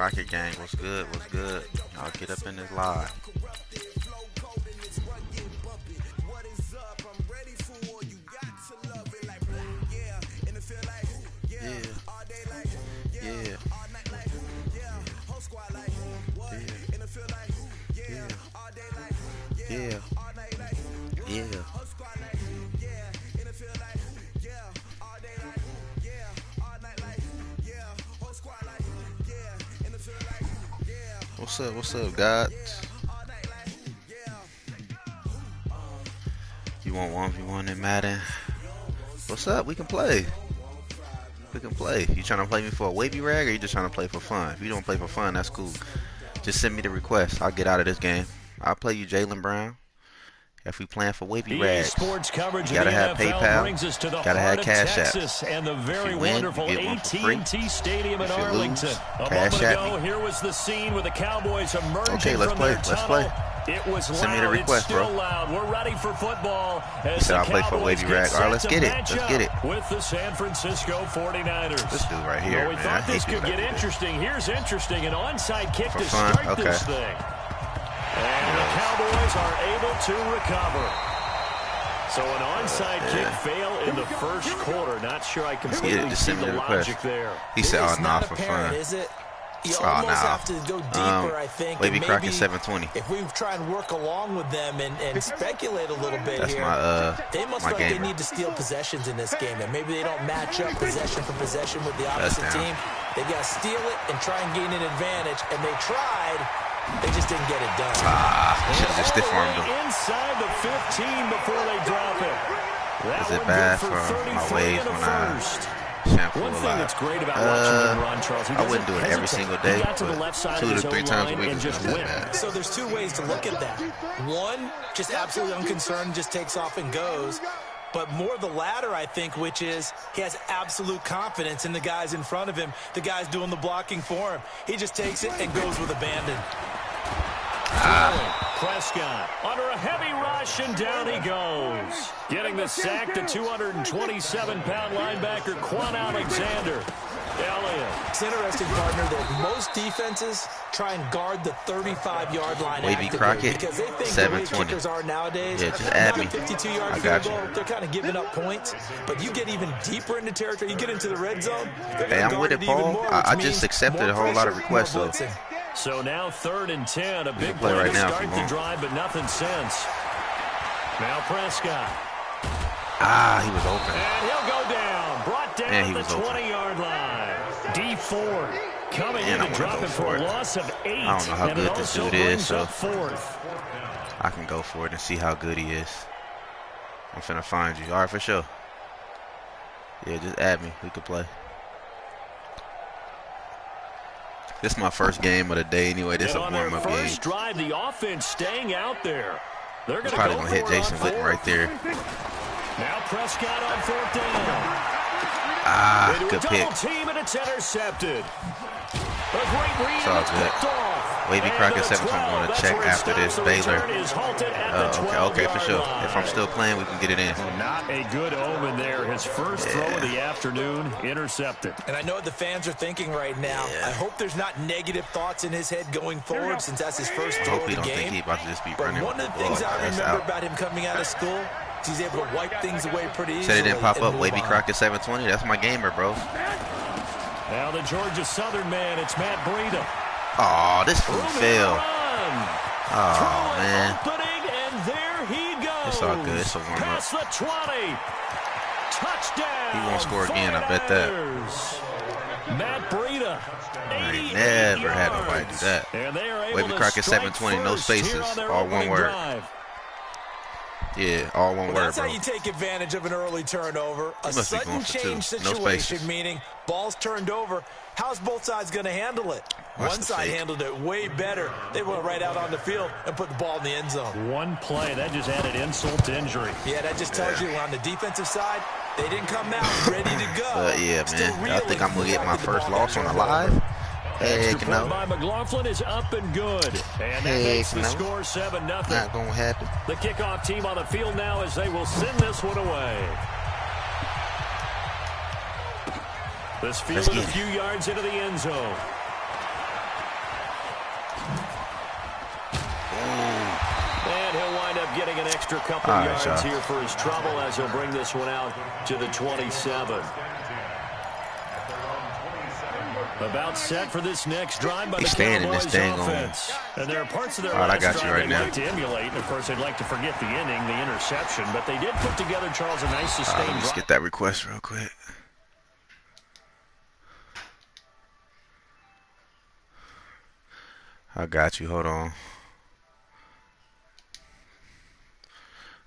Crockett gang, what's good? What's good? Y'all get up in this live. What's up, God? You want 1v1 in Madden? What's up? We can play. We can play. You trying to play me for a Wavyrags, or you just trying to play for fun? If you don't play for fun, that's cool. Just send me the request. I'll get out of this game. I'll play you Jalen Brown. If we playing for Wavyrags, you gotta have PayPal, gotta have Cash App. And the very if you win, wonderful you get one for free. AT&T Stadium in if you Arlington. lose, A Cash moment App ago, me. here was the scene with the Cowboys emerging Okay, let's from play. their Let's tunnel. play. It was Send me loud. the request, It's still bro. loud. We're ready for football. He said I'll play for Wavyrags. All right, let's get it. Let's get it. With the San Francisco 49ers. This dude right here, Well, we man. thought I hate this people could that get do this. interesting. Here's interesting. An onside kick For to fun? start Okay. this thing. And the Cowboys are able to recover. So an onside kick fail in the first quarter. Not sure I completely Just see send me the the request. logic there. He said, "Oh, It's nah, not for apparent, fun." is it? You Oh, almost nah. have to go deeper, I think. Wavy and Crockett maybe 720. if we try and work along with them and speculate a little bit That's here, they must my feel like they gamer. need to steal possessions in this game, and maybe they don't match up possession for possession with the opposite team. They've got to steal it and try and gain an advantage, and they tried. They just didn't get it done. Should have just stiff armed him. Inside the 15 before they drop it. Is it bad for my waves when I shampoo One a thing lot? that's great about watching him run, Charles, he I wouldn't doesn't do it every hesitate. single day, He got to the but left side 2 of to his 3 own times a line week and is just not win. bad. So there's two ways to look at that. One, just absolutely unconcerned, just takes off and goes. But more the latter, I think, which is he has absolute confidence in the guys in front of him, the guys doing the blocking for him. He just takes it and goes with abandon. Prescott under a heavy rush, and down he goes. Getting the sack, the 227-pound linebacker, Quan Alexander. Elliott. It's interesting, partner, that most defenses try and guard the 35-yard line Wavy actively Crockett, because they think the way 720. kickers are nowadays, Yeah, just add me. 52-yard I field got you. goal, they're kind of giving up points. But you get even deeper into territory, you get into the red zone, they're Hey, gonna I'm guard with it, even Paul. more, I which just means accepted more a whole lot of pressure, requests, more though. blitzing. So now 3rd and 10, a big play play right to now if start you the want. drive, but nothing since. Now Prescott. He was open. And he'll go down. Brought down And he at was the open. 20-yard line. D Ford coming Man, in I to wanna drop go it for for a it. loss of 8. I don't know how and it good this also dude is, brings so up 4th. I can go for it and see how good he is. I'm finna find you. All right, for sure. Yeah, just add me. We could play. This is my first game of the day anyway. This is a And on their warm-up game. first drive, the offense staying out there. They're I'm going probably to gonna hit Jason Witten right there. Now Prescott on 4th down. They do Good a pick. double team, and it's intercepted. A great read, It's all and it's good. picked off. Wavy And Crockett to the 7, I'm 12, going to that's check where it after stops. this. The Baylor. return is halted at the Okay, for sure. 12-yard line. If I'm still playing, we can get it in. Not a good omen there. His first throw of the afternoon, intercepted. And I know what the fans are thinking right now. I hope there's not negative thoughts in his head going forward since that's his first I throw hope of he the don't think game. he about to just be But running one with of the the ball. things I That's remember out. about him coming out of school is he's able to wipe things away pretty easily. Said it didn't pop and up. move Wavy on. Crockett 720. That's my gamer, bro. Now the Georgia Southern man, it's Matt Breida. Oh, this fool failed. Oh, man. Opening, and there he goes. It's all good. It's a warm-up. Past the 20. Touchdown. He won't score again, I bet that. 49ers. Matt Breida. I ain't never had nobody do that. And they are able Wavy to Crockett strike 720, no first here spaces, on their all one opening word. drive. Yeah, all one word, That's bro. how you take advantage of an early turnover. A must be sudden going for two. change No situation, spaces. meaning ball's turned over. How's both sides going to handle it? Watch One the side fake. handled it way better. They went right out on the field and put the ball in the end zone. One play, that just added insult to injury. Yeah, that just tells you on the defensive side, they didn't come out ready to go. Yeah, Still man. I reeling think I'm going to get my after the first ball loss got on the turned over. live. Heck Extra no. point by McLaughlin is up and good. And that Heck makes the no. score 7-0. Not going to happen. The kickoff team on the field now as they will send this one away. This fielded a few yards into the end zone. extra couple yards here for his trouble as he'll bring this one out to the 27. About set for this next drive by the Cowboys offense. And there are parts of their last drive they'd like to emulate. And, of course, they'd like to forget the inning, the interception. But they did put together, Charles, a nice sustained drive. Let's get that request real quick. I got you. Hold on.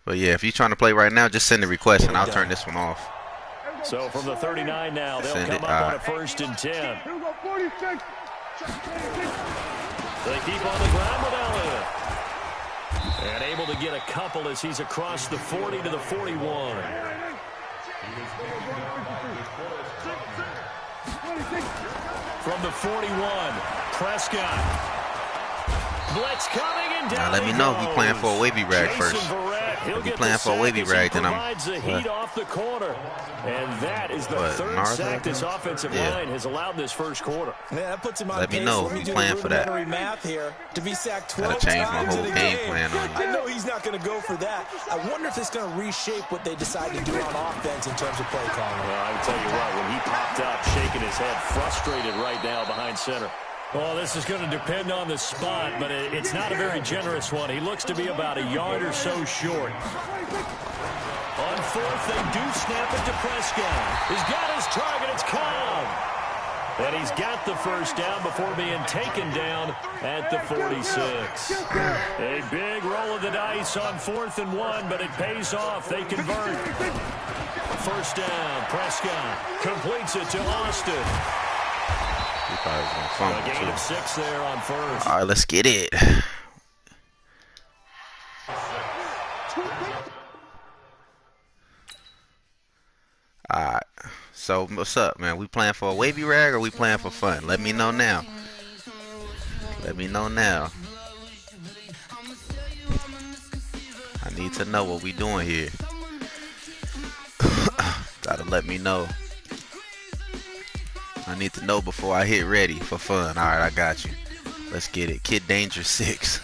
But, yeah, if you're trying to play right now, just send the request, and I'll turn this one off. So from the 39 now, they'll come up on a 1st and 10. They keep on the ground with Elliott. And able to get a couple as he's across the 40 to the 41. From the 41, Prescott. Blitz coming and down. Now let me know if you're playing for a Wavyrags first. If you're playing for a Wavyrags, then I'm. Heat off the corner, and that is the third sack this offensive line has allowed this first quarter. Yeah, that puts him on Let me know if you're playing for that. Math here to be sacked 12 Gotta change my times whole in a game plan on you. I know he's not going to go for that. I wonder if it's going to reshape what they decide to do on offense in terms of play calling. Well, I can tell you what, when he popped up, shaking his head, frustrated right now behind center. Well, this is going to depend on the spot, but it's not a very generous one. He looks to be about a yard or so short. On 4th, they do snap it to Prescott. He's got his target. It's Cobb. And he's got the first down before being taken down at the 46. A big roll of the dice on 4th and 1, but it pays off. They convert. First down, Prescott completes it to Austin. He probably was gonna fumble, a gain of 6 there on 1st. All right, let's get it. All right. So what's up, man? We playing for a Wavyrags or we playing for fun? Let me know now. Let me know now. I need to know what we doing here. Gotta let me know. I need to know before I hit ready for fun. All right, I got you. Let's get it. Kid Danger 6.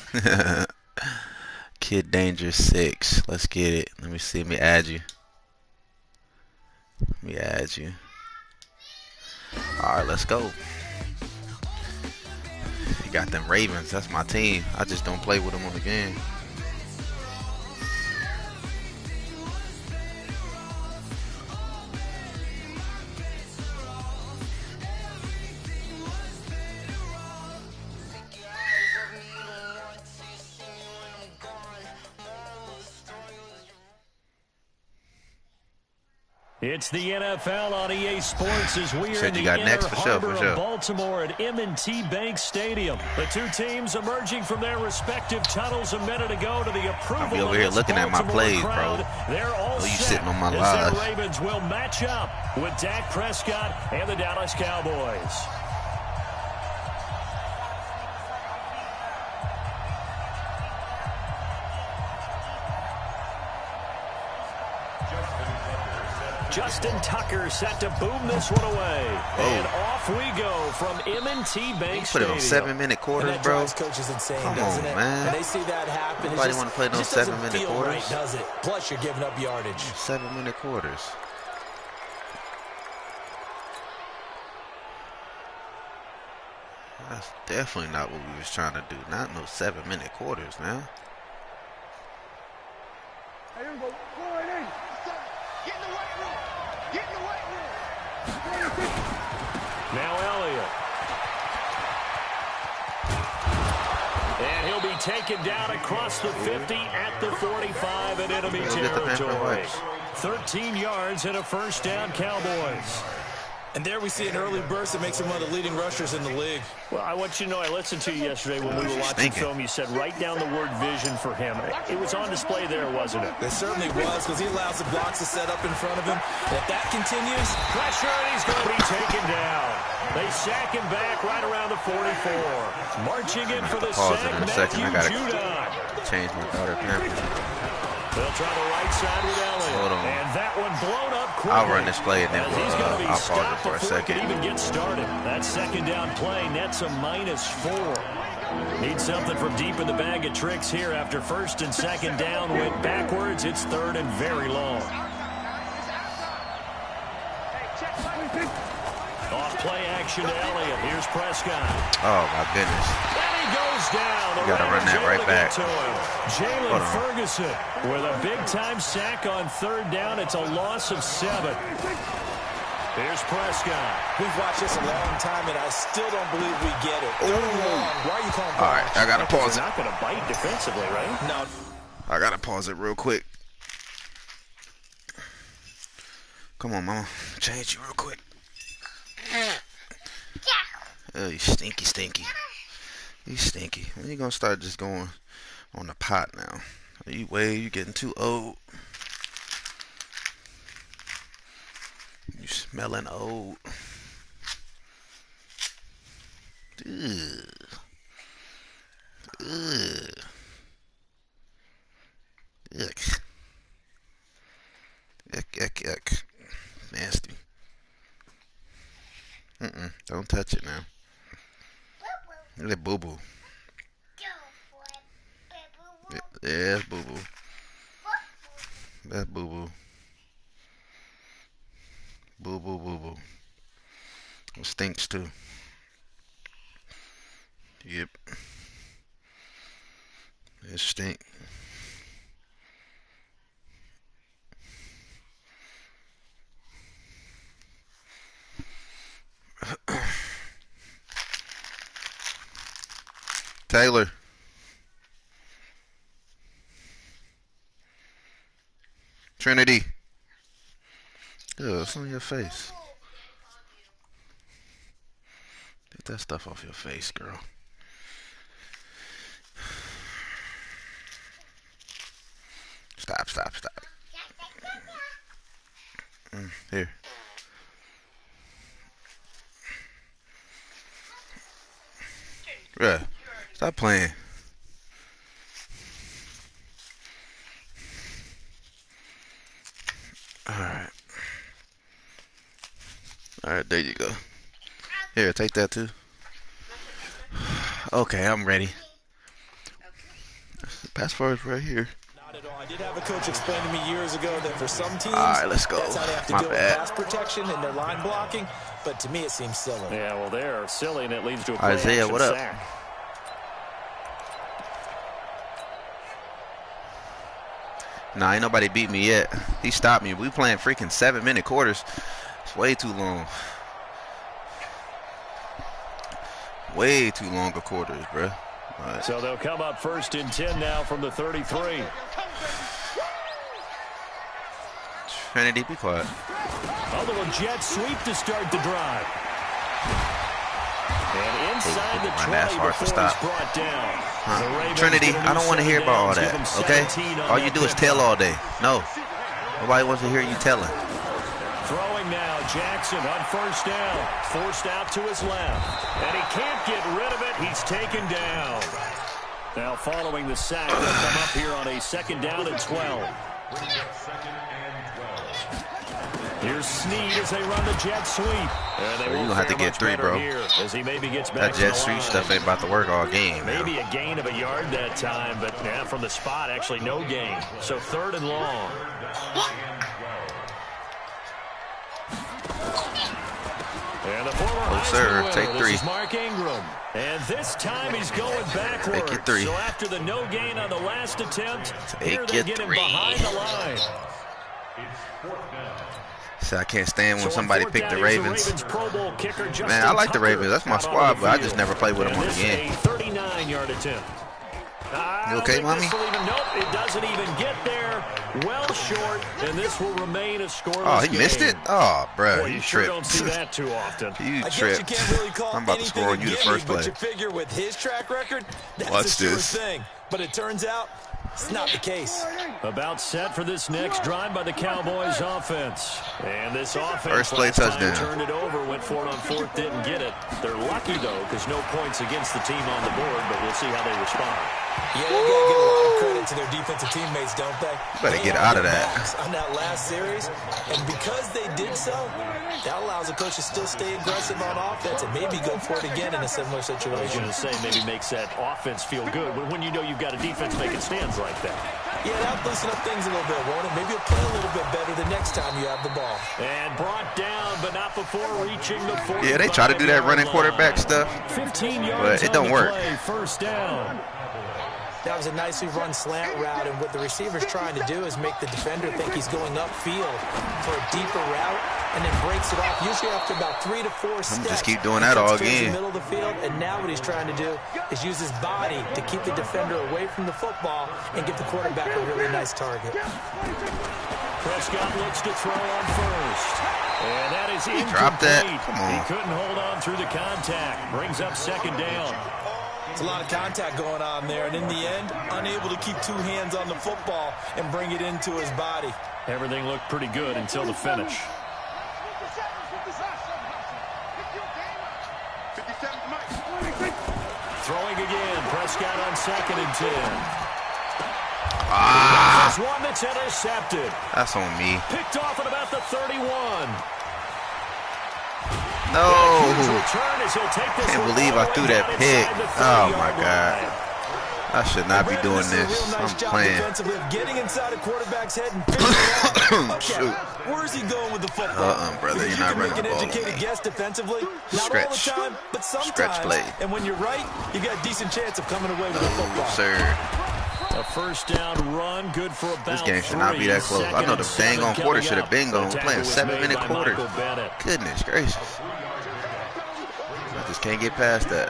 Kid Danger 6. Let's get it. Let me see. Let me add you. Let me add you. All right, let's go. You got them Ravens. That's my team. I just don't play with them on the game. It's the NFL on EA Sports as we are in the inner harbor of Baltimore at M&T Bank Stadium. The two teams emerging from their respective tunnels a minute ago to the approval. I'll be over here looking at my plays, crowd. bro. They're all you set sitting on my as live. the Ravens will match up with Dak Prescott and the Dallas Cowboys. Justin Tucker set to boom this one away. And off we go from M&T Bank Stadium. Put it on 7-minute quarters, bro. Coach is insane, Come doesn't on, it? man. When they see that happen, nobody want to play no 7-minute quarters. Right, does it? Plus, you're giving up yardage. 7-minute quarters. That's definitely not what we was trying to do. Not no 7-minute quarters, man. Now Elliott. And he'll be taken down across the 50 at the 45 in enemy territory. 13 yards and a first down, Cowboys. And there we see an early burst that makes him one of the leading rushers in the league. Well, I want you to know, I listened to you yesterday when we were watching film. You said write down the word vision for him. It was on display there, wasn't it? It certainly was, because he allows the blocks to set up in front of him. And if that continues, pressure, and he's going to be taken down. They sack him back right around the 44. Marching in for the sack, Matthew Judon. Change my daughter pamper. They'll try the right side with Elliott. Hold on. And that one blown up quickly. I'll run this play and then I'll pause it for a second. Even get started. That second down play nets a -4. Need something from deep in the bag of tricks here after first and second down went backwards. It's third and very long. Off play action to Elliott. Here's Prescott. Oh, my goodness. And he goes down. You got to run that right back. Jalen Ferguson with a big-time sack on third down. It's a loss of 7. Here's Prescott. We've watched this a long time, and I still don't believe we get it. Why are you calling? All right, I got to pause it. Not going to bite defensively, right? No. I got to pause it real quick. Come on, mama. Change you real quick. Oh, you stinky, stinky. You stinky. When you going to start just going on the pot now? You getting too old. You smelling old. Ugh. Ugh. Yuck. Yuck. Nasty. Don't touch it now. Look at boo-boo. Yeah, that's boo-boo. That's boo-boo. Boo-boo. It stinks too. Yep. It stink. Taylor. Trinity. Ew, it's on your face. Get that stuff off your face, girl. Stop. Here. Yeah. Stop playing. Alright, there you go. Here, take that too. Okay, I'm ready. Pass forward right here. Not at all. I did have a coach explain to me years ago that for some teams, alright, let's go. That's how they have to deal with pass protection and their line blocking. But to me, it seems silly. Yeah, well, they're silly, and it leads to a play Isaiah, what up? Sack. Nah, ain't nobody beat me yet. He stopped me. We playing freaking 7-minute quarters. It's way too long. Way too long of quarters, bro. Right. So they'll come up first and 10 now from the 33. Trinity, be quiet. A little jet sweep to start the drive. And inside the 20 before he's brought down. Trinity, I don't want to hear about all that, okay? All you do is tell all day. No. Nobody wants to hear you telling. Throwing now, Jackson on first down. Forced out to his left. And he can't get rid of it. He's taken down. Now following the sack, they'll come up here on a second down and 12. Here's Snead as they run the jet sweep. You're going to have to get 3, bro. As he maybe gets back that jet sweep stuff ain't about to work all game. Maybe a gain of a yard that time, but yeah, from the spot, actually no gain. So third and long. And the former sir, take 3. This is Mark Ingram. And this time he's going backwards. Take it 3. So after the no gain on the last attempt, here Take they it get him 3. behind the line. See, I can't stand when somebody pick the Ravens. Pro Bowl kicker, Man, I like the Ravens. That's my squad, but I just never play with them on the game. 39-yard attempt. You okay, mommy? Nope, it doesn't even get there. Well short, and this will remain a scoreless Oh, he missed it? Oh, bro, Boy, you you sure tripped. don't see that too often. You I guess tripped. you can't really call I'm about to score on you the first play. But you figure with his track record, that's Watch a sure this. thing. But it turns out it's not the case. About set for this next drive by the Cowboys offense. And this offense First play touchdown. turned it over, went for it on fourth, didn't get it. They're lucky, though, because no points against the team on the board, but we'll see how they respond. Yeah, they got to give a lot of credit to their defensive teammates, don't they? Better get out of that. On that last series, and because they did so, that allows the coach to still stay aggressive on offense and maybe go for it again in a similar situation. I was going to say maybe makes that offense feel good, but when you know you've got a defense making stands like that. Yeah, that'll loosen up things a little bit, won't it? Maybe you'll play a little bit better the next time you have the ball. And brought down, but not before reaching the 45. Yeah, they try to do that running quarterback stuff, 15 yards, but it don't work. First down. That was a nicely run slant route, and what the receiver's trying to do is make the defender think he's going upfield for a deeper route, and then breaks it off, usually after about 3 to 4 steps. Just keep doing that all In game. the middle of the field, and now what he's trying to do is use his body to keep the defender away from the football and give the quarterback a really nice target. Prescott looks to throw on first. And that is incomplete. Dropped that. Come on. He couldn't hold on through the contact. Brings up second down. It's a lot of contact going on there, and in the end, unable to keep 2 hands on the football and bring it into his body. Everything looked pretty good until the finish. Throwing again. Prescott on 2nd and 10. There's one that's intercepted. That's on me. Picked off at about the 31. No. I can't believe I threw that pick. Oh, my God. I should not be doing this. I'm playing. Getting inside a quarterback's head and figuring out, Shoot. where's he going with the football? Brother, you're not running the ball on me. Guess defensively, not Stretch. all the time, but sometimes. Stretch play. And when you're right, you got a decent chance of coming away with the football. Sir. A first down run, good for about This game should not be that close. I know the dang on quarter should have been going. We're playing 7-minute quarters. Goodness gracious. I just can't get past that.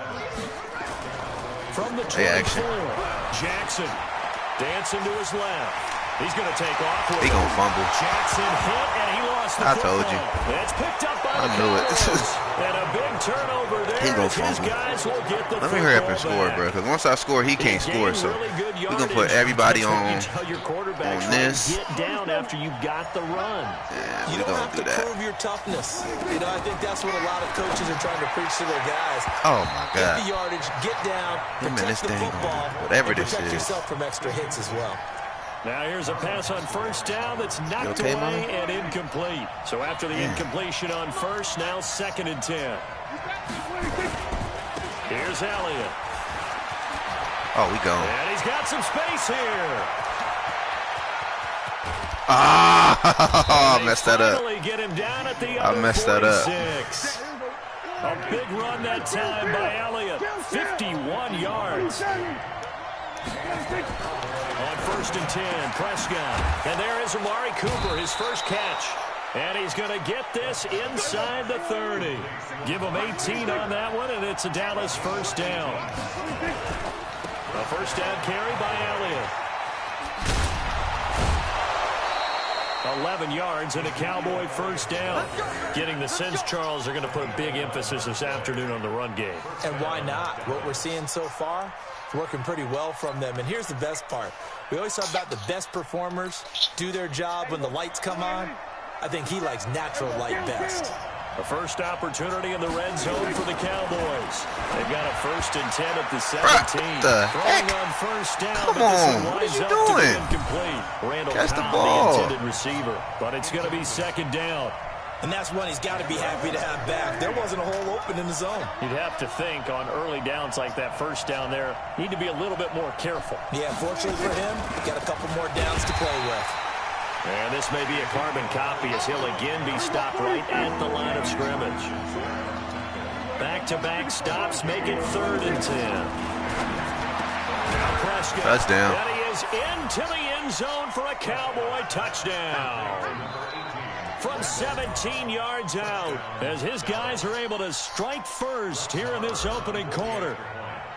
From the Play action. Jackson dancing to his left. He's going to take off. He going to fumble. Jackson hit, and he lost the I football. told you. It's picked up by I the knew it. Cowboys. And a big turnover there. He gonna His fumble. guys will get the Let me hurry up and football score, back. bro. Because once I score, he can't score. So we're going to put everybody on this. Get down after you got the run. Yeah, You we're don't going have to do to that. prove your toughness. You know, I think that's what a lot of coaches are trying to preach to their guys. Oh, my Get the God. yardage, get down, Him and protect this the thing on football, whatever and this protect is. yourself from extra hits as well. Now here's a pass on first down that's knocked okay, away Mom? and incomplete. So after the incompletion on first, now 2nd and 10. Here's Elliott. Oh, we gone. And he's got some space here. Ah, I messed that up. Finally get him down at the I other messed that up. 46. A big run that time by Elliott. 51 yards. On 1st and 10, Prescott. And there is Amari Cooper, his first catch. And he's going to get this inside the 30. Give him 18 on that one, and it's a Dallas first down. A first down carry by Elliott. 11 yards and a Cowboy first down. Getting the sense, Charles, they're going to put a big emphasis this afternoon on the run game. And why not? What we're seeing so far is working pretty well from them. And here's the best part. We always talk about the best performers do their job when the lights come on. I think he likes natural light best. A first opportunity in the red zone for the Cowboys. They've got a 1st and 10 at the 17. What the Throwing heck? on first down, Come but this on, one what winds is you up to be doing? incomplete. Randall Catch the Cobb, ball. the intended receiver. But it's going to be 2nd down. And that's one he's got to be happy to have back. There wasn't a hole open in the zone. You'd have to think on early downs like that first down there, need to be a little bit more careful. Yeah, fortunately for him, got a couple more downs to play with. And this may be a carbon copy as he'll again be stopped right at the line of scrimmage. Back-to-back stops make it 3rd and 10. Now Prescott. Touchdown. And he is into the end zone for a Cowboy touchdown. From 17 yards out, as his guys are able to strike first here in this opening quarter.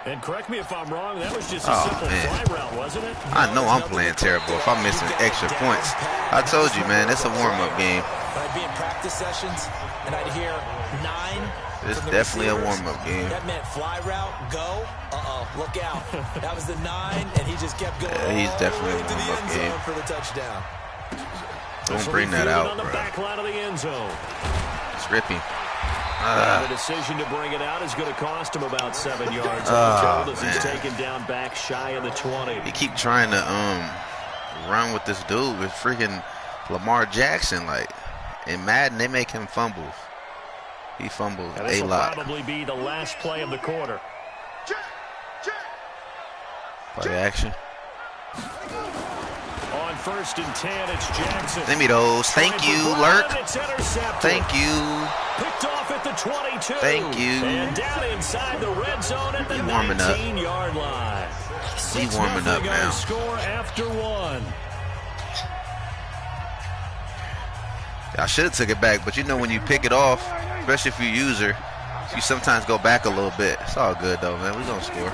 And correct me if I'm wrong, that was just a simple fly route, wasn't it? I know I'm playing terrible if I'm missing extra points. I told you, man, it's a warm-up game. I'd be in practice sessions, and I'd hear 9. It's definitely a warm-up game. That meant fly route, go. Look out. That was the 9, and he just kept going. Yeah, he's definitely all a the way to the warm-up end game. zone for the touchdown. Don't bring that out, on the bro. back line of the end zone. It's ripping. The decision to bring it out is going to cost him about 7 yards. As he's man. taken down back shy of the 20. He keep trying to run with this dude with freaking Lamar Jackson. Like, In Madden, they make him fumble. He fumbles And this a will lot. probably be the last play of the quarter. Play action. On 1st and 10, it's Jackson. Give me those. Thank you, Lurk. Thank you. Picked off at the 22. Thank you. And down inside the red zone at the warming up. 19-yard line. He warming up now. Score after 1. I should have took it back, but you know when you pick it off, especially if you're a user, you sometimes go back a little bit. It's all good though, man. We're gonna score.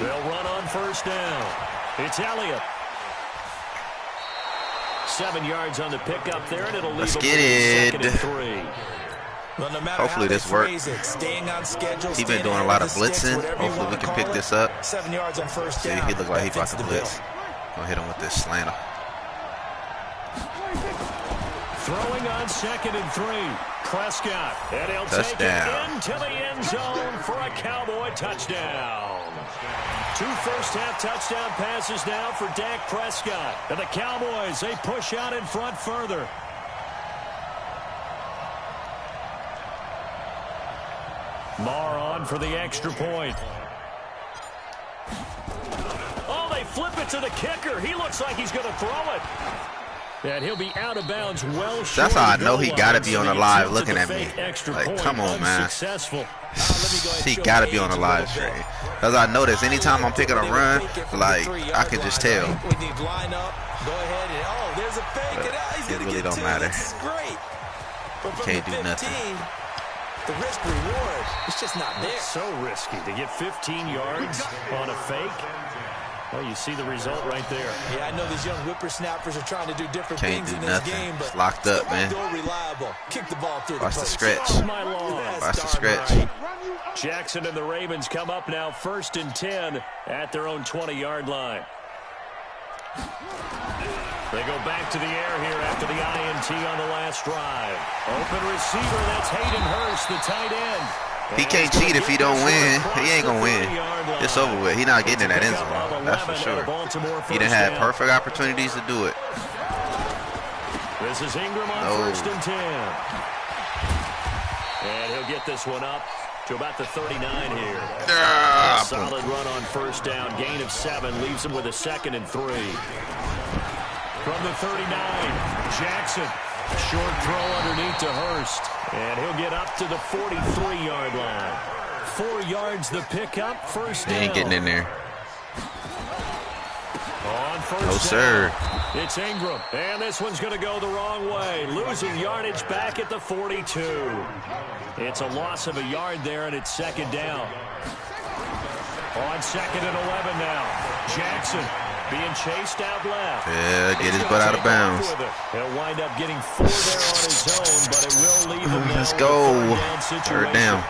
They'll run on 1st down. It's Elliott. 7 yards on the pickup there, and it'll leave Let's him get with it. 2nd and 3. Well, no matter Hopefully how they this works. phrase it, staying on schedule, He's been staying doing a ahead lot of of the sticks, blitzing. whatever you Hopefully we wanna can call pick it. this up. 7 yards on 1st See, down. he look like he That about fits to the blitz. bill. Gonna hit him with this slanter. Throwing on 2nd and 3. Prescott. And he'll take Touchdown. it into the end zone for a Cowboy touchdown. 2 first-half touchdown passes now for Dak Prescott. And the Cowboys, they push out in front further. Marr on for the extra point. Oh, they flip it to the kicker. He looks like he's going to throw it. And he'll be out of bounds well short. That's how I of the know goal he line, gotta be so on the the live attempt looking the at me. fake extra Like, point come on, man. unsuccessful. He gotta be on the live stream. Because I notice anytime I'm picking a run, like, I can just tell. We need line up. Go ahead and there's a fake. He's It gonna really get don't two. matter. This is great. But from Can't the do 15, nothing. the risk reward is just not there. So risky to get 15 yards on a fake. Well, you see the result right there. Yeah, I know these young whippersnappers are trying to do different Can't things do in this nothing. game, but It's locked up, man. still reliable. Kick the ball through Watch the the post. stretch. Oh, my Lord. Watch the That's stretch. darn right. Jackson and the Ravens come up now 1st and 10 at their own 20-yard line. They go back to the air here after the INT on the last drive. Open receiver, that's Hayden Hurst, the tight end. He can't cheat if he don't win. He ain't gonna win. It's over with. He not getting in that end zone. That's for sure. He done had perfect opportunities to do it. This is Ingram on 1st and 10. And he'll get this one up to about the 39 here. A solid run on 1st down. Gain of 7 leaves him with a 2nd and 3. From the 39, Jackson. Short throw underneath to Hurst. And he'll get up to the 43-yard line. 4 yards the pickup. 1st down. He ain't getting in there. On 1st No, down, sir. it's Ingram. And this one's going to go the wrong way. Losing yardage back at the 42. It's a loss of a yard there, and it's 2nd down. On 2nd and 11 now. Jackson being chased out left. Yeah, get his butt out of bounds. He'll wind up getting 4 there on his own, but it will leave him now Let's in a go. 3rd down situation. 3rd down.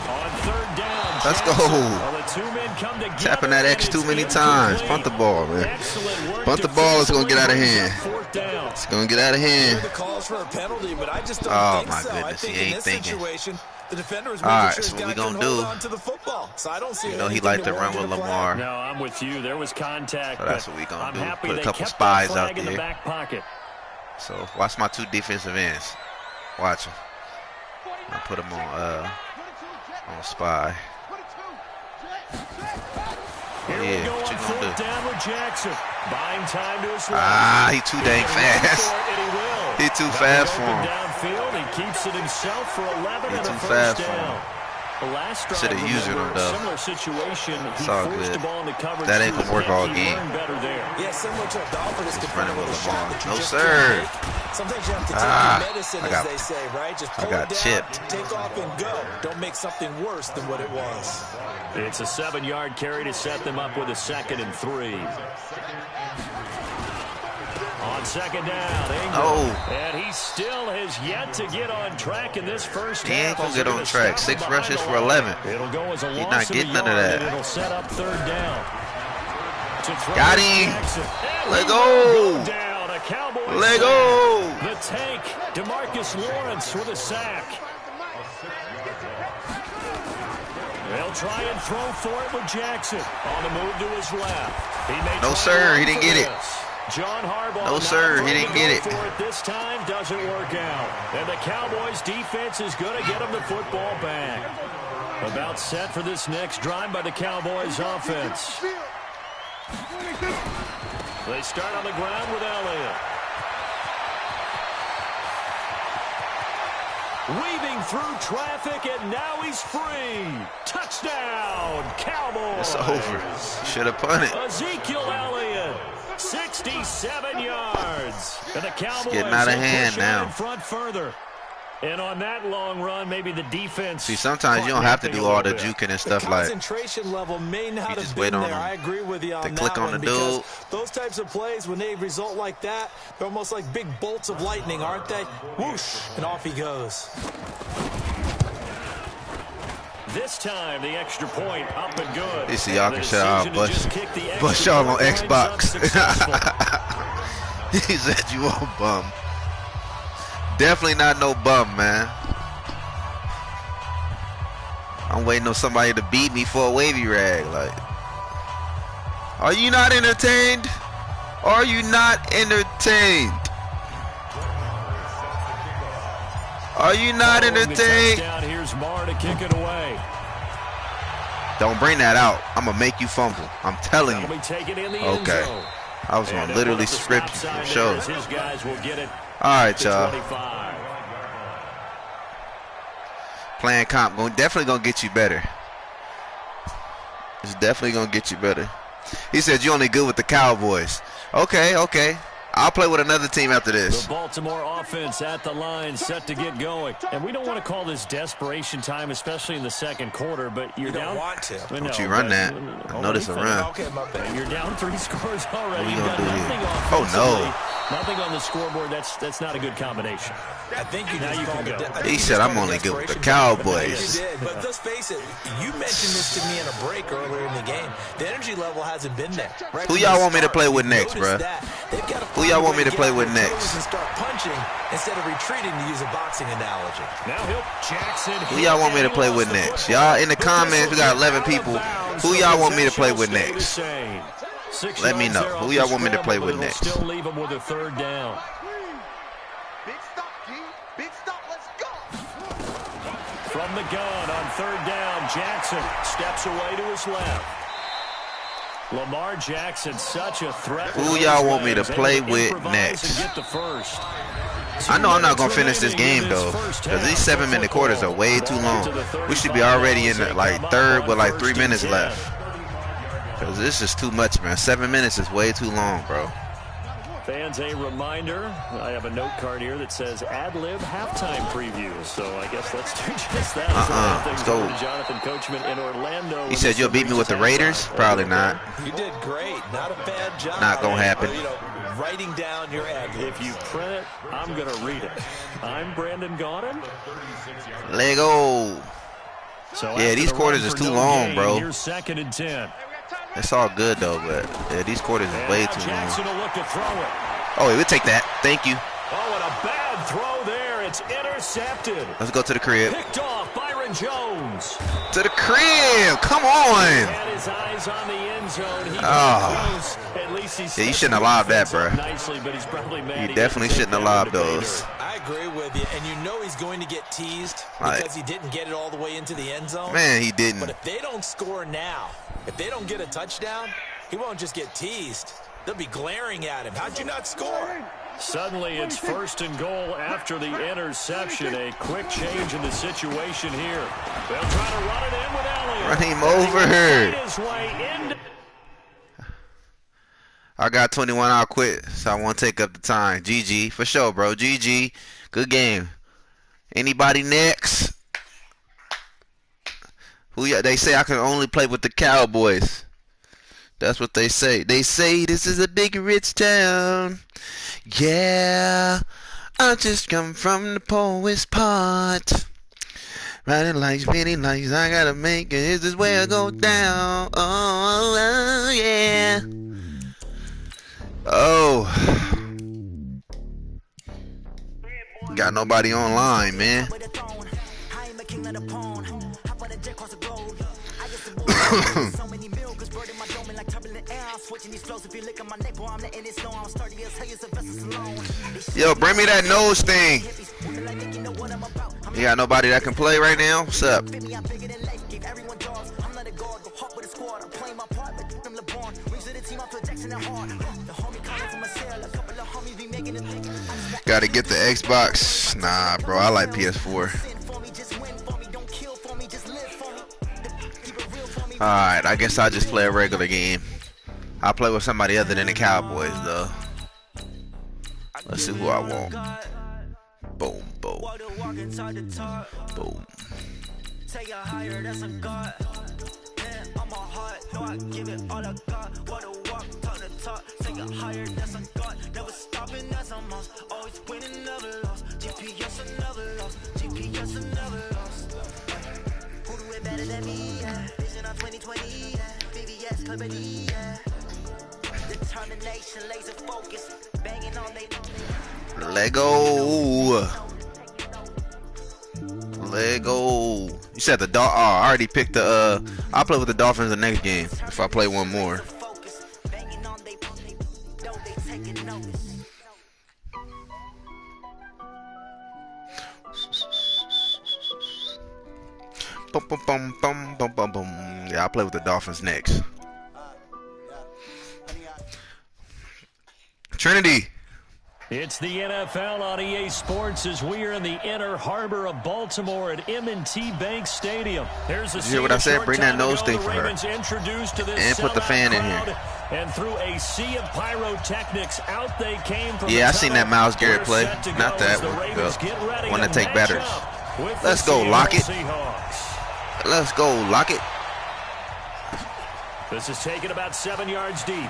On 3rd down, Let's go. Jackson. Well, the 2 men come together, Tapping that X and too it's many times. incomplete. Punt the ball, man. Excellent work Punt the ball, it's gonna get out of defensively. hand. 4th down. It's gonna get out of Hear hand. the calls for a penalty, but I just don't Oh, think my so. I goodness, think he in ain't this thinking. situation, the defender is All making right, sure so he's what we got gonna to hold do? on to the football. So I don't see You know he anything like to run warrant with a flag. Lamar. No, I'm with you. There was contact. So that's but what we gonna I'm do. happy Put a they couple kept that spies flag out in the there. back pocket. So watch my 2 defensive ends. Watch them. I put them on spy. Here we Yeah, go what on you gonna 4th do? down with Jackson. Buying time to his left. Ah, he too dang fast. He too fast for him. Downfield, he keeps it himself for 11 He and a too 1st fast for down. him. The last drive, Shoulda used him, remember, though. similar situation. He It's all forced good. the ball into coverage. That ain't gonna work all He game. learned better there. Yeah, similar to a Dolphins He's defender running with a with shot Lamar. that you No, just sir. can't take. Sometimes you have to take Ah, your medicine, I got- as they say, right? Just I pull got it down, chipped. take off and go. Don't make something worse than what it was. It's a 7-yard carry to set them up with a 2nd and 3. On 2nd down, Ingram. Oh. And he still has yet to get on track in this first He half. ain't gonna as get they're on gonna track. stop him 6 behind rushes the for line. 11. It'll go as a He's loss not of a getting none of yard, that. and it'll set up 3rd down. To throw Got to him. Jackson. And Let he go. will go down. A Cowboys Let sack. go. The tank, DeMarcus Lawrence with a sack. They'll try and throw for it with Jackson. On the move to his left. He may No, try sir, to he run didn't for get it. this. John Harbaugh. No, sir, he didn't get it. For it this time doesn't work out. And the Cowboys defense is going to get them the football back. About set for this next drive by the Cowboys offense. They start on the ground with Elliott. Weaving through traffic, and now he's free. Touchdown, Cowboys. It's over. Should have punted. Ezekiel Elliott, 67 yards. And the Cowboys getting out of hand push now. in front further. And on that long run, maybe the defense. See, sometimes you don't have to do all the juking and stuff like. Concentration level may not just have wait been on there. them I agree with you on to that click on one, the dude. those types of plays, when they result like that, they're almost like big bolts of lightning, aren't they? Whoosh, and off he goes. This time, the extra point up and good. You see, y'all can shout out Bush y'all on point Xbox. He said you a bum. Definitely not no bum, man. I'm waiting on somebody to beat me for a wavy rag. Like, are you not entertained? Are you not entertained? Are you not entertained? Here's Marr to kick it away. Don't bring that out. I'm gonna make you fumble. I'm telling you. Okay. I was gonna literally script you for sure. His guys will get it. All right, y'all. Playing comp, definitely gonna get you better. It's definitely gonna get you better. He said you only good with the Cowboys. Okay, okay. I'll play with another team after this. The Baltimore offense at the line, set to get going. And we don't want to call this desperation time, especially in the second quarter, but you're down. You don't want to. Don't you run that. I know this a run. Okay, my bad. You're down 3 scores already. What we gonna do here? Oh, no. Nothing on the scoreboard. That's not a good combination. I think you just called it. He said I'm only good with the Cowboys. You did, but let's face it. You mentioned this to me in a break earlier in the game. The energy level hasn't been there. Right. Who y'all want me to play with next, bro? Who y'all want me to play with next? And start punching instead of retreating, to use a boxing analogy. Now Jackson. Who y'all want me to play with next? Y'all in the comments. We got 11 people. Who y'all want me to play with next? Let me know. Who y'all want me to play with next? Still leave him with a third down. From the gun on third down, Jackson steps away to his left. Lamar Jackson, such a threat. Who y'all want me to play with next? I know I'm not going to finish this game, though, because these 7-minute quarters are way too long. We should be already in the, third with 3 minutes left. Because this is too much, man. 7 minutes is way too long, bro. Fans, a reminder, I have a note card here that says ad-lib halftime preview. So I guess let's do just that. Let's go. Jonathan Coachman in Orlando. He said you'll beat me with the Raiders? Probably not. You did great. Not a bad job. Not going to happen. Writing down your ad. If you print it, I'm going to read it. I'm Brandon Gaudin. Lego. So yeah, these quarters is too long, bro. Here's 2nd and 10. It's all good, though, but yeah, these quarters is way too long. Will look to throw it. Oh, we'll take that. Thank you. Oh, and a bad throw there. It's intercepted. Let's go to the crib. Picked off Byron Jones. To the crib. Come on. Had his eyes on the end zone. He oh. At least he's yeah, you shouldn't have lobbed that, bro. Nicely, but he's probably mad. You definitely shouldn't have lobbed those. I agree with you, and you know he's going to get teased because he didn't get it all the way into the end zone. Man, he didn't. But if they don't score now, if they don't get a touchdown, he won't just get teased. They'll be glaring at him. How'd you not score? Suddenly it's 1st and goal after the interception. A quick change in the situation here. They'll try to run it in with Elliott. Run him over here. I got 21. I'll quit, so I won't take up the time. GG. For sure, bro. GG. Good game. Anybody next? They say I can only play with the Cowboys. That's what they say. They say this is a big rich town. Yeah, I just come from the poorest part. Riding like spinning lights, I gotta make it. This is where I go down. Oh, yeah. Oh. Got nobody online, man. Yo, bring me that nose thing. You got nobody that can play right now? What's up? Gotta get the Xbox. Nah, bro, I like PS4. Alright, I guess I'll just play a regular game. I'll play with somebody other than the Cowboys, though. Let's see who I want. Boom, boom. Boom. Lego. Lego. You said the Dolphins. Oh, I already picked the. I'll play with the Dolphins the next game if I play one more. Bum, bum, bum, bum, bum, bum, bum. Yeah, I'll play with the Dolphins next. Trinity. It's the NFL on EA Sports as we are in the inner harbor of Baltimore at M&T Bank Stadium. There's a you hear what I said? Bring that nose thing for her. And put the fan in here. And through a sea of pyrotechnics, out they came from I seen that Myles Garrett play. Not that one. Want to take batters. Let's go, Lockett. Let's go, Lockett. This is taken about 7 yards deep.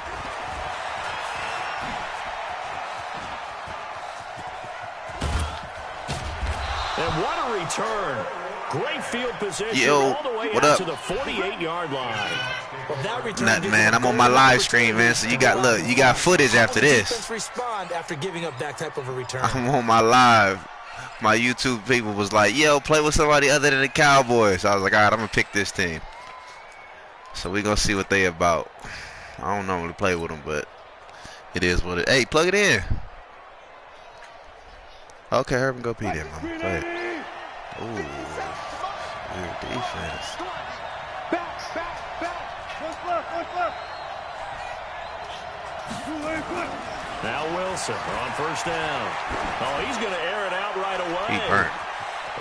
And what a return. Great field position all the way out to the 48-yard line. Nothing, man. I'm on my live stream, man. So you got footage after this. Respond after giving up that type of a return. I'm on my live. My YouTube people was like, yo, play with somebody other than the Cowboys. So I was like, all right, I'm going to pick this team. So we're going to see what they about. I don't normally play with them, but it is what it is. Hey, plug it in. Okay, hurry and go pee there, mama. Go ahead. Ooh, good defense. Now Wilson on first down. Oh, he's going to air it out right away. He burnt.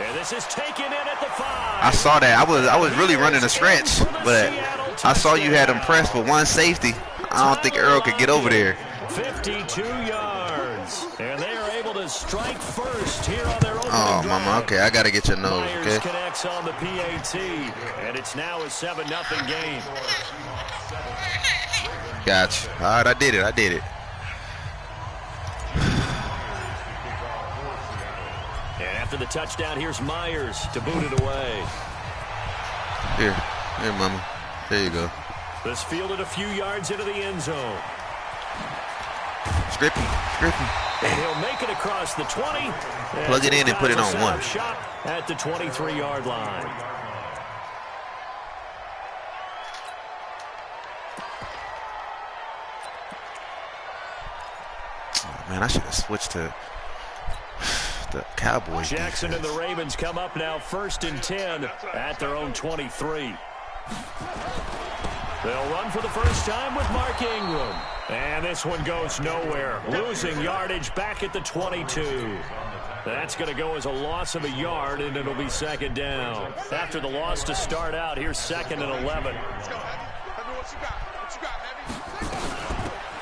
And this is taken in at the 5. I saw that. I was really running a stretch, but I saw you had him pressed for one safety. I don't think Earl could get over there. 52 yards. And they are able to strike first here on their own. Oh, mama. Okay, I got to get your nose, okay? Connects on the PAT, and it's now a 7-0 game. Gotcha. All right, I did it. And after the touchdown, here's Myers to boot it away. Here, mama. There you go. This fielded a few yards into the end zone. Scrippy. And he'll make it across the 20. Plug it in and put it on one. Shot at the 23-yard line. Oh, man, I should have switched to the Cowboys. Jackson defense. and the Ravens come up now 1st and 10 at their own 23. They'll run for the first time with Mark Ingram. And this one goes nowhere. Losing yardage back at the 22. That's going to go as a loss of a yard, and it'll be 2nd down. After the loss to start out, here's 2nd and 11.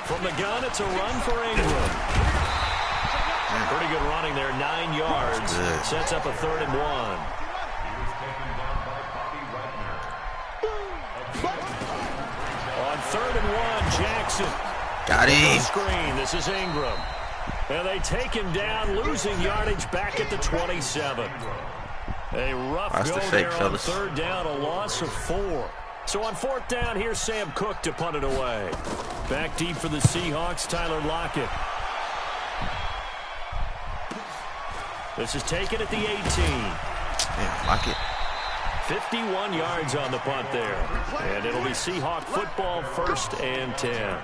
From the gun, it's a run for Ingram. Pretty good running there, 9 yards. Sets up a 3rd and 1. On 3rd and 1, Jackson. Got him. Screen. This is Ingram. And they take him down, losing yardage back at the 27. A rough go there on 3rd down, a loss of 4. So on 4th down, here's Sam Cook to punt it away. Back deep for the Seahawks, Tyler Lockett. This is taken at the 18. Damn, Lockett. 51 yards on the punt there. And it'll be Seahawk football, 1st and 10.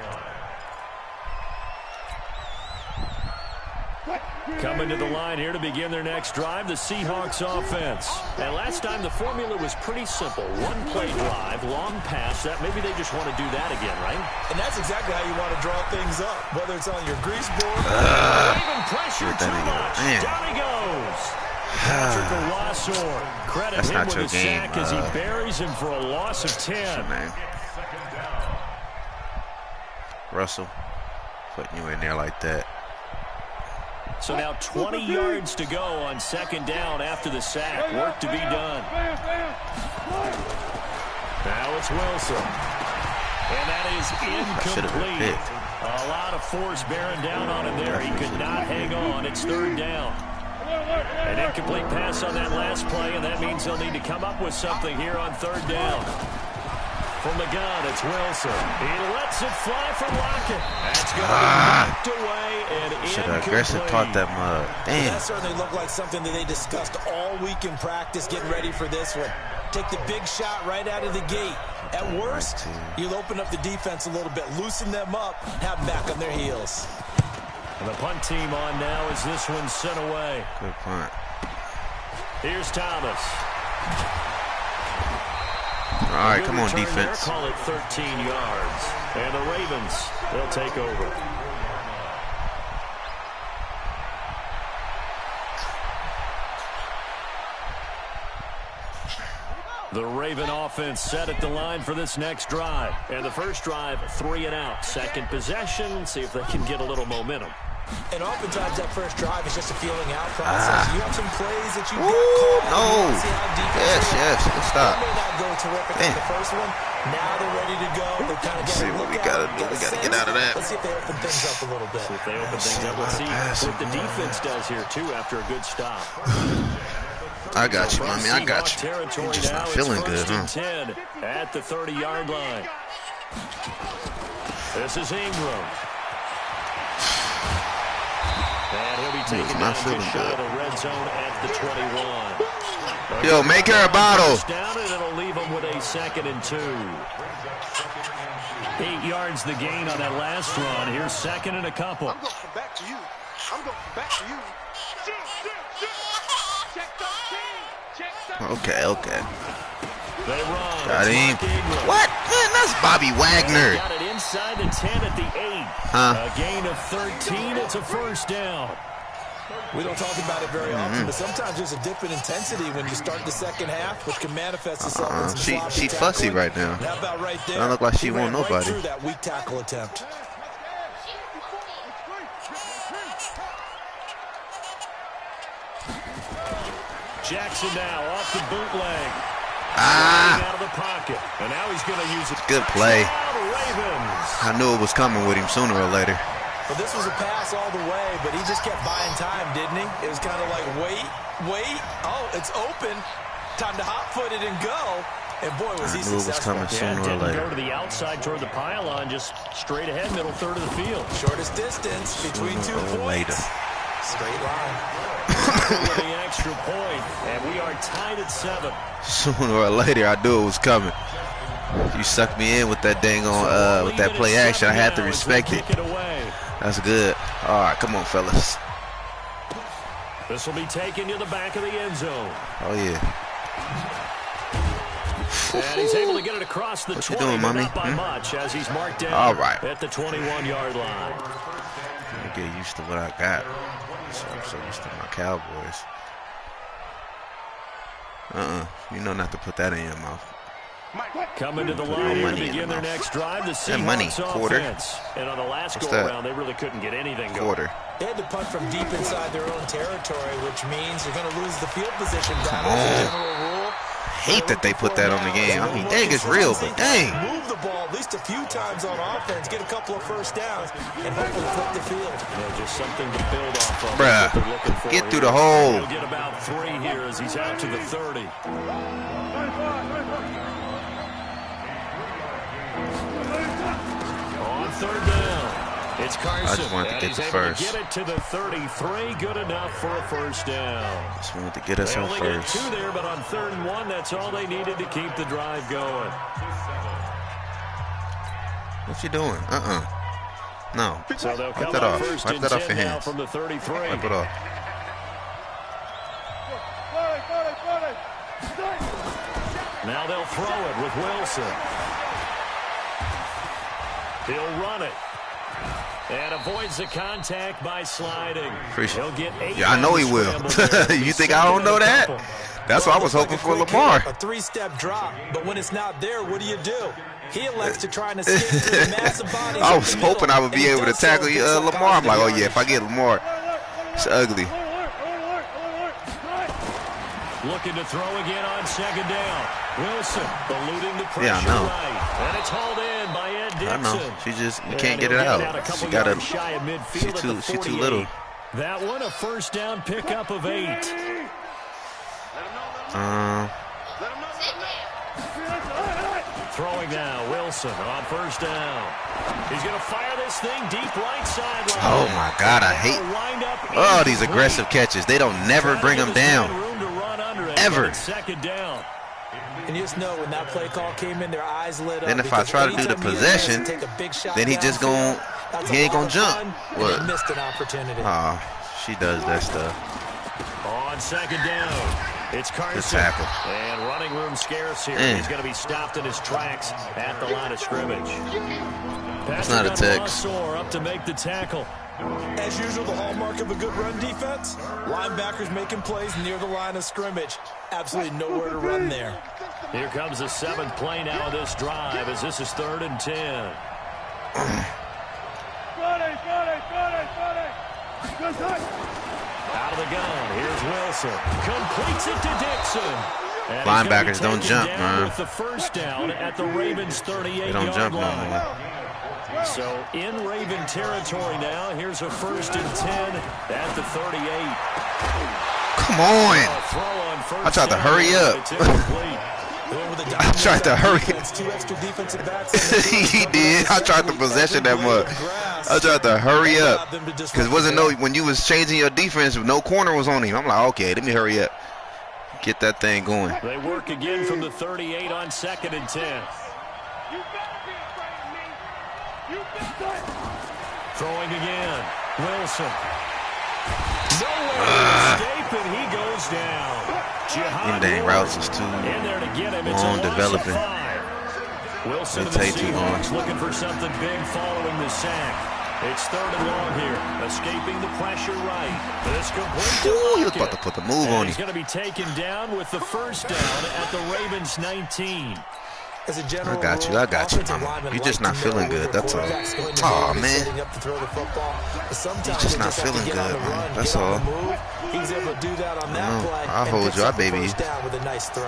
Coming to the line here to begin their next drive, the Seahawks offense. And last time the formula was pretty simple. One play drive, long pass. That maybe they just want to do that again, right? And that's exactly how you want to draw things up, whether it's on your grease board. Even pressure too much. Down he goes. Patrick Owasor. Credit That's him not with your a game, sack as he buries him for a loss of 10. Man. Russell, putting you in there like that. So now 20 yards to go on second down after the sack. Work to be done. Now it's Wilson. And that is incomplete. A lot of force bearing down on him there. He could not hang on. It's third down. An incomplete pass on that last play, and that means they'll need to come up with something here on third down. From the gun, it's Wilson. He lets it fly from Lockett. That's going to be knocked away and should have aggressive caught that mug. Damn. That certainly looked like something that they discussed all week in practice, getting ready for this one. Take the big shot right out of the gate. At worst, you'll open up the defense a little bit, loosen them up, have them back on their heels. And the punt team on now as this one's sent away. Good punt. Here's Thomas. All right, come on, defense. Call it 13 yards. And the Ravens, they'll take over. The Raven offense set at the line for this next drive. And the first drive, 3 and out. Second possession, see if they can get a little momentum. And oftentimes that first drive is just a feeling out process. You have some plays that you got called. No. Yes. Let's stop. They may not go terrific on the first one. Now they're ready to go. They're kind of see what we gotta do. We gotta get out of that. Let's see if they open things up a little bit. See if they open things up. Let's see what the defense does here, too, after a good stop. I got you, mommy. I got you. You're just not feeling good, huh? 10 at the 30-yard line. This is Ingram. And he'll be taken down just shy of the red zone at the 21. Yo, make her a bottle. Down, and it'll leave him with a 2nd and 2. 8 yards the gain on that last run. Here's 2nd and a couple. I'm going back to you. Okay. They run. Got him. What? Man, that's Bobby Wagner. Got it inside the 10 at the 8. A gain of 13. It's a first down. We don't talk about it very often, but sometimes there's a dip in intensity when you start the second half, which can manifest itself in some She fussy right now. How about right there? Don't look like she won't nobody. Right through that weak tackle attempt. Jackson now off the bootleg. Out of the pocket. And now he's going to use it. Good play. Ravens. I knew it was coming with him sooner or later. Well, this was a pass all the way, but he just kept buying time, didn't he? It was kind of like, wait. Oh, it's open. Time to hot-foot it and go. And boy, was he successful. It was coming sooner or later. Go to the outside toward the pylon, just straight ahead, middle third of the field. Shortest distance between 2 points. Straight line. With the extra point, and we are tied at 7. Sooner or later, I knew it was coming. You sucked me in with that dang on, with that play action. I had to respect it. That's good. All right, come on, fellas. This will be taken to the back of the end zone. Oh yeah. And he's able to get it across the 20. What you doing, mommy? Not by much as he's marked down. All right. At the 21-yard line. I get used to what I got. So I'm so used to my Cowboys. You know not to put that in your mouth. Coming to the line here to begin their next drive. The Seahawks offense. And on the last go-around, they really couldn't get anything going. They had to punt from deep inside their own territory, which means you're going to lose the field position battle as a general rule. Hate that they put that on the game. I mean, dang, it's real, but dang. Move the ball at least a few times on offense, get a couple of first downs, and hopefully flip the field. Yeah, just something to build off of. Bruh, get through the hole. He'll get about 3 here as he's out to the 30. On third down, it's Carson. I just wanted to get the first. Get it to the 33, good enough for a first down. Just wanted to get us on first. They only get 2 there, but on 3rd and 1, that's all they needed to keep the drive going. What you doing? No. So they'll Wipe come that up off. first Wipe and that off 10 your now hands. from the 33. Wipe it off. Now they'll throw it with Wilson. He'll run it. And avoids the contact by sliding. Appreciate He'll get 8. Yeah, I know he will. You think I don't know that? That's why I was hoping for Lamar. A three-step drop, but when it's not there, what do? He elects to try and escape through the massive bodies. I was hoping I would be able to tackle Lamar. I'm like, oh yeah, if I get Lamar, it's ugly. Looking to throw again on second down. Wilson eluding the pressure. Yeah, I know. Right. And it's hauled in by Ed Dixon. I know. She just you can't get it out. She gotta. She too little. That one a first down pickup of 8. Throwing now, Wilson on first down. He's going to fire this thing deep right sideline. Oh my God, I hate these aggressive catches. They don't never bring them down. Ever. Second down. And you just know when that play call came in, their eyes lit up. Then if I try to do the possession, then he just he ain't gonna jump. What? Missed an opportunity. Oh, she does that stuff. On second down, it's Carson. Good tackle. And running room scarce here. He's going to be stopped in his tracks at the line of scrimmage. That's not a text. Up to make the tackle. As usual, the hallmark of a good run defense, linebackers making plays near the line of scrimmage. Absolutely nowhere to run there. Here comes the 7th play now of this drive as this is 3rd and 10. Out of the gun, here's Wilson. Completes it to Dixon. And linebackers don't jump, man. With the first down at the Ravens 38-yard line. They don't jump no more. So in Raven territory now. Here's a 1st and 10 at the 38. Come on. I tried to hurry up. I tried to hurry. He did. I tried to possession that much. I tried to hurry up. Because wasn't when you was changing your defense, no corner was on him. I'm like, okay, let me hurry up. Get that thing going. They work again from the 38 on 2nd and 10. Throwing again. Wilson. Nowhere to escape, and he goes down. Them dang routes is too long developing. Wilson They take too long. looking for something big following the sack. It's 3rd and long here. Escaping the pressure right. This complete. Ooh, he was about to put the move on He's him. going to be taken down with the first down at the Ravens 19. As a general I got you, mama. You're just not feeling good, that's all. Aw, man. You're just not feeling good, man. That's all. He's able to do that on that play. I'll hold you, I baby you. Down with a nice throw.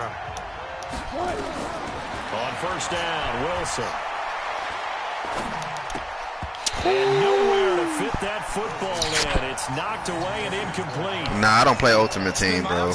On first down, Wilson. And nowhere to fit that football in. It's knocked away and incomplete. Nah, I don't play Ultimate Team, bro.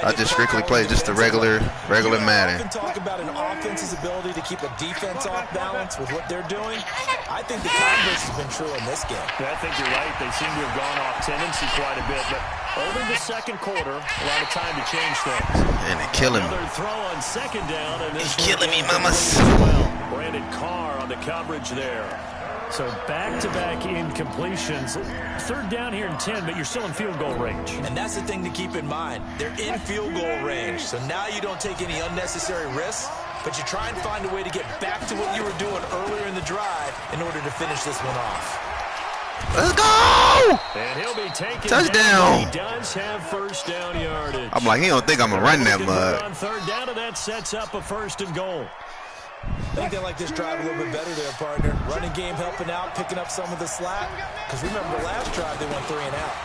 I just strictly play just the regular Madden. Often talk about an offense's ability to keep a defense off balance with what they're doing. I think the converse has been true in this game. I think you're right. They seem to have gone off tendency quite a bit, but over the second quarter, a lot of time to change things. And they're killing me. Another throw on second down, and this He's killing me, mamas. Well, Brandon Carr on the coverage there. So back-to-back incompletions. 3rd down here in 10, but you're still in field goal range. And that's the thing to keep in mind. They're in field goal range. So now you don't take any unnecessary risks, but you try and find a way to get back to what you were doing earlier in the drive in order to finish this one off. Let's go! And he'll be taken Touchdown. down. He does have first down yardage. I'm like, he don't think I'm going to run that much. On 3rd down, and that sets up a 1st and goal. I think they like this drive a little bit better there, partner. Running game helping out, picking up some of the slack. Because remember, the last drive they went 3 and out.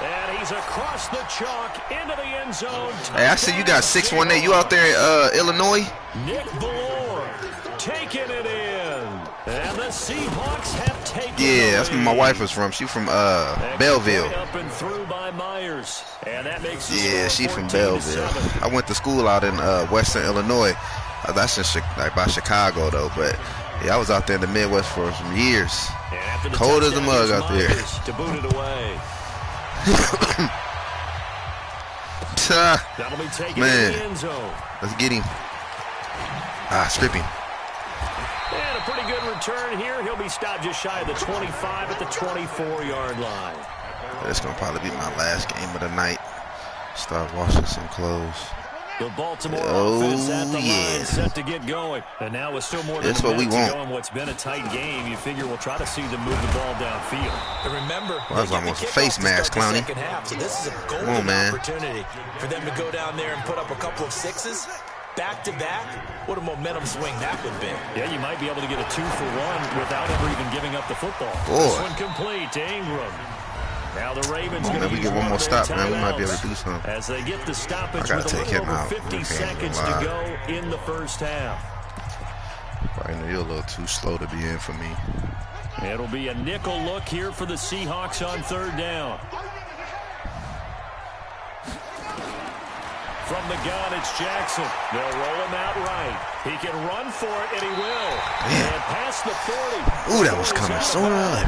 And he's across the chalk into the end zone. Hey, I see you got 618. You out there in Illinois? Nick Ballore taking it in. And the Seahawks have taken Yeah, that's where my wife was from. She from Belleville. Up and through by Myers. And that makes Yeah, she from Belleville. I went to school out in Western Illinois. That's in by Chicago, though. But, yeah, I was out there in the Midwest for some years. Cold as a mug out there. To boot it away. That'll be taken in the end zone. Let's get him. Strip him. And a pretty good return here. He'll be stopped just shy of the 25 at the 24-yard line. It's going to probably be my last game of the night. Start washing some clothes. The Baltimore offense at the line, set to get going. And now with still more than a minute to go in what's been a tight game, you figure we'll try to see them move the ball downfield. And remember, well, that was almost a face mask, Clowney. So this is a golden opportunity for them to go down there and put up a couple of sixes. Back-to-back, what a momentum swing that would be. Yeah, you might be able to get a 2-for-1 without ever even giving up the football. Boy. This one complete to Ingram. Now the Ravens going to we get one more stop, man. We might be able to do something. As they get the stoppage with a little over 50 seconds to go in the first half. Right now, you're a little too slow to be in for me. It'll be a nickel look here for the Seahawks on third down. From the gun, it's Jackson. They'll roll him out right. He can run for it, and he will. Man. And past the 40. Ooh, that was coming so early.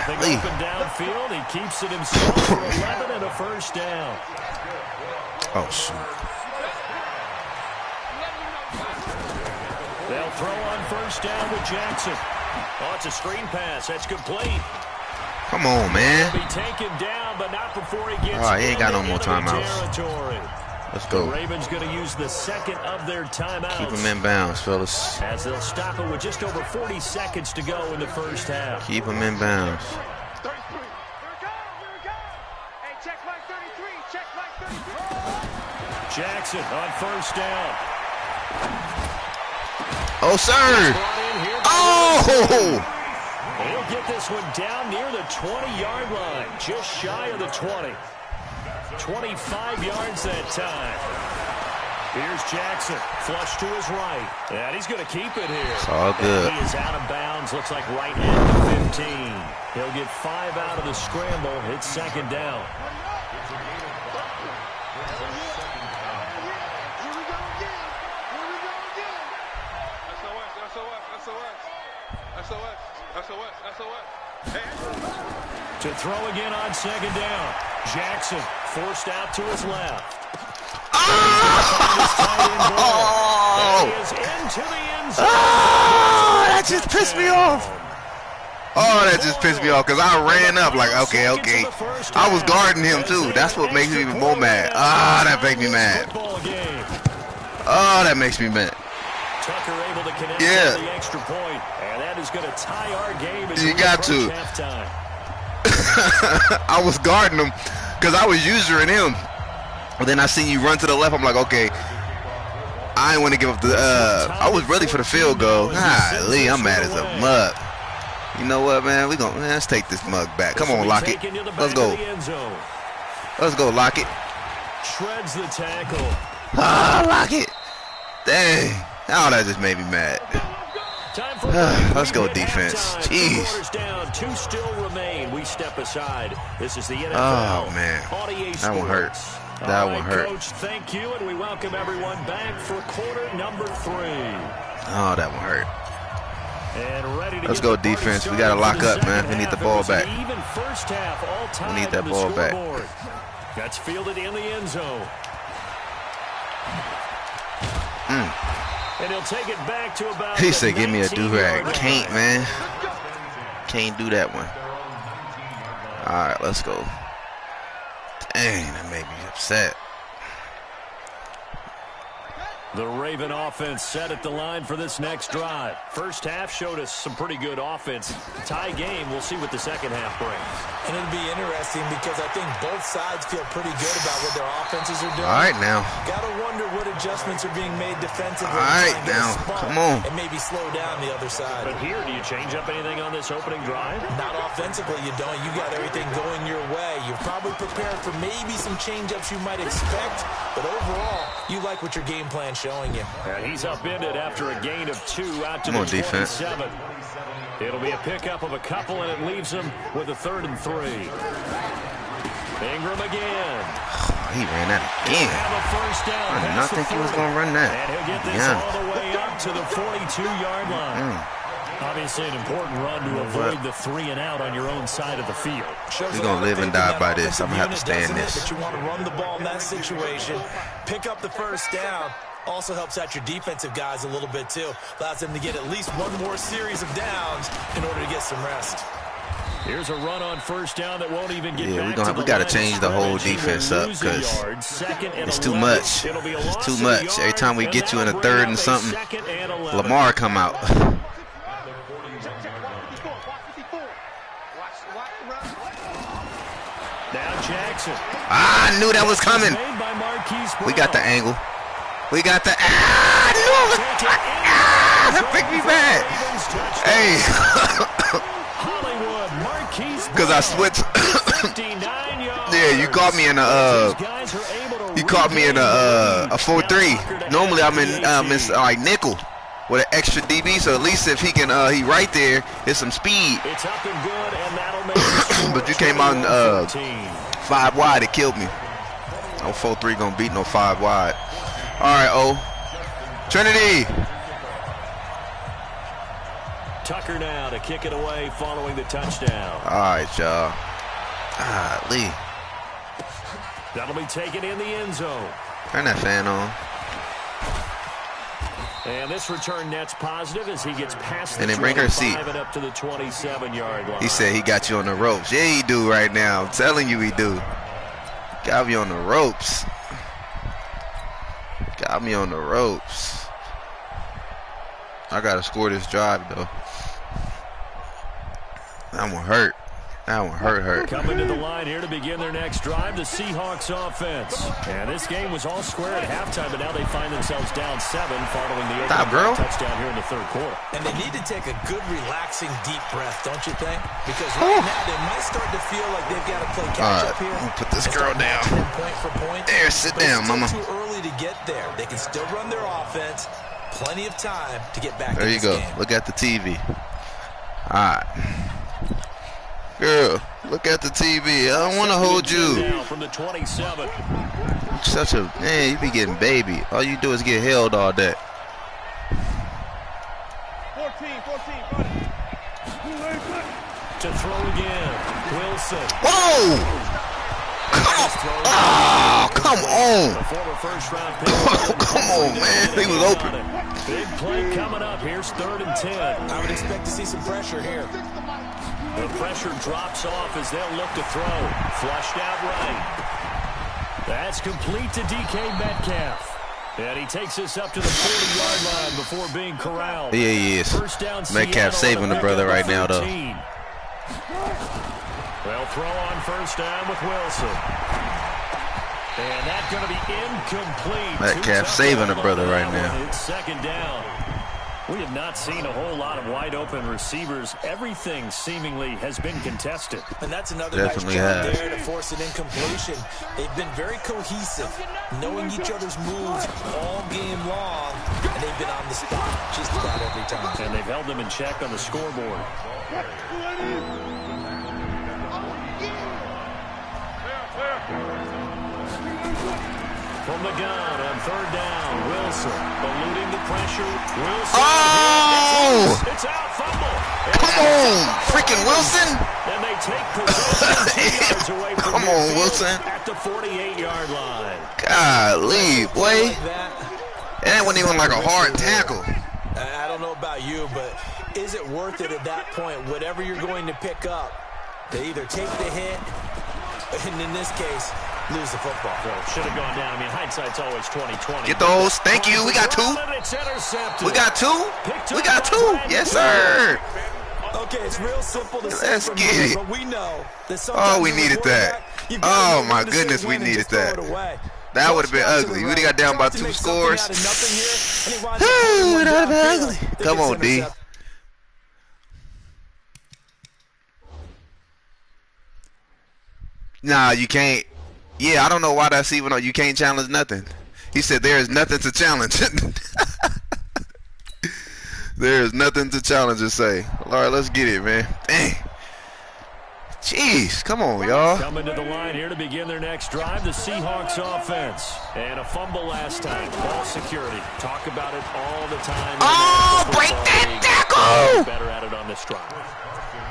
Golly. Open downfield. He keeps it himself for 11 and a first down. Oh, shoot. They'll throw on first down with Jackson. Oh, it's a screen pass. That's complete. Come on, man. He'll be taken down, but not before he gets he ain't got no more timeouts. Let's go. The Ravens going to use the second of their timeouts. Keep them in bounds, fellas. As they'll stop it with just over 40 seconds to go in the first half. Keep them in bounds. Jackson on first down. Oh, sir. Oh! He'll get this one down near the 20-yard line, just shy of the 20. 25 yards that time. Here's Jackson, flush to his right. And he's going to keep it here. It's all good. And he is out of bounds, looks like right at the 15. He'll get 5 out of the scramble. It's second down. To throw again on second down. Jackson forced out to his left. Oh! He is into the end zone. Oh, that just pissed me off. Oh, that just pissed me off because I ran up like, okay. I was guarding him too. That's what makes me even more mad. That makes me mad. Oh, that makes me mad. Tucker able to connect on the extra point, and that is going to tie our game as you got to. Halftime. I was guarding him because I was using him. But then I seen you run to the left. I'm like, okay. I didn't want to give up the. I was ready for the field goal. Lee, I'm mad as a mug. You know what, man? Let's take this mug back. Come on, Lockett. Let's go. Let's go, Lockett. Shreds the tackle. Lockett. Dang. Oh, that just made me mad. Let's go defense. Jeez. Down, 2 still remain. We step aside. This is the NFL. Oh man, that one hurt. That one hurt. Coach, thank you, and we welcome everyone back for quarter number 3. Oh, that one hurt. And ready to Let's go defense. We gotta lock up, man. We need the ball back. Even first half, all time. We need that ball back. That's fielded in the end zone. And he'll take it back to about. He said, "Give me a do-rag." Can't, man. Can't do that one. All right, let's go. Dang, that made me upset. The Raven offense set at the line for this next drive. First half showed us some pretty good offense. Tie game, we'll see what the second half brings. And it'll be interesting because I think both sides feel pretty good about what their offenses are doing. All right, now. Gotta wonder what adjustments are being made defensively. All right, now. Come on. And maybe slow down the other side. But here, do you change up anything on this opening drive? Not offensively, you don't. You got everything going your way. You're probably prepared for maybe some change-ups you might expect. But overall, you like what your game plan showing you. And he's upended after a gain of 2 out to the 27. Defense. It'll be a pickup of a couple, and it leaves him with a 3rd and 3. Ingram again. He ran that again. I did not think he was going to run that. And he'll get this all the way up to the 42-yard line. Obviously an important run to avoid the 3 and out on your own side of the field. We're going to live and die by this. I'm going to have to stay in this. But you want to run the ball in that situation, pick up the first down, Also helps out your defensive guys a little bit, too. Allows them to get at least one more series of downs in order to get some rest. Here's a run on first down that won't even get back we got to change the whole defense up because it's too much. It's too much. Every time we get you in a third and something, Lamar come out. Now Jackson. I knew that was coming. We got the angle. We got the. I knew it. That picked me back. Hey. Because I switched. Yeah, you caught me in a. You caught me in a 4-3. Normally I'm in like nickel with an extra DB, so at least if he can, he right there, there's some speed. It's up and good, and that'll make it But you came out in 5 wide, it killed me. No 4-3 gonna beat no 5 wide. All right, O. Trinity. Tucker now to kick it away following the touchdown. All right, y'all. Lee. That'll be taken in the end zone. Turn that fan on. And this return net's positive as he gets past And the then bring her seat. and up to the 27-yard line. He said he got you on the ropes. Yeah, he do right now. I'm telling you he do. Got me on the ropes. Got me on the ropes. I got to score this drive, though. That one hurt. That one hurt. Coming to the line here to begin their next drive, the Seahawks offense. And this game was all square at halftime, but now they find themselves down 7 following the touchdown here in the third quarter. And they need to take a good, relaxing, deep breath, don't you think? Because right now they might start to feel like they've got to play catch-up here. I'm gonna put this girl down. Point for point. There, sit down, mama. It's too early to get there. They can still run their offense. Plenty of time to get back there in you this go. game. Look at the TV. All right. Girl, look at the TV. I don't want to hold you. From the 27. Such a man, you be getting baby. All you do is get held all day. 14. To throw again. Wilson. Whoa! Come on. The former first-round pick. Come on, man. He was open. Big play coming up. Here's 3rd and 10. I would expect to see some pressure here. The pressure drops off as they'll look to throw. Flushed out right. That's complete to DK Metcalf. And he takes us up to the 40-yard line before being corralled. Yeah, he is. First down, Metcalf saving the brother right now, though. They'll throw on first down with Wilson. And that's going to be incomplete. Metcalf saving the brother right now. It's 2nd down. We have not seen a whole lot of wide-open receivers. Everything seemingly has been contested. And that's another Definitely nice job has. there to force an incompletion. They've been very cohesive, knowing each other's moves all game long, and they've been on the spot just about every time. And they've held them in check on the scoreboard. From the gun on 3rd down, Wilson eluding the pressure. Wilson. Oh! It's out, fumble. Come on, freaking Wilson. And they take possession 2 yards away from Come on, Wilson. at the 48-yard line. Golly, boy. Like that, And that wasn't even like a hard tackle. I don't know about you, but is it worth it at that point, whatever you're going to pick up, to either take the hit, and in this case, lose the football? So should have gone down. I mean, hindsight's always 20/20. Get those. Thank you. We got 2. It's intercepted. We got 2. We got 2. Yes, sir. Okay, it's real simple to say Let's from get here, it. but we know that sometimes Oh, we as a needed that. quarterback, you've got to Oh, know my when to say goodness, we when and needed just throw that. it away. That would have been Touchdown to ugly. the We would have got down by tries to 2 make something scores. out of nothing here, and he winds up Ooh, putting one that would have been downfield. ugly. Think Come it's on, D. intercepted. Nah, you can't. Yeah, I don't know why that's even on. You can't challenge nothing. He said there is nothing to challenge. There is nothing to challenge and say. All right, let's get it, man. Dang. Jeez, come on, y'all. Coming to the line here to begin their next drive, the Seahawks offense. And a fumble last time. Ball security. Talk about it all the time. Oh, break that tackle! Better at it on this drive.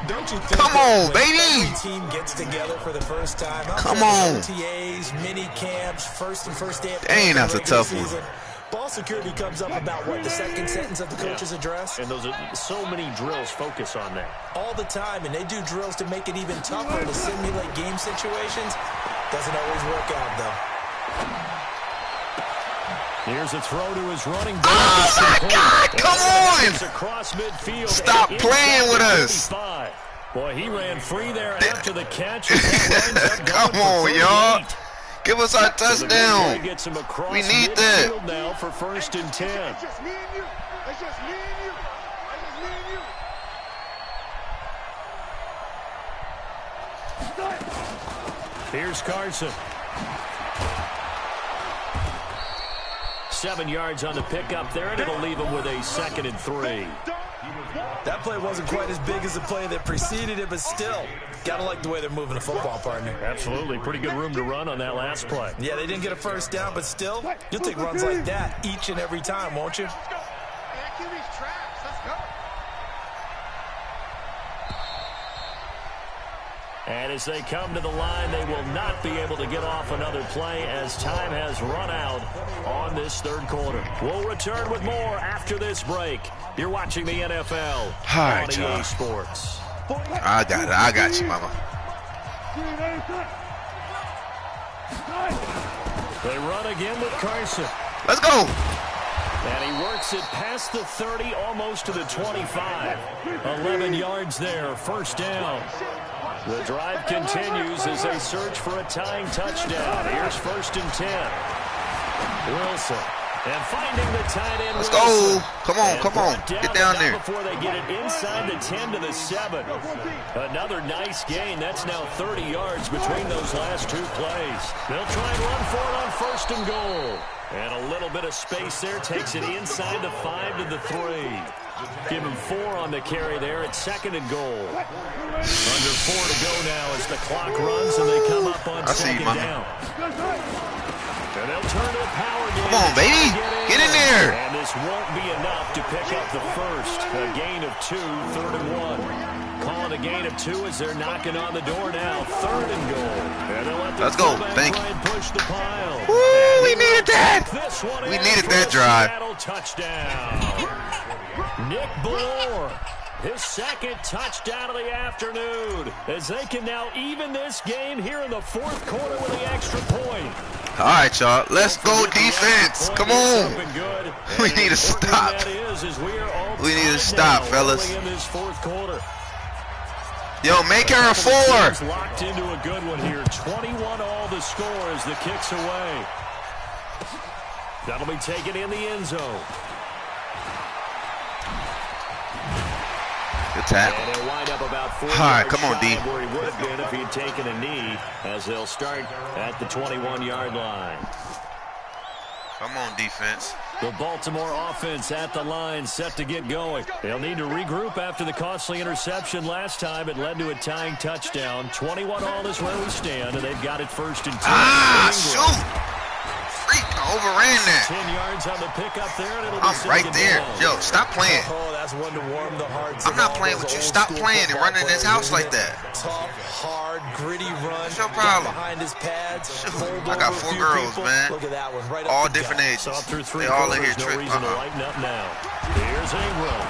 Don't you think Come that on, when baby. every team gets together for the first time, Come on. OTAs, mini camps, first day of Dang, that's a regular tough one. season, Ball security comes up about, what, the second sentence of the coach's address? And those are so many drills focus on that. All the time, and they do drills to make it even tougher to simulate game situations. Doesn't always work out, though. Here's a throw to his running back. Oh, my God, come on! Across midfield. Stop playing with us. 55. Boy, he ran free there after the catch. Come on, y'all. Give us our touchdown. We need that. Now for 1st and 10. Here's Carson. 7 yards on the pickup there, and it'll leave him with a 2nd and 3. That play wasn't quite as big as the play that preceded it, but still, gotta like the way they're moving the football, partner. Absolutely. Pretty good room to run on that last play. Yeah, they didn't get a first down, but still, you'll take runs like that each and every time, won't you? And as they come to the line, they will not be able to get off another play as time has run out on this 3rd quarter. We'll return with more after this break. You're watching the NFL on EA Sports. I got it. I got you, mama. They run again with Carson. Let's go. And he works it past the 30, almost to the 25. 11 yards there, 1st down. The drive continues as they search for a tying touchdown. Here's 1st and 10. Wilson. And finding the tight end. Let's Wilson. go. Come on, come on. Get down there. Before they get it inside the 10 to the 7. Another nice gain. That's now 30 yards between those last 2 plays. They'll try and run for it on 1st and goal. And a little bit of space there. Takes it inside the 5 to the 3. Give him 4 on the carry there at 2nd and goal. Under 4 to go now as the clock runs and they come up on 2nd down. And they'll turn to the power game. Come on, baby. Get in there. And this won't be enough to pick up the first. A gain of 2, 3rd and 1. Calling a gain of 2 as they're knocking on the door now. 3rd and goal. And they'll let Let's go. Thank you. Push the pile. Woo, we needed that. We needed that drive. Touchdown. Nick Ballore, his 2nd touchdown of the afternoon, as they can now even this game here in the 4th quarter with the extra point. All right, y'all. Let's go defense. Come on. We need to stop. We need to stop, fellas. Yo, make her a 4. Locked into a good one here. 21 all the score as the kick's away. That'll be taken in the end zone. Good tackle. And he'll wind up about 4 All right, come on, D. where he would have been if he had taken a knee, as they'll start at the 21-yard line. Come on, defense. The Baltimore offense at the line, set to get going. They'll need to regroup after the costly interception last time. It led to a tying touchdown. 21 all is where we stand, and they've got it 1st and 10. Ah, shoot. Freak, I overran that. 10 yards on the pickup there, and it'll be I'm right there. Yo, stop playing. Oh, that's one to warm the hearts. I'm not playing with you. Stop playing and running this house like that. Tough, hard, gritty run. What's your problem? Behind his pads. I got 4 girls, man. Look at that one. Right all up the different gut. ages. They all in here tripping. No reason to lighten up now. Here's Ingram.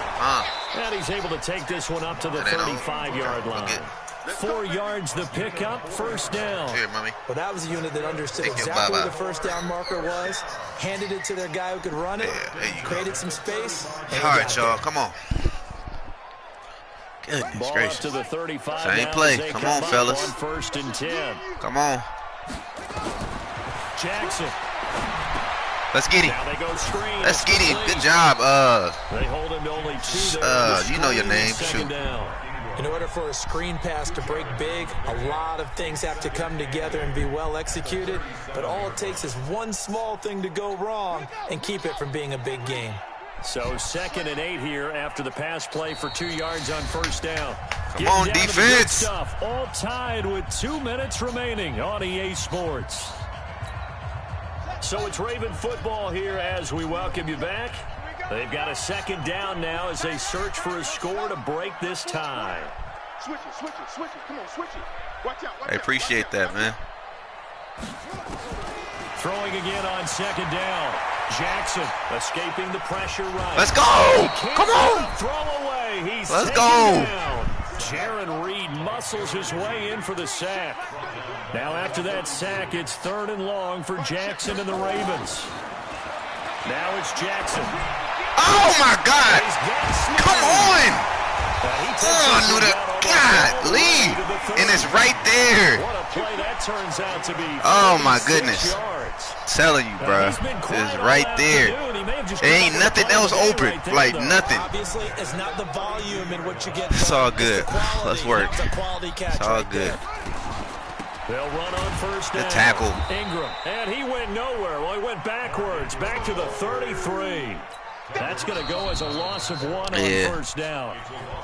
And he's able to take this one up to the 35-yard line. 4 yards the pickup, 1st down. Here, mommy. But that was a unit that understood exactly where the 1st down marker was, handed it to their guy who could run it, created some space. All right, y'all, come on. Goodness Ball gracious. Up to the 35 Same play. Come on, fellas. On 1st and 10. Come on. Jackson. Let's get him. Now they go screen. Let's get him. Good job. They hold him to only 2 there. You know your name. Shoot. Down. In order for a screen pass to break big, a lot of things have to come together and be well executed. But all it takes is one small thing to go wrong and keep it from being a big game. So 2nd and 8 here after the pass play for 2 yards on 1st down. Come on, defense. Stuff, all tied with 2 minutes remaining on EA Sports. So it's Raven football here as we welcome you back. They've got a 2nd down now as they search for a score to break this tie. Switch it. Come on, switch it. Watch out. I appreciate that, man. Throwing again on 2nd down. Jackson escaping the pressure right. Let's go! Come on! Throw away. He's Let's taken go! down. Jaron Reed muscles his way in for the sack. Now after that sack, it's 3rd and long for Jackson and the Ravens. Now it's Jackson. Oh my God! Come on! Oh, I knew that. God, leave! And it's right there. What a play that turns out to be. Oh my goodness! Yards. Telling you, bro, it's right there. There ain't nothing else open, like nothing. Obviously, it's not the volume in what you get. It's all good. Let's work. It's all good. They'll run on first down. The tackle. Ingram, and he went nowhere. Well, he went backwards, back to the 33. That's going to go as a loss of 1 on first down.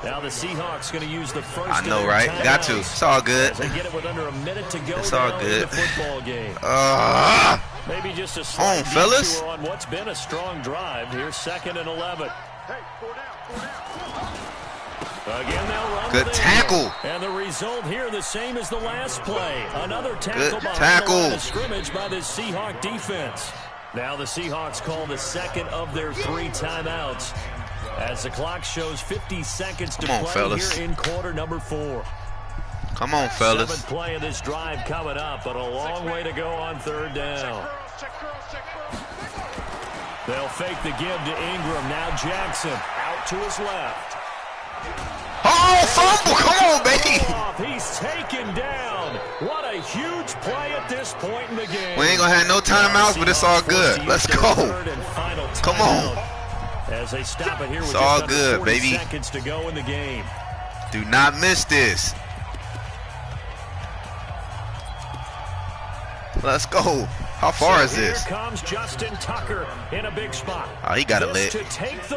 Now the Seahawks going to use the first. I know, right? Got to. It's all good. As they get it with under a minute to go. It's all good. In the football game. Maybe just a slight fellas. detour on what's been a strong drive. Here's 2nd and 11. Again, they'll run. Good tackle. And the result here the same as the last play. Another tackle Good behind tackle. the line of scrimmage by the Seahawk defense. Now the Seahawks call the 2nd of their 3 timeouts as the clock shows 50 seconds to play fellas. here in quarter number 4. Come on, fellas. 7th play of this drive coming up, but a long way to go on 3rd down. They'll fake the give to Ingram. Now Jackson out to his left. Oh, fumble! Come on, baby. He's taken down. What a huge play at this point in the game. We ain't gonna have no timeouts, but it's all good. Let's go. Come on. As they stop it here with It's all just under good, 40 baby. seconds to go in the game. Do not miss this. Let's go. How far is this? Here comes Justin Tucker in a big spot. Oh, he got a leg.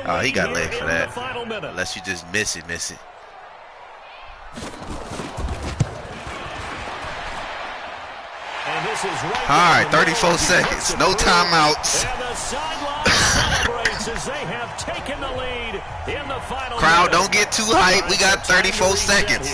Oh, he got a leg for that. Minute. Unless you just miss it. And this is right. All right, 34 seconds. No timeouts. And the sideline celebrates as they have taken the lead in the final. Crowd, minute. don't get too hyped. We got 34 seconds.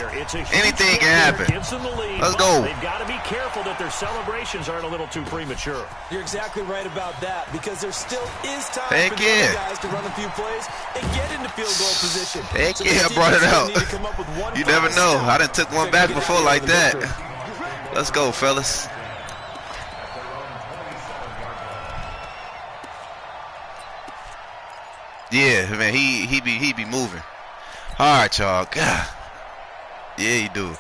Anything can happen. Let's go. They've got to be careful that their celebrations aren't a little too premature. You're exactly right about that because there still is time Heck for the yeah. other guys to run a few plays and get into field goal position. Heck So yeah, the I brought it defense out. need to come up with one You never final know. step I done took one to back get before out like of the that. victory. Let's go, fellas. Yeah, man, he be moving. All right, y'all. God. Yeah, you do.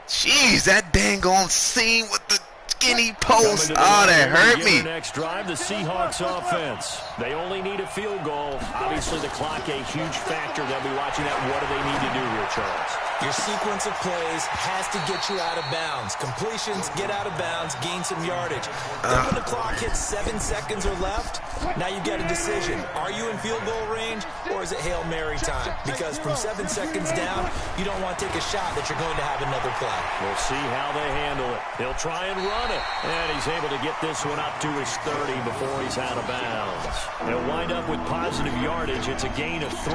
Jeez, that dang on scene with the skinny post. Oh, that hurt me. Next drive, the Seahawks offense. They only need a field goal. Obviously, the clock a huge factor. They'll be watching that. What do they need to do here, Charles? Your sequence of plays has to get you out of bounds. Completions, get out of bounds, gain some yardage. Then when the clock hits 7 seconds or left, now you get a decision. Are you in field goal range or is it Hail Mary time? Because from 7 seconds down, you don't want to take a shot that you're going to have another play. We'll see how they handle it. They'll try and run it. And he's able to get this one up to his 30 before he's out of bounds. They'll wind up with positive yardage. It's a gain of 3,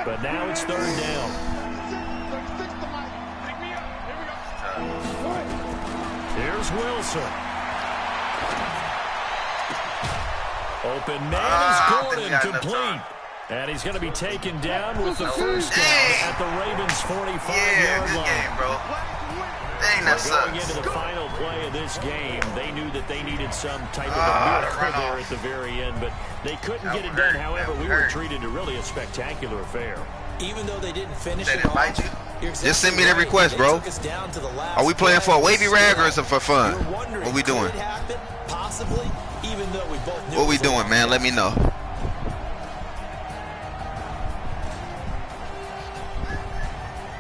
but now it's 3rd down. Here's Wilson. Open man is Gordon, complete. And he's going to be taken down with the first down at the Ravens' 45-yard line. Game, bro. Dang, that Going sucks. into the final play of this game, they knew that they needed some type of a miracle there at the very end, but they couldn't get it done. However, we were treated to really a spectacular affair. Even though they didn't finish They it didn't off, bite you? you're Just exactly send me the right. request, They bro. took us down to the last Are we playing for a play. wavy rag or is it for fun? You're wondering, What we doing? could it happen? Possibly, even though we both knew What it we was a doing, long man? Let me know.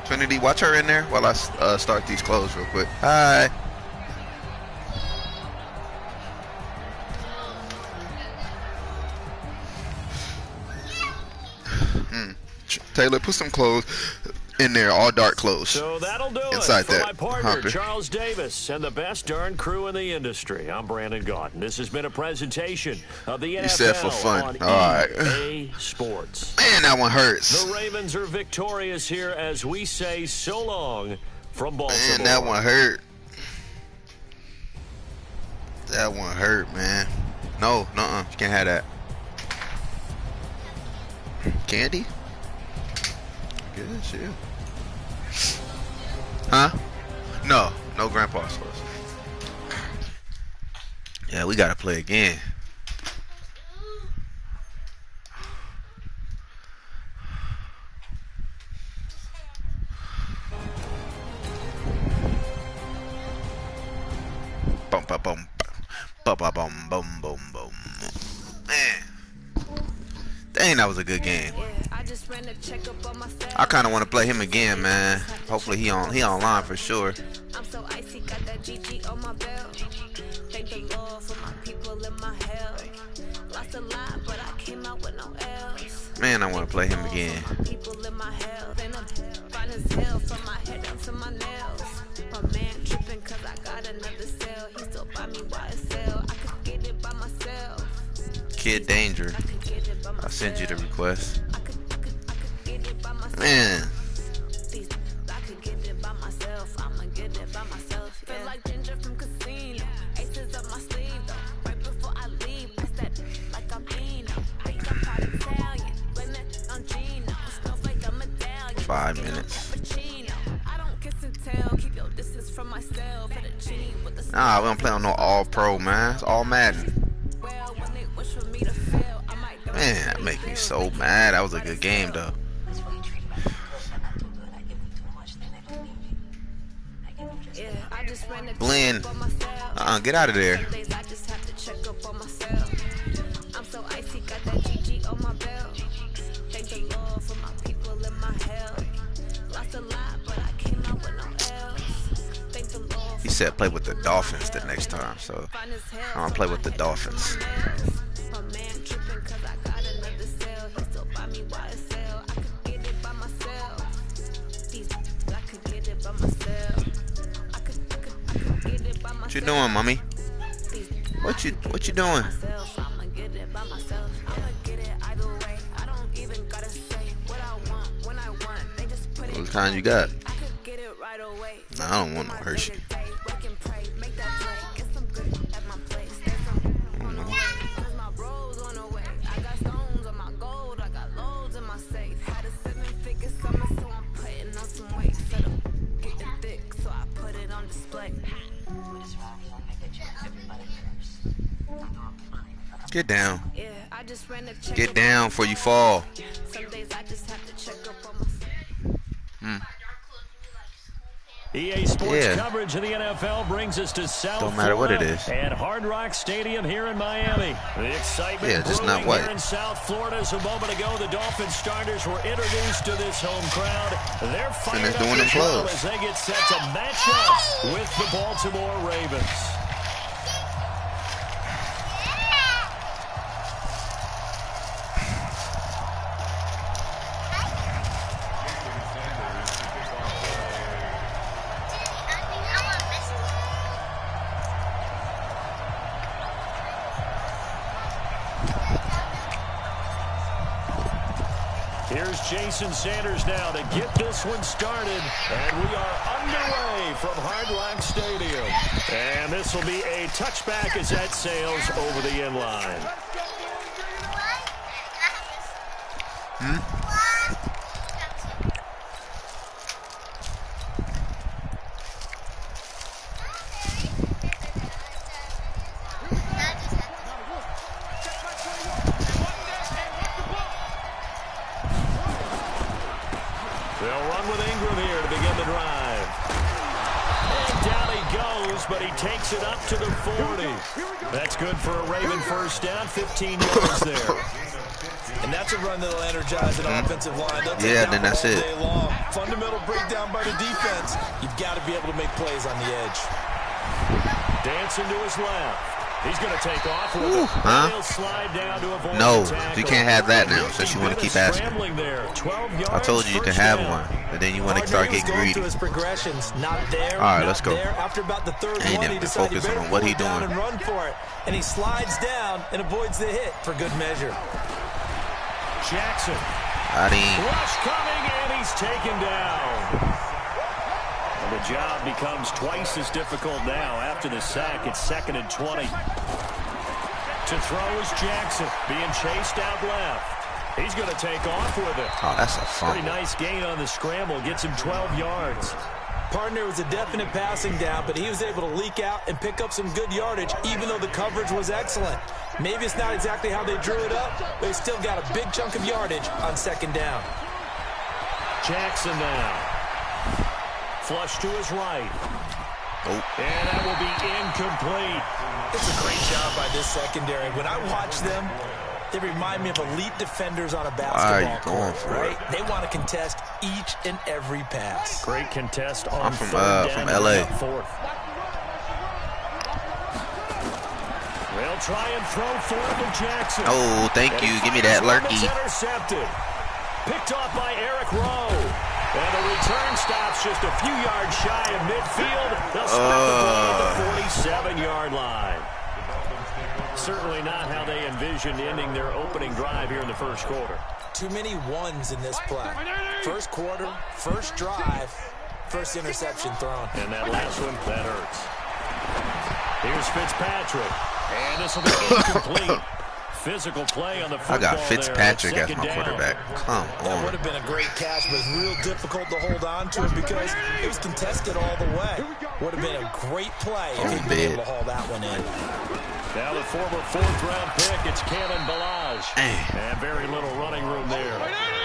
Trinity, watch her in there while I start these clothes real quick. Hi. Taylor, put some clothes in there, all dark clothes. So that'll do Inside it for that my partner, humper. Charles Davis, and the best darn crew in the industry. I'm Brandon Gaudin. This has been a presentation of the NFL said for fun. on All right. EA Sports. Man, that one hurts. The Ravens are victorious here as we say so long from Baltimore. Man, that one hurt. That one hurt, man. No, nuh-uh. You can't have that. Candy? Good shit. Huh? No. No grandpa sauce. Yeah, we gotta play again. Bum bum bum bum bum bum bum bum bum. Man, dang, that was a good game. I kind of want to play him again, man. Hopefully he online for sure. I'm so icy, got that GG on my belt. Thank the Lord for my people in my hell. Lost a lot, but I came out with no L's. Man, I want to play him again. People in my hell. Then I'm fine as hell from my head down to my nails. My man tripping cause I got another cell. He still buy me YSL. I could get it by myself. Kid Danger. I sent you the request. Man. I could get it by myself. I'ma get it by myself. Feel like Ginger from Casino. Aces up my sleeve though. Right before I leave, that's that like I'm Beano. Think I'm part Italian. Blame it on Gino. Snowflake, I'm Italian. 5 minutes. I don't kiss and tell. Keep your distance from myself. Nah, we don't play on no all-pro, man. It's all Madden. Man, that makes me so mad. That was a good game, though. Blend. Get out of there. I'm so icy, got that GG on my belt. Thank the Lord for my people in my hell. Lost a lot, but I came out with no L's. Thank the Lord. He said play with the Dolphins the next time, so I'm gonna play with the Dolphins. My man tripping cause I got another cell. He still buy me YSL. I could get it by myself. I could get it by myself. I could get it by myself. What you doing, mommy? What you doing? I'ma get it by myself. I'ma get it either way. I don't even gotta say what I want when I want. They just put it. What kind you got? I could get it right away. Nah, I don't want no Hershey. Work and pray, make that play. Get some good at my place. There's some on the way. Cause my bros on the way. I got stones on my gold. I got loads in my safe. Had a 7-figure summer, so I'm putting on some weight. Set up getting thick, so I put it on display. Get down. Yeah, I just ran a check. Get down before you fall. Some days I just have to check up on myself. EA Sports Yeah. coverage of the NFL brings us to South Don't matter what it Florida is. at Hard Rock Stadium here in Miami. The excitement Yeah, just not brewing white. here in South Florida. As a moment ago, the Dolphins starters were introduced to this home crowd. They're fired they're up doing them as well clothes. as they get set to match up with the Baltimore Ravens. Here's Jason Sanders now to get this one started. And we are underway from Hard Rock Stadium. And this will be a touchback as that sails over the end line. They'll run with Ingram here to begin the drive. And down he goes, but he takes it up to the 40. That's good for a Raven first down, 15 yards there. And that's a run that'll energize an offensive line. They'll take Yeah, down then the that's ball it. day long. Fundamental breakdown by the defense. You've got to be able to make plays on the edge. Dancing to his left. He's going to take off with Ooh, it. huh? He'll slide down to avoid No, the tackle. you can't have that now, since you want to keep asking. There. 12 yards, I told you you can first have down. one, but then you want to start getting Going greedy. through his progressions, not there. All right, not let's go. There. After about the third Ain't one, even he decided he focusing better on what pull he it down doing. and run for it. And he slides down and avoids the hit for good measure. Jackson. I didn't. Rush coming, and he's taken down. And The job becomes twice as difficult now after the sack. It's 2nd and 20. To throw is Jackson, being chased out left. He's going to take off with it. Oh, that's a fumble. Pretty nice gain on the scramble. Gets him 12 yards. Partner was a definite passing down, but he was able to leak out and pick up some good yardage, even though the coverage was excellent. Maybe it's not exactly how they drew it up, but they still got a big chunk of yardage on 2nd down. Jackson now. Flush to his right. Oh. And that will be incomplete. It's a great job by this secondary. When I watch them, they remind me of elite defenders on a basketball court, right? They want to contest each and every pass. Great contest on I'm from LA. They'll try and throw forward to Jackson. Oh, thank you. Give me that lurky. Intercepted. Picked off by Eric Rowe. And the return stops just a few yards shy of midfield. They'll start the ball at the 47-yard line. Certainly not how they envisioned ending their opening drive here in the first quarter. Too many ones in this play. First quarter, first drive, first interception thrown. And that last one, that hurts. Here's Fitzpatrick. And this will be incomplete. Physical play on the football. I got Fitzpatrick there, as my quarterback. Come on. That would have been a great catch, but it's real difficult to hold on to it because it was contested all the way. Would have been a great play if he'd been able to haul that one in. Now the former 4th-round pick, it's Kalen Balaj. And very little running room there.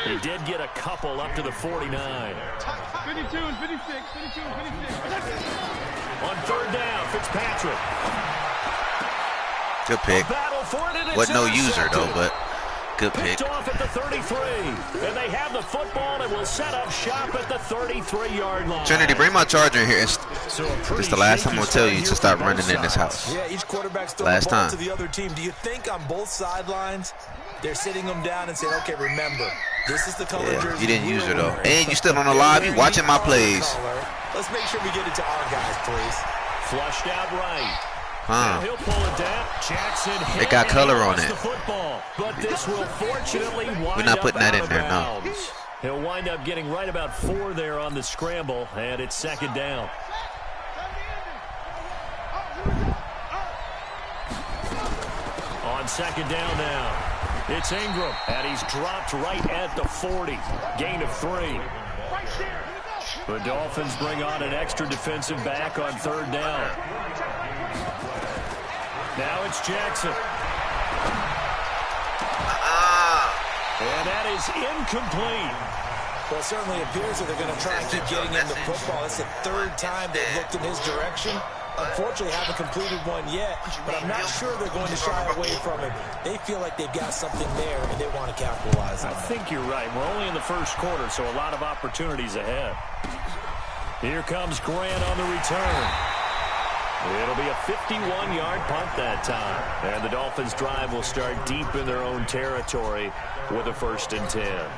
He did get a couple up to the 49. 52 and 56, 52 and 56. On 3rd down, Fitzpatrick. Good pick. Wasn't no user, though, but good pick. Picked off at the 33. And they have the football and will set up shop at the 33-yard line. Trinity, bring my charger in here. It's the last time I'm going to tell you to stop running in this house. Yeah, each quarterback's throwing the ball to the other team. Do you think on both sidelines they're sitting them down and saying, okay, remember, this is the color jersey. You didn't use her, though. And you still on the live. You watching my plays. Let's make sure we get it to our guys, please. Flushed out right. Now he'll pull it down. Jackson They got color on it. The football, but this will fortunately wind We're not putting that in there, no. He'll wind up getting right about 4 there on the scramble, and it's 2nd down. On 2nd down now, it's Ingram, and he's dropped right at the 40. Gain of 3. The Dolphins bring on an extra defensive back on 3rd down. Now it's Jackson. And that is incomplete. Well, it certainly appears that they're going to try and keep getting him the football. It's the 3rd time they've looked in his direction. Unfortunately, haven't completed one yet, but I'm not sure they're going to shy away from him. They feel like they've got something there, and they want to capitalize on it. I think you're right. We're only in the first quarter, so a lot of opportunities ahead. Here comes Grant on the return. It'll be a 51-yard punt that time. And the Dolphins' drive will start deep in their own territory with a 1st and 10.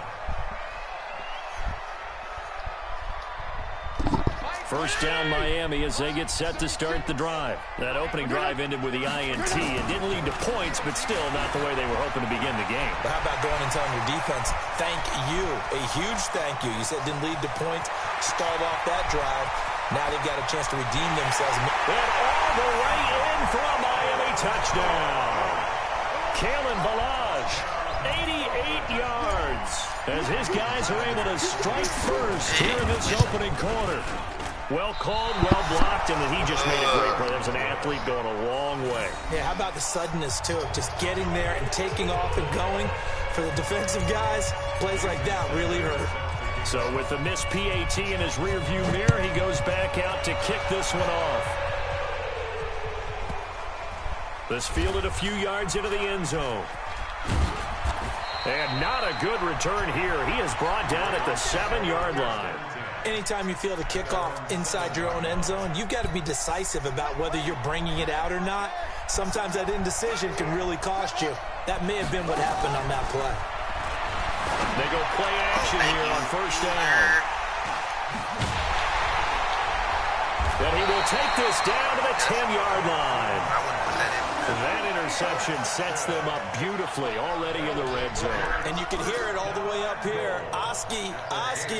First down Miami as they get set to start the drive. That opening drive ended with the INT. It didn't lead to points, but still not the way they were hoping to begin the game. But how about going and telling your defense, thank you, a huge thank you. You said it didn't lead to points, start off that drive. Now they've got a chance to redeem themselves. And all the way in for a Miami touchdown. Kalen Balaj, 88 yards, as his guys are able to strike first here in this opening quarter. Well called, well blocked, and he just made a great play. That was an athlete going a long way. Yeah, how about the suddenness, too? Just getting there and taking off and going. For the defensive guys, plays like that really hurt. So with the missed PAT in his rearview mirror, he goes back out to kick this one off. This fielded a few yards into the end zone. And not a good return here. He is brought down at the 7-yard line. Anytime you field a kickoff inside your own end zone, you've got to be decisive about whether you're bringing it out or not. Sometimes that indecision can really cost you. That may have been what happened on that play. They go play action here on 1st down. And he will take this down to the 10-yard line. That interception sets them up beautifully already in the red zone. And you can hear it all the way up here. Oski,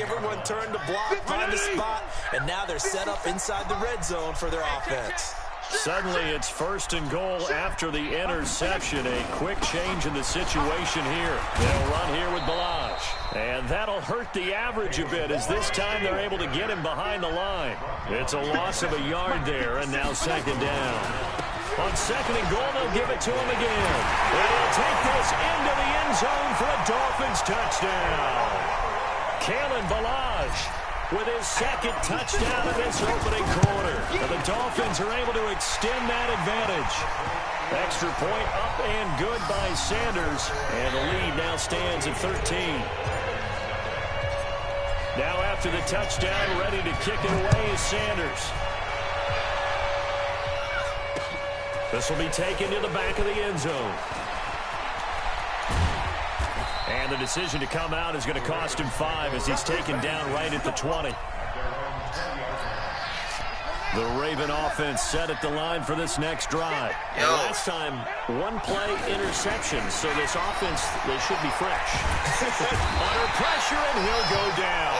everyone turned to block, find a spot, and now they're set up inside the red zone for their offense. Suddenly it's 1st and goal after the interception. A quick change in the situation here. They'll run here with Balaj. And that'll hurt the average a bit as this time they're able to get him behind the line. It's a loss of a yard there, and now 2nd down. On 2nd and goal, they'll give it to him again. And he'll take this into the end zone for a Dolphins touchdown. Kalen Balaj with his 2nd touchdown in this opening quarter. And the Dolphins are able to extend that advantage. Extra point up and good by Sanders. And the lead now stands at 13. Now after the touchdown, ready to kick it away is Sanders. This will be taken to the back of the end zone. And the decision to come out is going to cost him 5 as he's taken down right at the 20. The Raven offense set at the line for this next drive. Last time, 1-play interception, so this offense, they should be fresh. Under pressure, and he'll go down.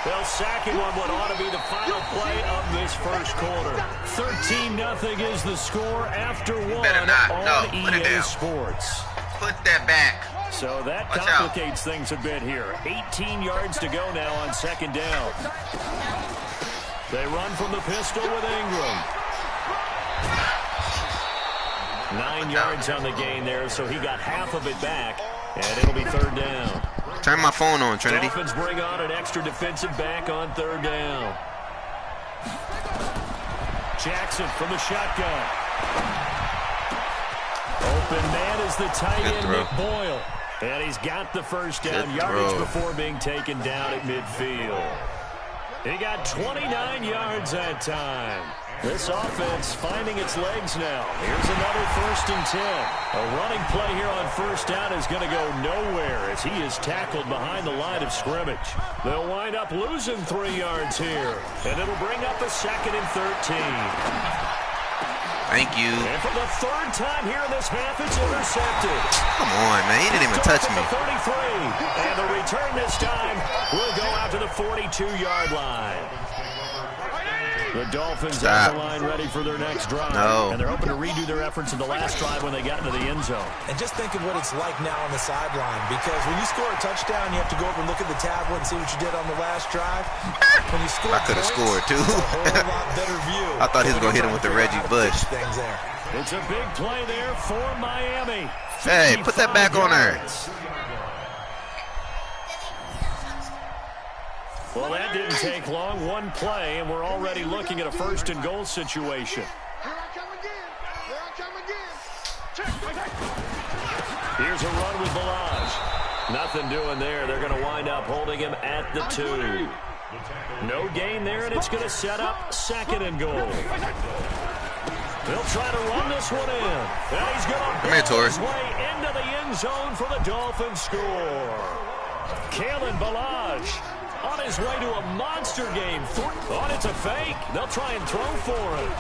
They'll sack him on what ought to be the final play of this first quarter. 13-0 is the score after 1 on EA Sports. Put that back. So that complicates things a bit here. 18 yards to go now on 2nd down. They run from the pistol with Ingram. 9 yards on the gain there, so he got half of it back, and it'll be 3rd down. Turn my phone on, Trinity. Dolphins bring on an extra defensive back on 3rd down. Jackson from the shotgun. Open man is the tight end, Nick Boyle. And he's got the first down yardage before being taken down at midfield. He got 29 yards that time. This offense finding its legs now. Here's another 1st and 10. A running play here on 1st down is going to go nowhere as he is tackled behind the line of scrimmage. They'll wind up losing 3 yards here. And it'll bring up a 2nd and 13. Thank you. And for the 3rd time here in this half, it's intercepted. Come on, man. He didn't even touch me. 33. And the return this time will go out to the 42-yard line. The Dolphins on the line ready for their next drive. And they're hoping to redo their efforts in the last drive when they got into the end zone. And just think of what it's like now on the sideline, because when you score a touchdown, you have to go over and look at the tablet and see what you did on the last drive. When you score, I could have scored too. It's a whole lot better view. I thought he was going to hit him with the Reggie Bush. It's a big play there for Miami. Hey, put that back on her. Well, that didn't take long. 1 play, and we're already looking at a 1st and goal situation. Here's a run with Balaj. Nothing doing there. They're going to wind up holding him at the 2. No gain there, and it's going to set up 2nd and goal. They'll try to run this one in. And he's going to ball his way into the end zone for the Dolphins score. Kalen Balaj on his way to a monster game. Thought it's a fake. They'll try and throw for him.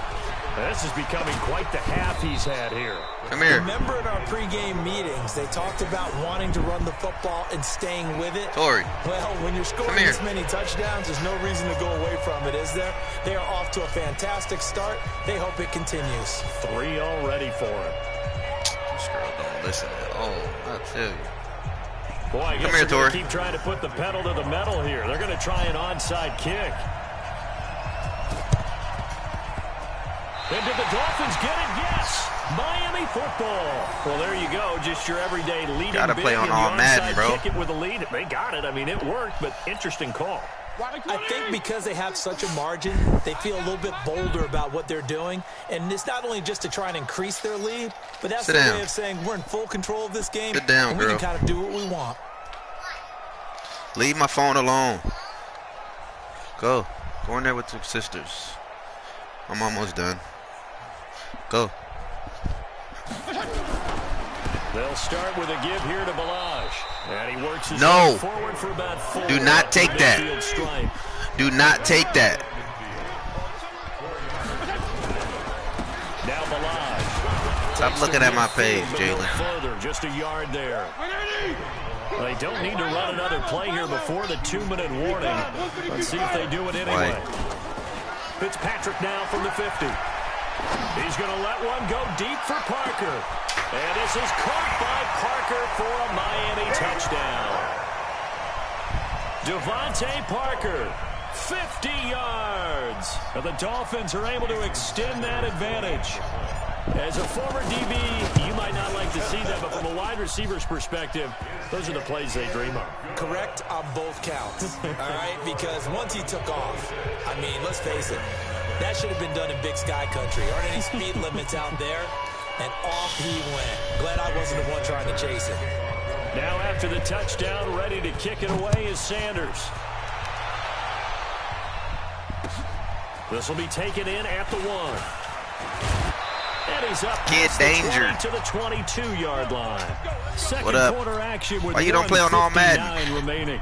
This is becoming quite the half he's had here. Come here. Remember in our pregame meetings, they talked about wanting to run the football and staying with it. Tori. Well, when you're scoring this many touchdowns, there's no reason to go away from it, is there? They are off to a fantastic start. They hope it continues. 3 already for him. This girl don't listen at all. I tell you. Boy, I guess they're going to keep trying to put the pedal to the metal here. They're going to try an onside kick. And did the Dolphins get it? Yes. Miami football. Well, there you go. Just your everyday leading. Gotta play on all Madden, bro. Kick it with a lead. They got it. I mean, it worked, but interesting call. I think because they have such a margin, they feel a little bit bolder about what they're doing. And it's not only just to try and increase their lead, but that's their way of saying we're in full control of this game. Sit down, and we can kind of do what we want. Leave my phone alone. Go. Go in there with your sisters. I'm almost done. Go. They'll start with a give here to Balaj. And he works his way forward for about 4. Do not take that. Do not take that. Now Balaj Stop looking at my page, Jalen. Further, just a yard there. They don't need to run another play here before the 2-minute warning. Let's see if they do it anyway. Fitzpatrick now from the 50. He's going to let one go deep for Parker. And this is caught by Parker for a Miami touchdown. Devontae Parker, 50 yards. And the Dolphins are able to extend that advantage. As a former DB, you might not like to see that, but from a wide receiver's perspective, those are the plays they dream of. Correct on both counts, all right? Because once he took off, I mean, let's face it, that should have been done in Big Sky Country. Aren't any speed limits out there? And off he went. Glad I wasn't the one trying to chase it. Now after the touchdown, ready to kick it away is Sanders. This will be taken in at the 1. And he's up Kid danger to the 22-yard line. Second what up? quarter action with Why you don't play on all Madden? Remaining.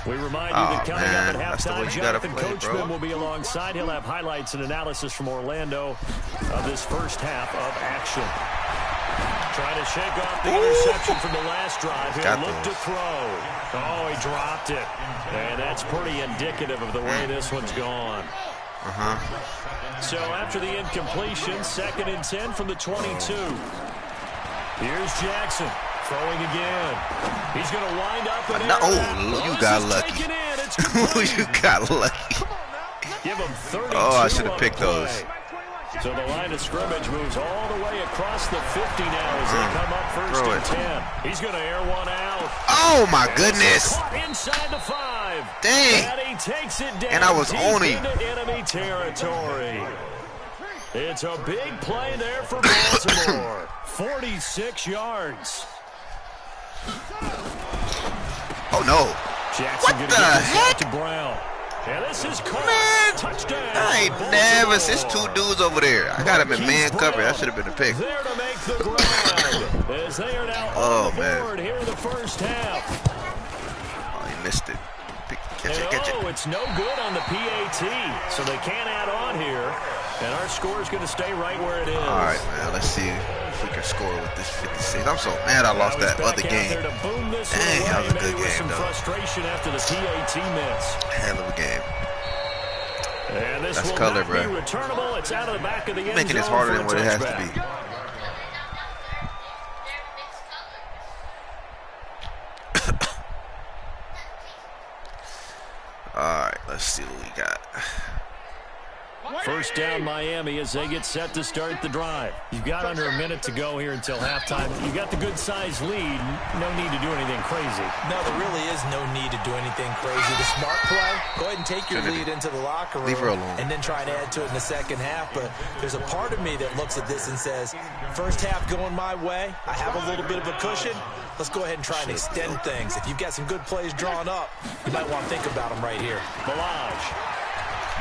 We remind you that coming up at halftime, Jonathan Coachman will be alongside. He'll have highlights and analysis from Orlando of this first half of action. Trying to shake off the interception from the last drive. He'll look to throw. Oh, he dropped it. And that's pretty indicative of the way this one's gone. So after the incompletion, 2nd and 10 from the 22. Here's Jackson throwing again. He's going to wind up and you got lucky. You got lucky. Give him 32. Oh, I should have picked those. So the line of scrimmage moves all the way across the 50 now as they come up 1st and 10. He's going to air one out. Oh, my goodness. Inside the 5. Dang. And he takes it down. And I was on him. Into enemy territory. It's a big play there for Baltimore. 46 yards. Oh, no. Jackson what the heck? To Brown. And this is caught. Man, touchdown. I ain't never. It's 2 dudes over there. I got him in man cover. That should have been a pick. There to make the ground. As they are now on the board here in the first half. Oh, he missed it. Catch it. It's no good on the PAT, so they can't add on here. And our score is going to stay right where it is. All right, man. Let's see if we can score with this 56. I'm so mad I lost that other game. Dang, that was a good game, though. Frustration after the PAT miss. Hell of a game. And this That's will color, not bro. be returnable. It's out of the back of the end Making this zone harder for than a what it has to touchback. be. All right, let's see what we got. First down Miami as they get set to start the drive. You've got under a minute to go here until halftime. You got the good-sized lead. No need to do anything crazy. No, there really is no need to do anything crazy. The smart play, go ahead and take your lead into the locker room. Leave her alone. And then try and add to it in the second half. But there's a part of me that looks at this and says, first half going my way, I have a little bit of a cushion. Let's go ahead and try and extend things. If you've got some good plays drawn up, you might want to think about them right here. Balaj.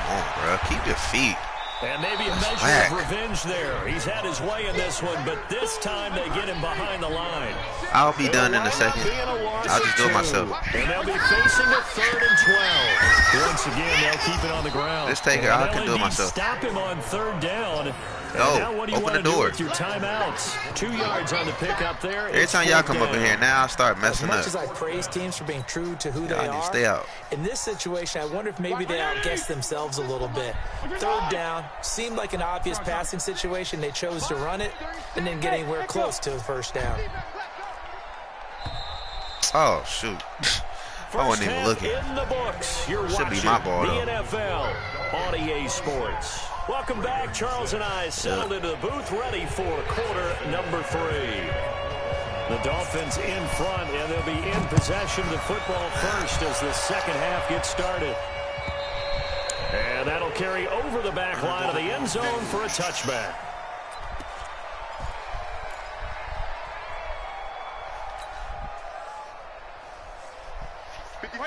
Come on, bro. Keep your feet. And maybe a measure of revenge there. He's had his way in this one, but this time they get him behind the line. I'll be done in a second. I'll just do it myself. And they'll be facing a 3rd and 12. Once again, they'll keep it on the ground. Just take it. I can do it myself. Stop him on 3rd down. No, now what do you open want the to door. do with your timeouts? 2 yards on the pickup there. Every time y'all come up in here, now I start messing up. As much as I praise teams for being true to who they Y'all need to stay out. in this situation, I wonder if maybe they outguessed themselves a little bit. 3rd down seemed like an obvious passing situation. They chose to run it and didn't get anywhere close to the 1st down. Oh, shoot. I wasn't even looking. In the books. You're Should be watching my ball, the though. NFL on EA Sports. Welcome back. Charles and I settled into the booth, ready for quarter number 3. The Dolphins in front, and they'll be in possession of the football first as the second half gets started. And that'll carry over the back line of the end zone for a touchback.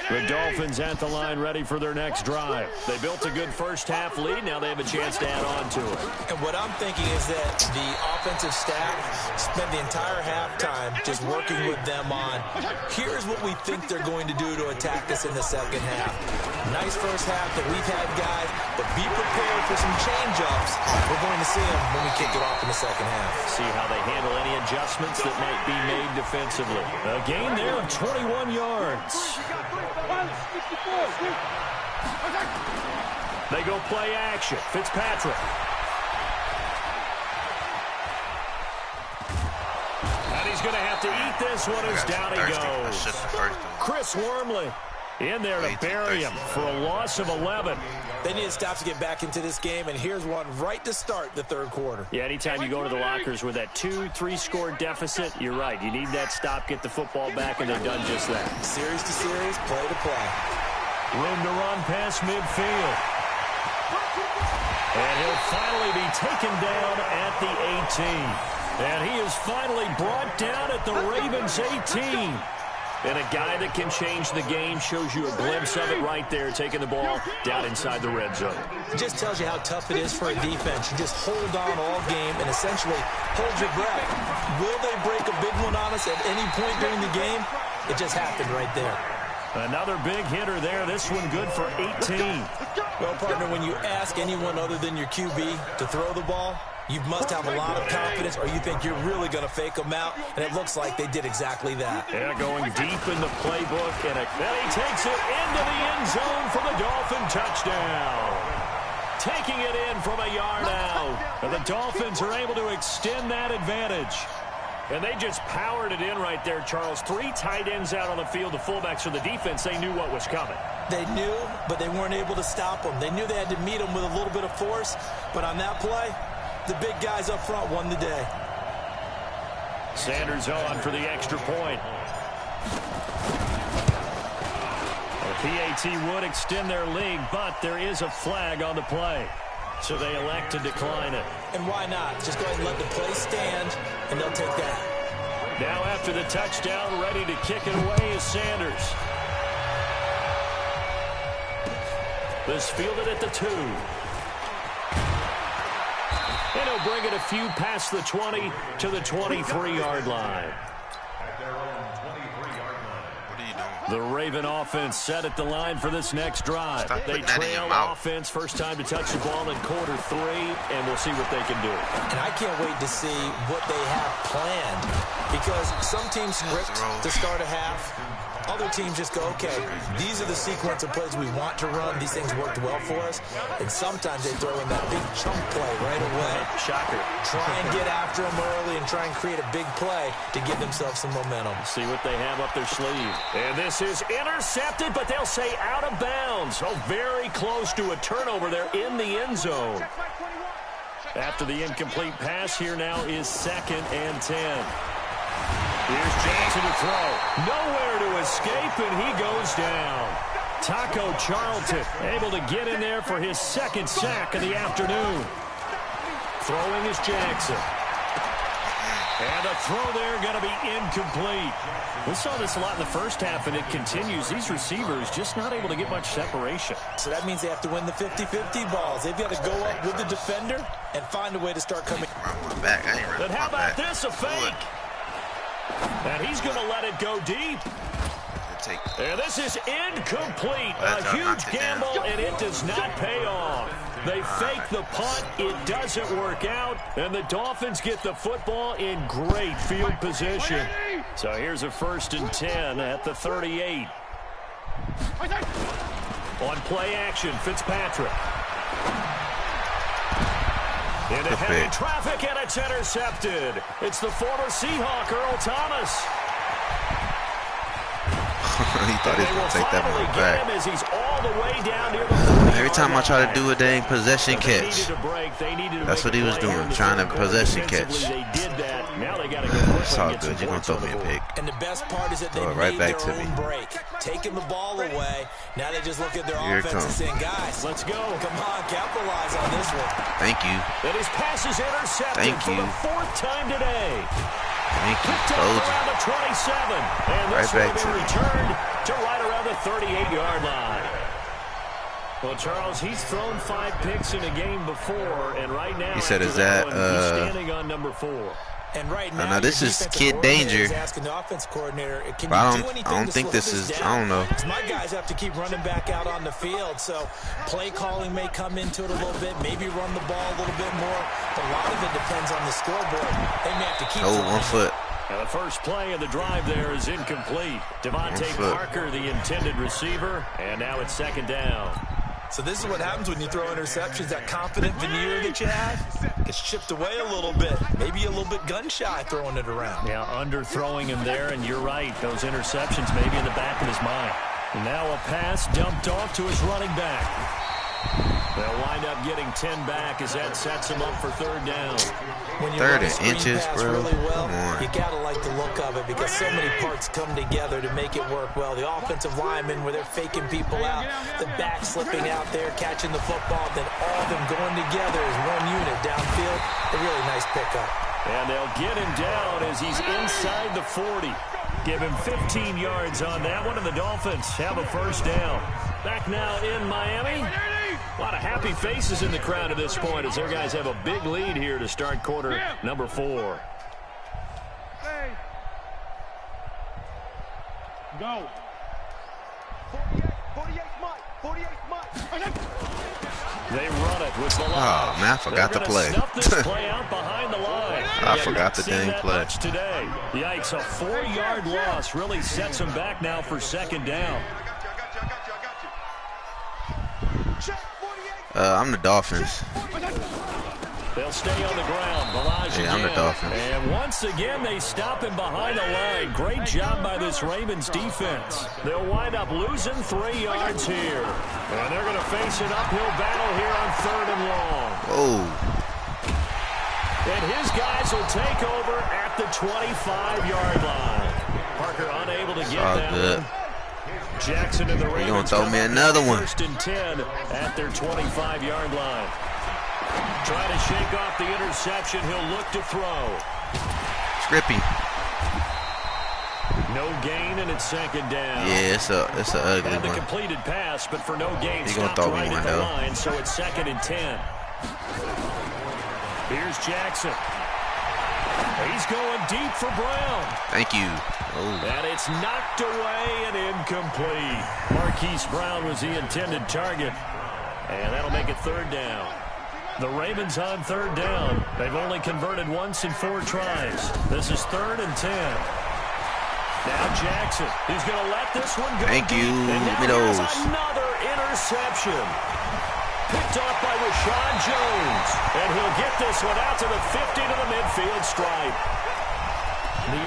The Dolphins at the line ready for their next drive. They built a good first half lead. Now they have a chance to add on to it. And what I'm thinking is that the offensive staff spent the entire halftime just working with them on, here's what we think they're going to do to attack us in the second half. Nice first half that we've had, guys. but be prepared for some change-ups. We're going to see them when we kick it off in the second half. See how they handle any adjustments that might be made defensively. A gain there of 21 yards. They go play action. Fitzpatrick. And he's going to have to eat this one as down he goes. Chris Wormley in there to bury him for a loss of 11. They need stops to get back into this game, and here's one right to start the third quarter. Yeah, anytime you go to the lockers with that 2-3 score deficit, you're right. You need that stop, get the football back, and they've done just that. Series to series, play to play. Room to run past midfield. And he'll finally be taken down at the 18. And he is finally brought down at the Ravens' 18. And a guy that can change the game, shows you a glimpse of it right there, taking the ball down inside the red zone. It just tells you how tough it is for a defense. You just hold on all game and essentially hold your breath. Will they break a big one on us at any point during the game? It just happened right there. Another big hitter there. This one good for 18. Well, partner, when you ask anyone other than your QB to throw the ball, you must have a lot of confidence, or you think you're really going to fake them out, and it looks like they did exactly that. Yeah, going deep in the playbook, and he takes it into the end zone for the Dolphin touchdown. Taking it in from a yard out, and the Dolphins are able to extend that advantage. And they just powered it in right there, Charles. 3 tight ends out on the field, the fullbacks for the defense. They knew what was coming. They knew, but they weren't able to stop them. They knew they had to meet them with a little bit of force, but on that play, the big guys up front won the day. Sanders on for the extra point. The PAT would extend their lead, but there is a flag on the play. So they elect to decline it. And why not? Just go ahead and let the play stand, and they'll take that. Now after the touchdown, ready to kick it away is Sanders. This fielded at the 2. And he'll bring it a few past the 20 to the 23-yard line. The Raven offense set at the line for this next drive. They trail offense, first time to touch the ball in quarter 3, and we'll see what they can do. And I can't wait to see what they have planned, because some teams script to start a half. Other teams just go, okay, these are the sequence of plays we want to run. These things worked well for us. And sometimes they throw in that big chunk play right away. Shocker. Try and get after them early and try and create a big play to give themselves some momentum. See what they have up their sleeve. And this is intercepted, but they'll say out of bounds. Oh, very close to a turnover there in the end zone. After the incomplete pass, here now is 2nd and 10. Here's Jackson to throw. Nowhere to escape, and he goes down. Taco Charlton able to get in there for his 2nd sack of the afternoon. Throwing is Jackson. And the throw there going to be incomplete. We saw this a lot in the first half, and it continues. These receivers just not able to get much separation. So that means they have to win the 50-50 balls. They've got to go up with the defender and find a way to start coming. But how about this, a fake? And he's going to let it go deep. And this is incomplete. A huge gamble, and it does not pay off. They fake the punt. It doesn't work out. And the Dolphins get the football in great field position. So here's a 1st and 10 at the 38. On play action, Fitzpatrick. Into heavy traffic, and it's intercepted. It's the former Seahawk, Earl Thomas. He thought he was going to take that one back. As he's all the way down near the Every time I try to do a dang possession catch, that's what he was doing, trying to possession catch. It's all good. You're going to throw me a pick. And the best part is that they right made back their to own me. break, taking the ball away. Now they just look at their Here it offense and comes. saying, guys, let's go. Come on, capitalize on this one. Thank you. And his pass is intercepted Thank for you. the 4th time today. Thank you. Picked up Told you. around the 27. And this Right back will to be me. returned to right around the 38-yard line. Well, Charles, he's thrown 5 picks in a game before, and right now, He said, after is that, one, he's standing on number 4. And right now, now this is kid danger. Asking the offense coordinator, can But you do anything I don't to think slow this is. down? I don't know. Because my guys have to keep running back out on the field, so play calling may come into it a little bit, maybe run the ball a little bit more. But a lot of it depends on the scoreboard. They may have to keep. Oh, 1 foot. And the first play of the drive there is incomplete. Devontae Parker, the intended receiver, and now it's 2nd down. So this is what happens when you throw interceptions. That confident veneer that you have gets chipped away a little bit. Maybe a little bit gun-shy throwing it around. Yeah, underthrowing him there, and you're right. Those interceptions may be in the back of his mind. And now a pass dumped off to his running back. They'll wind up getting 10 back as that sets him up for 3rd down. When you 30 run a screen inches, pass bro. really well, Come on. you gotta like the look of it because so many parts come together to make it work well. The offensive linemen, where they're faking people out, the back slipping out there, catching the football, then all of them going together as one unit downfield. A really nice pickup. And they'll get him down as he's inside the 40. Give him 15 yards on that one, and the Dolphins have a 1st down. Back now in Miami. A lot of happy faces in the crowd at this point as their guys have a big lead here to start quarter number 4. Go. 48 Mike. 48 Mike. They run it with the line. Oh man, I forgot to play. This play out behind the line. I forgot the dang play. Today. Yikes, a 4-yard loss really sets them back now for 2nd down. I'm the Dolphins. They'll stay on the ground. Balaj Yeah, I'm the Dolphins. And once again, they stop him behind the line. Great job by this Ravens defense. They'll wind up losing 3 yards here. And they're going to face an uphill battle here on 3rd and long. Whoa. And his guys will take over at the 25-yard line. Parker unable to get that good. one. Jackson and the Ravens. You gonna throw me another one? 1st and 10 at their 25-yard line. Trying to shake off the interception. He'll look to throw. Scrippy. No gain, and it's 2nd down. Yeah, it's a ugly And the one. completed pass, but for no gain, He gonna stopped throw me right one, at the though. line, so it's 2nd and 10. Here's Jackson. He's going deep for Brown. Thank you. Oh. And it's knocked away and incomplete. Marquise Brown was the intended target. And that'll make it 3rd down. The Ravens on 3rd down. They've only converted once in 4 tries. This is 3rd and 10. Now Jackson. He's going to let this one go. Thank you. And now Give me those. here's another interception. Picked off by Rashad Jones. And he'll get this one out to the 50 to the midfield stripe.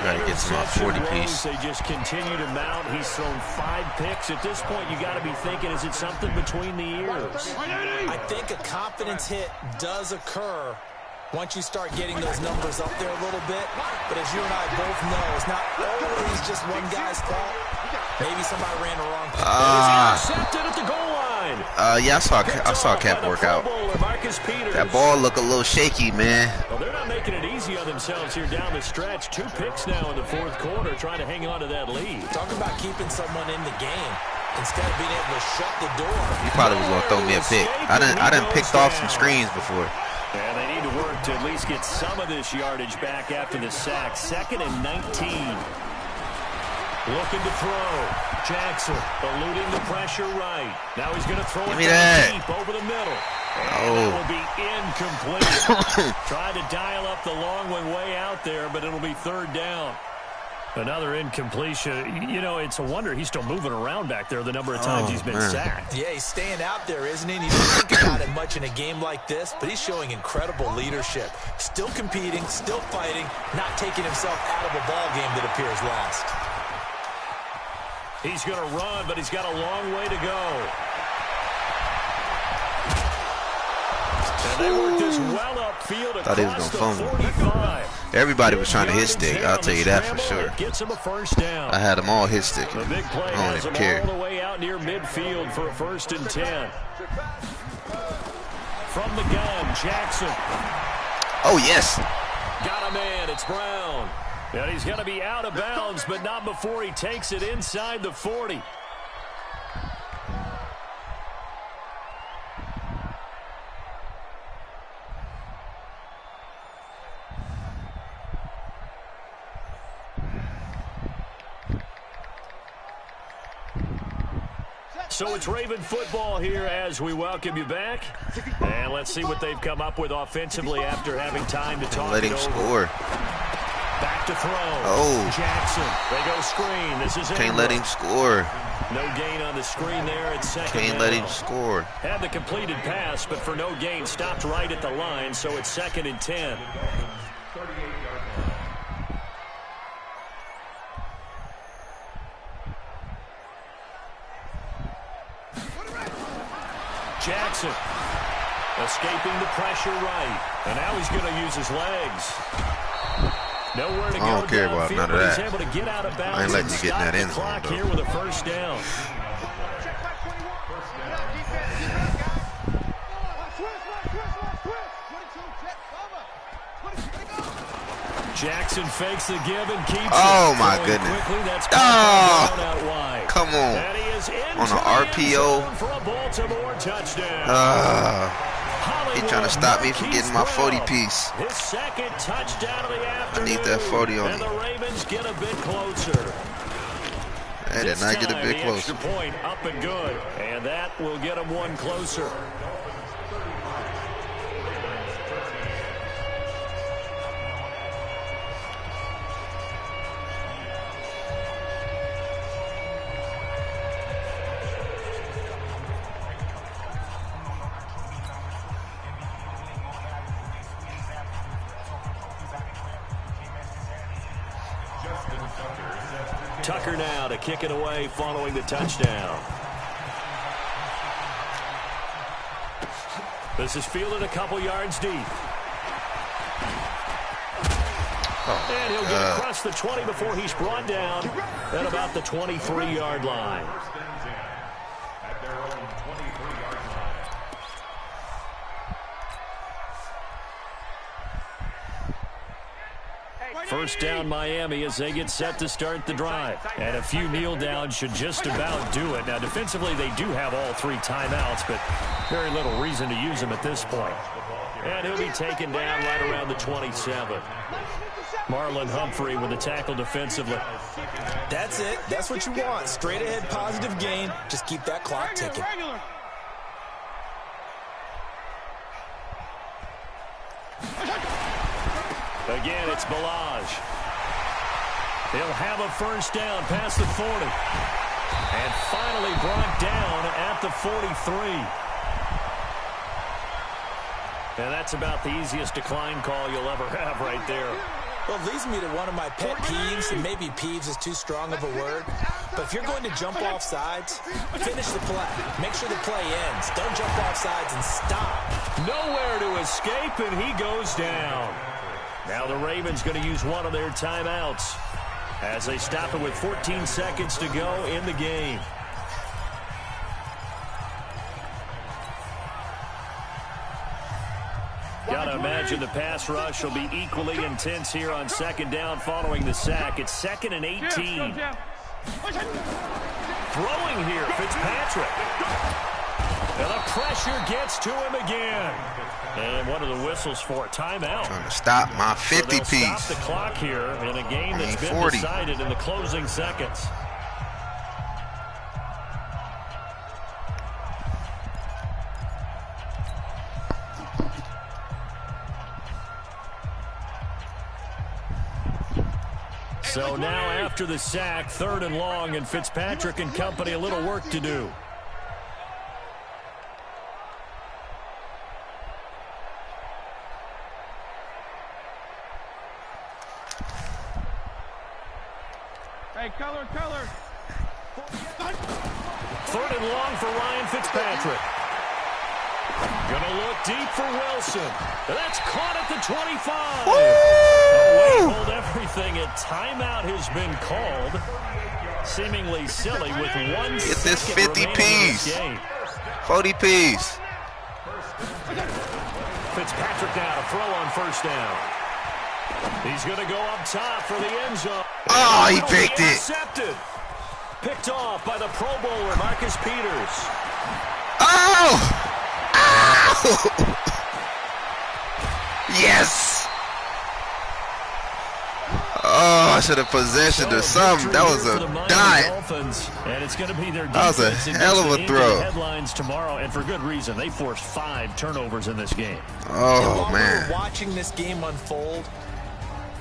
Gotta get some off 40 piece. They just continue to mount. He's thrown 5 picks. At this point, you got to be thinking, is it something between the ears? I think a confidence hit does occur once you start getting those numbers up there a little bit. But as you and I both know, it's not always just one guy's fault. Maybe somebody ran the wrong play. Intercepted at the goal line. Yeah, I saw Cap work out. That ball look a little shaky, man. Well, they're not making it easy on themselves here down the stretch. 2 picks now in the 4th quarter, trying to hang on to that lead. Talk about keeping someone in the game instead of being able to shut the door. He probably was gonna throw me a pick. I done picked off some screens before. And they need to work to at least get some of this yardage back after the sack. 2nd and 19. Looking to throw. Jackson eluding the pressure right. Now he's going to throw it deep over the middle. And that will be incomplete. Trying to dial up the long one way out there, but it'll be 3rd down. Another incompletion. You know, it's a wonder he's still moving around back there the number of times he's been sacked. Yeah, he's staying out there, isn't he? And you don't think about it much in a game like this, but he's showing incredible leadership. Still competing, still fighting, not taking himself out of a ball game that appears lost. He's going to run, but he's got a long way to go. And they worked this well upfield across the 45. Everybody was trying to hit stick. I'll tell you that for sure. Gets him a 1st down. I had them all hit stick. The big play I don't even care. all the way out near midfield for a 1st and 10. From the gun, Jackson. Oh, yes. Got a man. It's Brown. And he's going to be out of bounds, but not before he takes it inside the 40. So it's Raven football here as we welcome you back. And let's see what they've come up with offensively after having time to talk Let him score. Back to throw. Oh. Jackson. They go screen. This is Can't let him score. No gain on the screen there at second. Can't let him score. Had the completed pass, but for no gain, stopped right at the line, so it's 2nd and 10. Jackson escaping the pressure right, and now he's going to use his legs. Nowhere to go. I don't care about none of that. He's able to get out of bounds. I ain't letting you get in that end zone, though. Here with a first down. Jackson fakes the give and keeps Oh, it. my Going goodness. Quickly, that's Oh, out wide. come on. And he is into On an the end RPO. zone for a Baltimore touchdown. He trying to stop me from getting my 40 piece. His second touchdown of the afternoon. I need that 40 on and me. the Ravens get a bit closer. I did not get a bit the closer. extra point up and good, and that will get him one closer. Tucker now to kick it away following the touchdown. This is fielded a couple yards deep. And he'll get across the 20 before he's brought down at about the 23-yard line. First down Miami as they get set to start the drive. And a few kneel downs should just about do it. Now defensively they do have all 3 timeouts, but very little reason to use them at this point. And he'll be taken down right around the 27. Marlon Humphrey with the tackle defensively. That's it. That's what you want. Straight ahead positive gain. Just keep that clock ticking. Again, it's Balaj. He'll have a first down past the 40. And finally brought down at the 43. And that's about the easiest decline call you'll ever have right there. Well, it leads me to one of my pet peeves, and maybe peeves is too strong of a word. But if you're going to jump off sides, finish the play. Make sure the play ends. Don't jump off sides and stop. Nowhere to escape, and he goes down. Now the Ravens going to use one of their timeouts as they stop it with 14 seconds to go in the game. Gotta imagine the pass rush will be equally intense here on second down following the sack. It's 2nd and 18. Throwing here, Fitzpatrick. And the pressure gets to him again. And one of the whistles for a timeout. Trying to stop my 50 so piece. Stop the clock here in a game that's been 40. decided in the closing seconds. So now after the sack, 3rd and long, and Fitzpatrick and company a little work to do. Hey, color. 3rd and long for Ryan Fitzpatrick. Gonna look deep for Wilson. That's caught at the 25. Away, hold everything. A timeout has been called. Seemingly silly with 1 Get this second 50 remaining in this piece. game. 40 piece. Fitzpatrick now to throw on first down. He's going to go up top for the end zone. Oh, he picked it. Intercepted. Picked off by the Pro Bowler, Marcus Peters. Oh! Ow! Yes! Oh, I should have possessioned or something. That was a dime. And it's going to be their That was a hell of a throw. Headlines tomorrow, and for good reason. They forced 5 turnovers in this game. Oh, man. Watching this game unfold,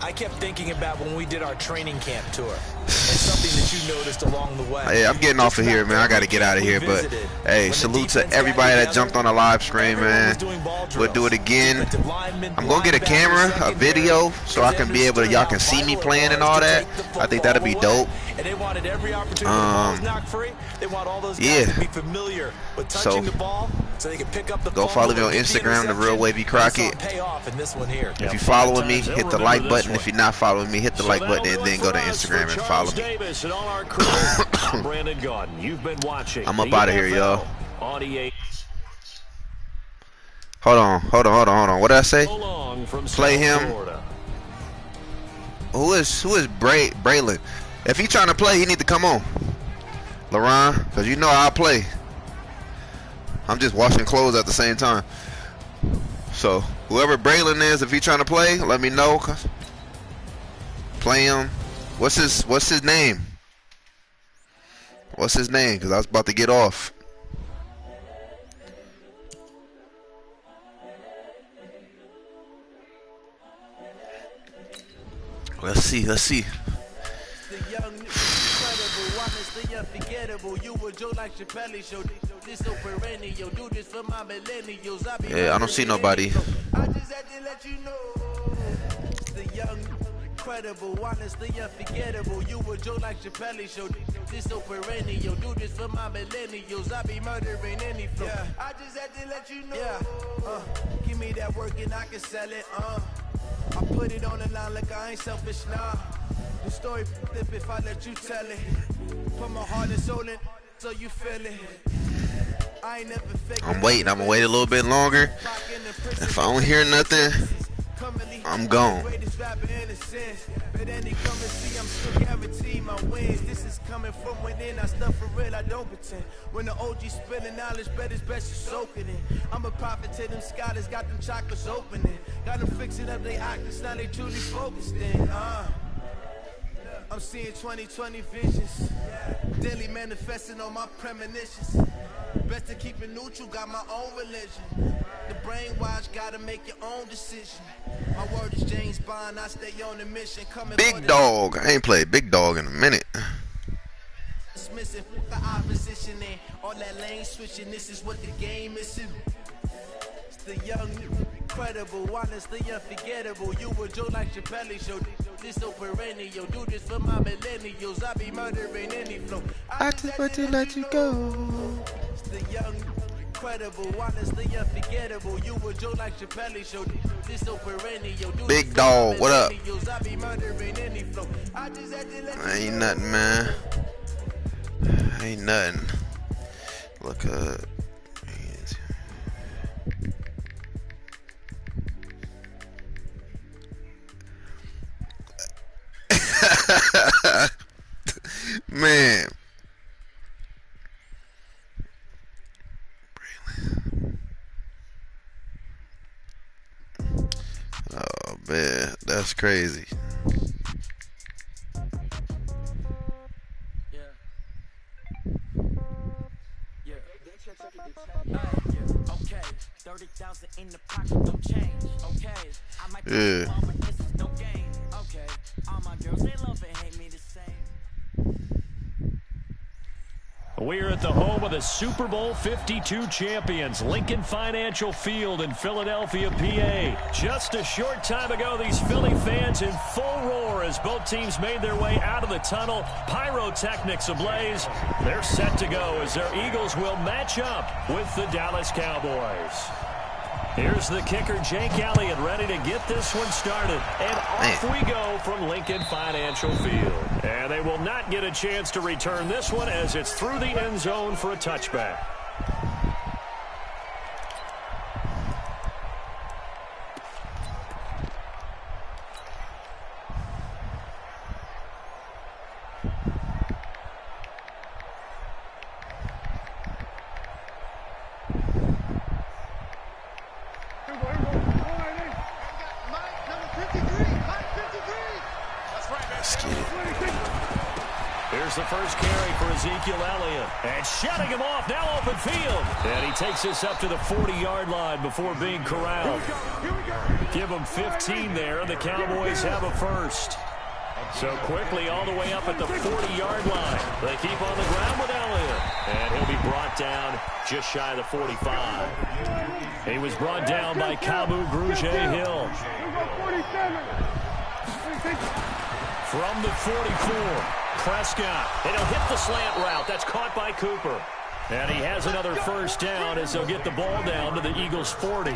I kept thinking about when we did our training camp tour. And something that you noticed along the way. Hey, I'm getting off of here, man. I got to get out of here. But, hey, salute to everybody that jumped on the live stream, man. We'll do it again. I'm going to get a camera, a video, so I can be able to, y'all can see me playing and all that. I think that'll be dope. And they wanted every opportunity the ball was knocked free. They want all those guys to be familiar with touching the ball so they can pick up the go follow me on Instagram, The Real Wavy Crockett. If you're following me, hit the like button. If you're not following me, hit the like button and then go to Instagram and follow me. I'm up out of here, y'all. Hold on. What did I say? Play him. Who is Braylon? If he trying to play, he need to come on. LaRon, because you know I'll play. I'm just washing clothes at the same time. So, whoever Braylon is, if he trying to play, let me know. Play him. What's his name? What's his name? Because I was about to get off. Let's see. Yeah, I don't see nobody. Incredible, honestly unforgettable. You were Joe like Chappelle show. This so perennial. Do this for my millennials. I be murdering any flow. Yeah. I just had to let you know. Yeah. Give me that work and I can sell it. I put it on the line like I ain't selfish, nah. The story flip if I let you tell it. Put my heart and soul in so you feel it. I ain't never fake. I'm waiting. I'm gonna wait a little bit longer. If I don't hear nothing, I'm gone. But any come and see, I'm still guaranteed my wins. This is coming from within. I stuff for real, I don't pretend. When the OG spilling knowledge, bet it's best you soak it in. I'm a prophet to them scholars, got them chakras opening. Got them fixing up they octaves, now they truly focused in. I'm seeing 2020 visions. Daily manifesting on my premonitions. Best to keep it neutral, got my own religion. The brainwash, gotta make your own decision. My word is James Bond, I stay on the mission. Big dog, I ain't played Big Dog in a minute. Dismissing the opposition and all that lane switching. This is what the game is. It's the young, incredible, honestly unforgettable. You were Joe like Chappelle show. This so perennial. Do this for my millennials. I be murdering any flow. I just want to let you go. It's the young, incredible, honestly unforgettable. You were Joe like Chappelle show. This so perennial. Big dog, what up? I be murdering any flow. I just had to let you go. Ain't nothing, man. Ain't nothing. Look up. Man. Oh man, that's crazy. Okay, 30,000 in the pocket, don't change. Okay, I might be but this is no game. Okay, all my girls, they love and hate me the same. We're at the home of the Super Bowl 52 champions, Lincoln Financial Field in Philadelphia, PA. Just a short time ago, these Philly fans in full roar as both teams made their way out of the tunnel. Pyrotechnics ablaze. They're set to go as their Eagles will match up with the Dallas Cowboys. Here's the kicker, Jake Elliott, ready to get this one started. And off we go from Lincoln Financial Field. And they will not get a chance to return this one as it's through the end zone for a touchback. Let's get There's the first carry for Ezekiel Elliott. And shutting him off, now open field. And he takes this up to the 40-yard line before being corralled. Give him 15 there, and the Cowboys have a first. So quickly all the way up at the 40-yard line. They keep on the ground with Elliott. And he'll be brought down just shy of the 45. He was brought down by Kabu Grugier-Hill. From the 44, Prescott. And he'll hit the slant route. That's caught by Cooper. And he has another first down as he'll get the ball down to the Eagles' 40.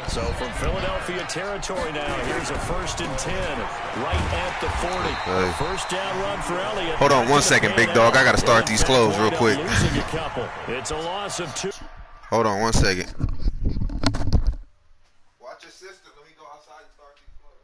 So from Philadelphia territory now, here's a 1st and 10 right at the 40. Okay. First down run for Elliott. Hold on 1 second, big dog. I got to start these clothes real quick. Losing a couple. It's a loss of 2. Hold on 1 second. Watch your sister. Let me go outside and start these clothes.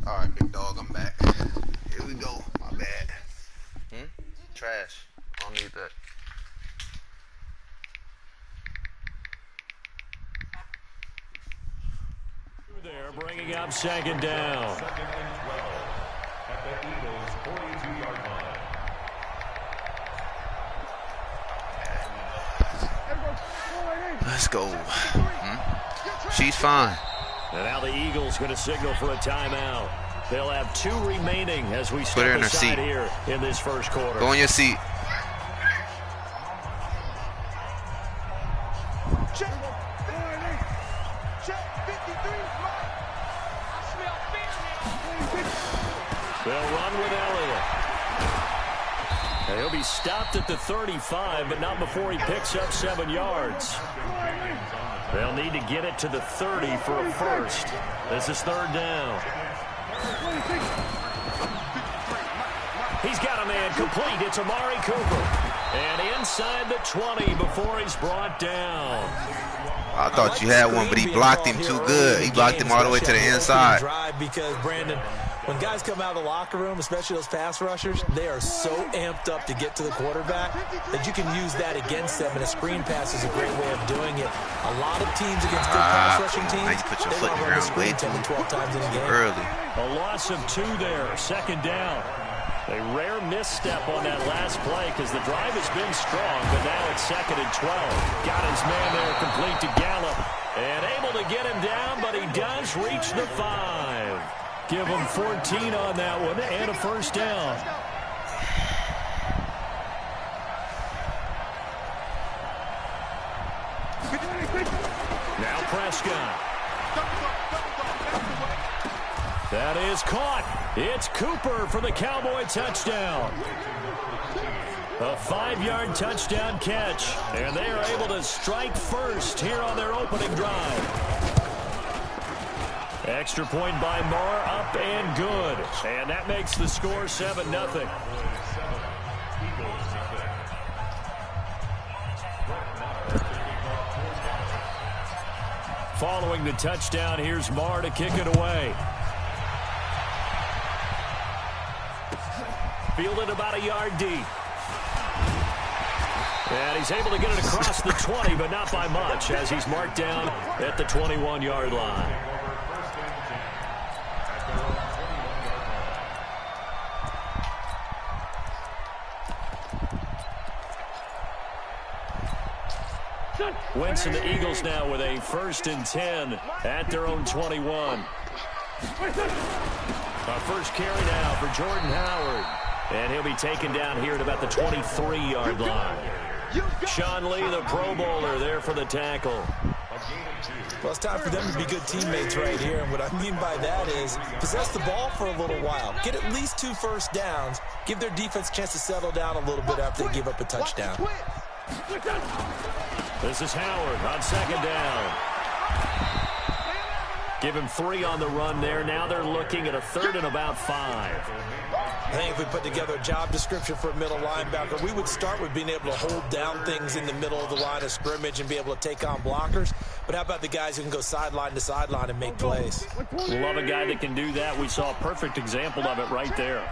Alright, big dog, I'm back. Here we go. My bad. Trash. I don't need that. There, bringing up 2nd down. 2nd and 12 at the Eagles' 42-yard line. Let's go. She's fine. And now the Eagles going to signal for a timeout. They'll have 2 remaining as we Put her in step her aside seat. here in this first quarter. Go in your seat. They'll run with Elliott. And he'll be stopped at the 35, but not before he picks up 7 yards. They'll need to get it to the 30 for a first. This is 3rd down. He's got a man complete. It's Amari Cooper. And inside the 20 before he's brought down. I thought you had one, but he blocked him too good. He blocked him all the way to the inside. Because Brandon, When guys come out of the locker room, especially those pass rushers, they are so amped up to get to the quarterback that you can use that against them, and a screen pass is a great way of doing it. A lot of teams against good pass rushing teams, now you put your foot in the run the ground way screen 10 to 12 times in a game. early. A loss of 2 there, second down. A rare misstep on that last play because the drive has been strong, but now it's second and 12. Got his man there complete to Gallup and able to get him down, but he does reach the 5. Give him 14 on that one and a first down. Now Prescott. That is caught. It's Cooper for the Cowboy touchdown. A 5-yard touchdown catch, and they are able to strike first here on their opening drive. Extra point by Marr, up and good. And that makes the score 7-0. Following the touchdown, here's Marr to kick it away. Fielded about a yard deep. And he's able to get it across the 20, but not by much, as he's marked down at the 21-yard line. Wentz and the Eagles now with a 1st and 10 at their own 21. Our first carry now for Jordan Howard. And he'll be taken down here at about the 23-yard line. Sean Lee, the Pro Bowler, there for the tackle. Well, it's time for them to be good teammates right here. And what I mean by that is possess the ball for a little while. Get at least 2 first downs. Give their defense a chance to settle down a little bit after they give up a touchdown. This is Howard on second down. Give him 3 on the run there. Now they're looking at a 3rd and about 5. I think if we put together a job description for a middle linebacker, we would start with being able to hold down things in the middle of the line of scrimmage and be able to take on blockers. But how about the guys who can go sideline to sideline and make plays? Love a guy that can do that. We saw a perfect example of it right there.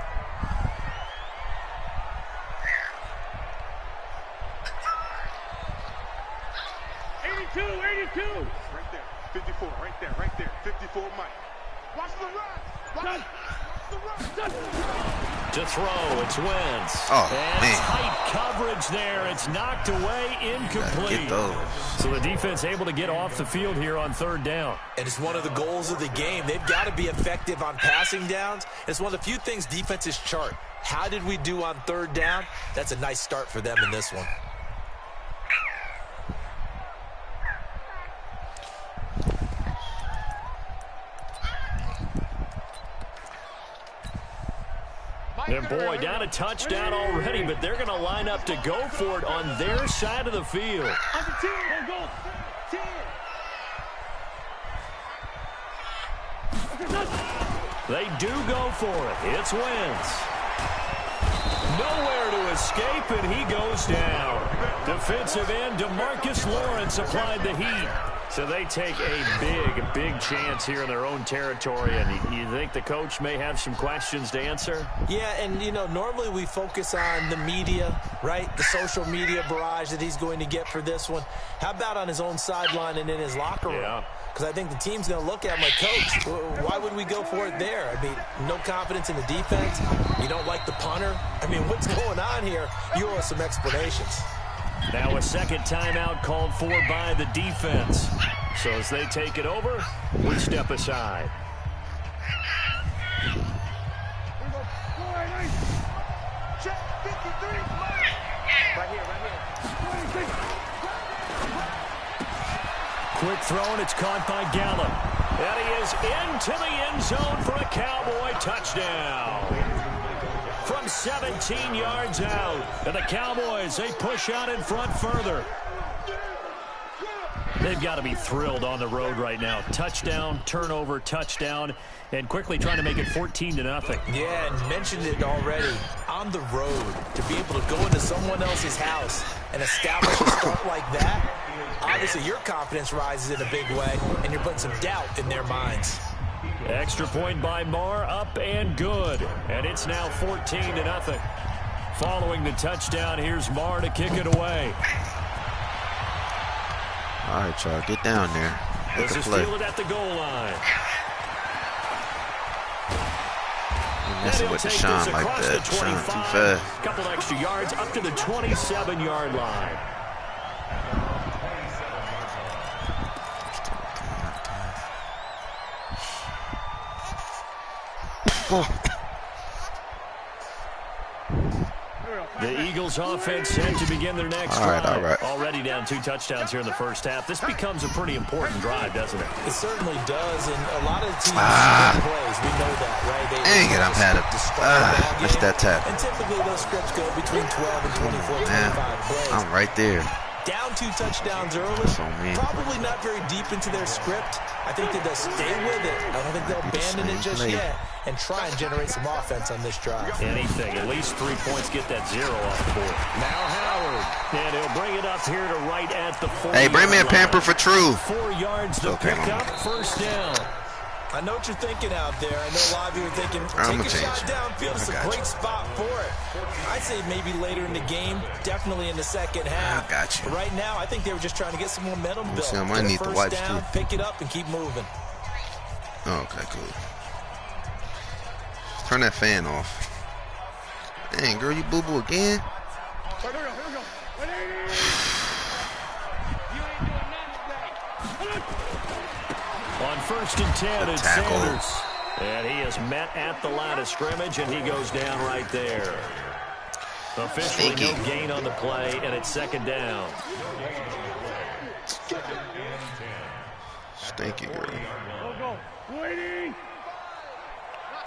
Right there, 54, right there, 54, Mike. Watch the run. To throw, it's Wentz. Oh, and man. Tight coverage there. It's knocked away, incomplete. Get those. So the defense able to get off the field here on 3rd down. And it's one of the goals of the game. They've got to be effective on passing downs. It's one of the few things defenses chart. How did we do on 3rd down? That's a nice start for them in this one. And boy, down a touchdown already, but they're going to line up to go for it on their side of the field. They do go for it. It's Wentz. Nowhere to escape, and he goes down. Defensive end DeMarcus Lawrence applied the heat. So they take a big chance here in their own territory. And you think the coach may have some questions to answer? Yeah, and, you know, normally we focus on the media, right? The social media barrage that he's going to get for this one. How about on his own sideline and in his locker room? Yeah. Because I think the team's going to look at him like, Coach, why would we go for it there? I mean, no confidence in the defense. You don't like the punter. I mean, what's going on here? You owe us some explanations. Now a second timeout called for by the defense. So as they take it over, we step aside. Quick throw, and it's caught by Gallup. And he is into the end zone for a Cowboy touchdown. From 17 yards out. And the Cowboys, they push out in front further. They've got to be thrilled on the road right now. Touchdown, turnover, touchdown, and quickly trying to make it 14-0. Yeah, and mentioned it already. On the road, to be able to go into someone else's house and establish a start like that, obviously your confidence rises in a big way, and you're putting some doubt in their minds. Extra point by Marr, up and good. And it's now 14-0. Following the touchdown, here's Marr to kick it away. All right, y'all, get down there. This is fielded at the goal line. You're messing with Deshaun like that. Deshaun too fast. Couple extra yards up to the 27-yard line. The Eagles offense set to begin their next drive. All right. Already down 2 touchdowns here in the first half. This becomes a pretty important drive, doesn't it? It certainly does, and a lot of teams plays. We know that, right? Dang it, I've had it. Missed that tap. And typically those scripts go between 12 and 24, 25 plays. I'm right there. Down 2 touchdowns early. So mean. Probably not very deep into their script. I think that they'll stay with it. I don't think they'll abandon it just yet and try and generate some offense on this drive. Anything. At least 3 points, get that 0 off the board. Now Howard. And he'll bring it up here to right at the 40. Hey, bring me a pamper for True. 4 yards to pick up. First down. I know what you're thinking out there. I know a lot of you are thinking, I'm take a shot downfield. It's a great spot for it. I'd say maybe later in the game, definitely in the second half. I got you. But right now, I think they were just trying to get some momentum built. See, I might need the wipes down, too. Pick it up and keep moving. Oh, okay, cool. Turn that fan off. Dang, girl, you boo-boo again? Here we go. On 1st and 10, it's Sanders. And he is met at the line of scrimmage, and he goes down right there. Officially no gain on the play, and it's 2nd down. Stinky, girl.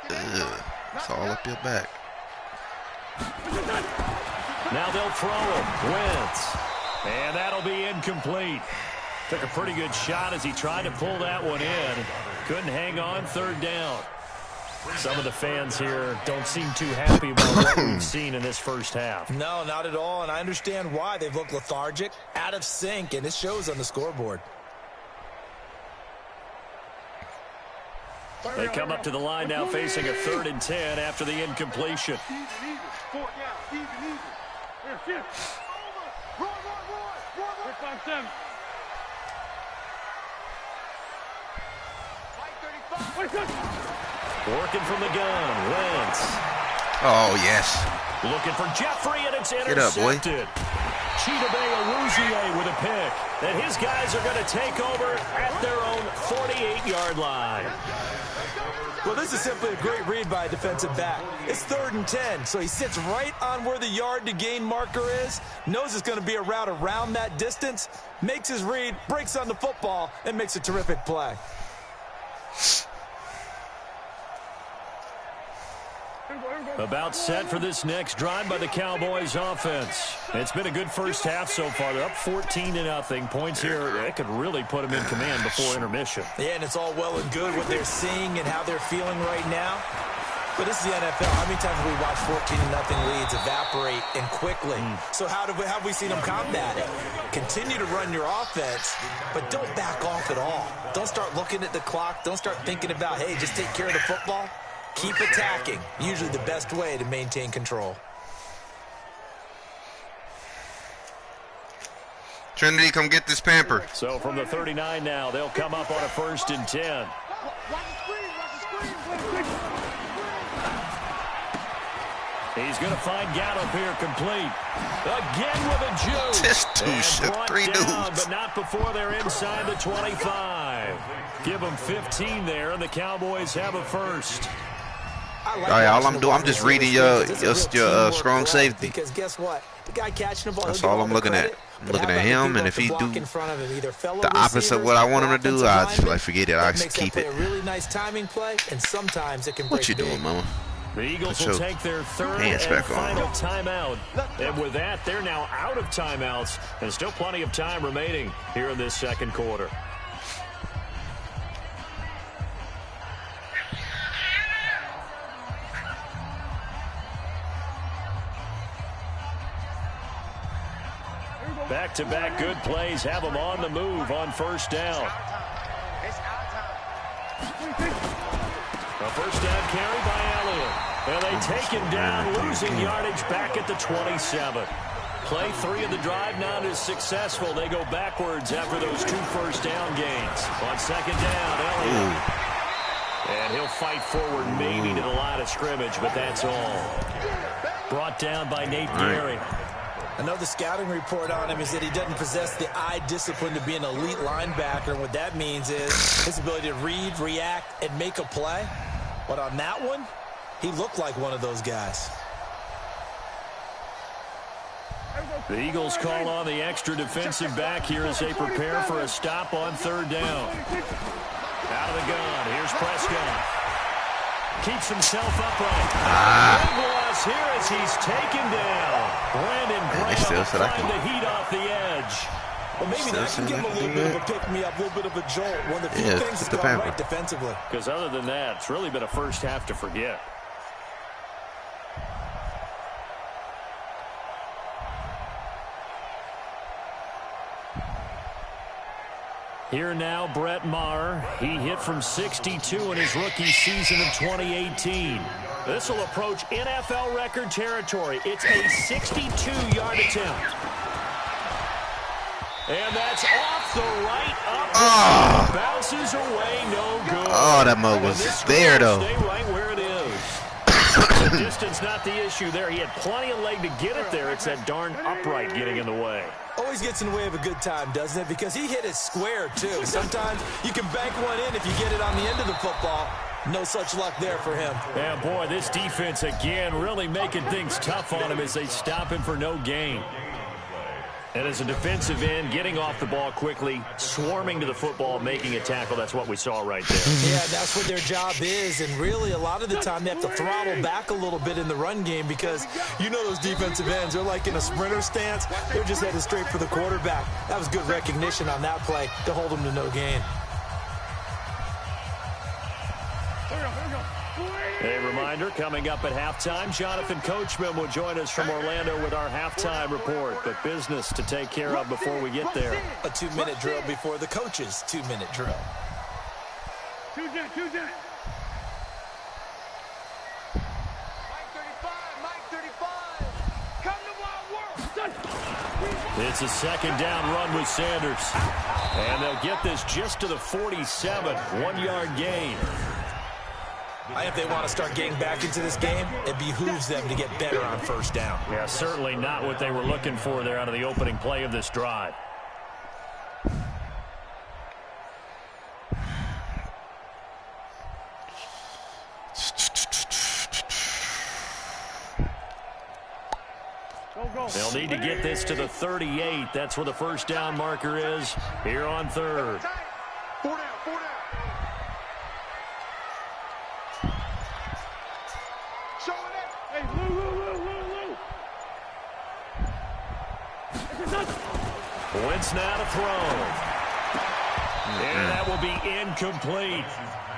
It's all up your back. Now they'll throw him. Wentz. And that'll be incomplete. Took a pretty good shot as he tried to pull that one in. Couldn't hang on. 3rd down. Some of the fans here don't seem too happy about what we've seen in this first half. No, not at all, and I understand why. They've looked lethargic, out of sync, and it shows on the scoreboard. They come up to the line now facing a 3rd and 10 after the incompletion. Easy. 4 down. Easy. Here, shift. Run. 5-7. Working from the gun, Wentz. Oh, yes. Looking for Jeffrey, and it's intercepted. Get up, boy. Chidobe Awuzie with a pick. And his guys are going to take over at their own 48-yard line. Well, this is simply a great read by a defensive back. It's 3rd and 10, so he sits right on where the yard-to-gain marker is, knows it's going to be a route around that distance, makes his read, breaks on the football, and makes a terrific play. About set for this next drive by the Cowboys offense. It's been a good first half so far. They're up 14-0. Points here, that could really put them in command before intermission. Yeah, and it's all well and good what they're seeing and how they're feeling right now. But this is the NFL. How many times have we watched 14-0 leads evaporate and quickly? So how have we seen them combat it? Continue to run your offense, but don't back off at all. Don't start looking at the clock. Don't start thinking about, hey, just take care of the football. Keep attacking. Usually the best way to maintain control. Trinity, come get this pamper. So from the 39 now, they'll come up on a 1st and 10. He's going to find Gallup here complete. Again with a juke. Just 2 shit, 3 dudes. But not before they're inside the 25. Give them 15 there, and the Cowboys have a 1st. All I'm doing, I'm just reading your strong safety. Because guess what? The guy catching the ball. That's all I'm looking at. I'm looking at him, and if he do the opposite of what I want him to do, I just like forget it. I just keep it. A really nice timing play, and sometimes it can break. What you doing, mama? The Eagles will take their 3rd and final timeout. And with that, they're now out of timeouts. And still plenty of time remaining here in this 2nd quarter. Back-to-back good plays have them on the move on 1st down. A first down carry by Elliott. And they take him down, losing yardage back at the 27. Play 3 of the drive not as successful. They go backwards after those 2 first down gains. On second down, Elliott. And he'll fight forward maybe to the line of scrimmage, but that's all. Brought down by Nate Gehry. I know the scouting report on him is that he doesn't possess the eye discipline to be an elite linebacker. What that means is his ability to read, react, and make a play. But on that one, he looked like one of those guys. The Eagles call on the extra defensive back here as they prepare for a stop on third down. Out of the gun, here's Prescott. Keeps himself upright. Big loss here as he's taken down. Brandon Graham trying to heat off the edge. Well, maybe that can give him a little bit of a pick-me-up, a little bit of a jolt. One of the few things that's gone right defensively. Because other than that, it's really been a first half to forget. Here now, Brett Maher. He hit from 62 in his rookie season of 2018. This will approach NFL record territory. It's a 62-yard attempt. And that's off the right up. Bounces away, no good. Oh, that mug was there, though. Stay right where it is. The distance not the issue there. He had plenty of leg to get it there. It's that darn upright getting in the way. Always gets in the way of a good time, doesn't it? Because he hit it square, too. Sometimes you can bank one in if you get it on the end of the football. No such luck there for him. Yeah, boy, this defense, again, really making things tough on him as they stop him for no gain. And as a defensive end, getting off the ball quickly, swarming to the football, making a tackle, that's what we saw right there. Yeah, that's what their job is. And really, a lot of the time, they have to throttle back a little bit in the run game because you know those defensive ends, they're like in a sprinter stance. They're just headed straight for the quarterback. That was good recognition on that play to hold them to no gain. A reminder, coming up at halftime, Jonathan Coachman will join us from Orlando with our halftime report. But business to take care of before we get there. A 2-minute drill before the coach's 2-minute drill. Two down. Mike 35. Come to my world. It's a second down run with Sanders. And they'll get this just to the 47, 1-yard gain. If they want to start getting back into this game, it behooves them to get better on first down. Yeah, certainly not what they were looking for there out of the opening play of this drive. They'll need to get this to the 38. That's where the first down marker is here on third. 4 down. Show it up. Hey, Lou. Wentz now to throw. And that will be incomplete.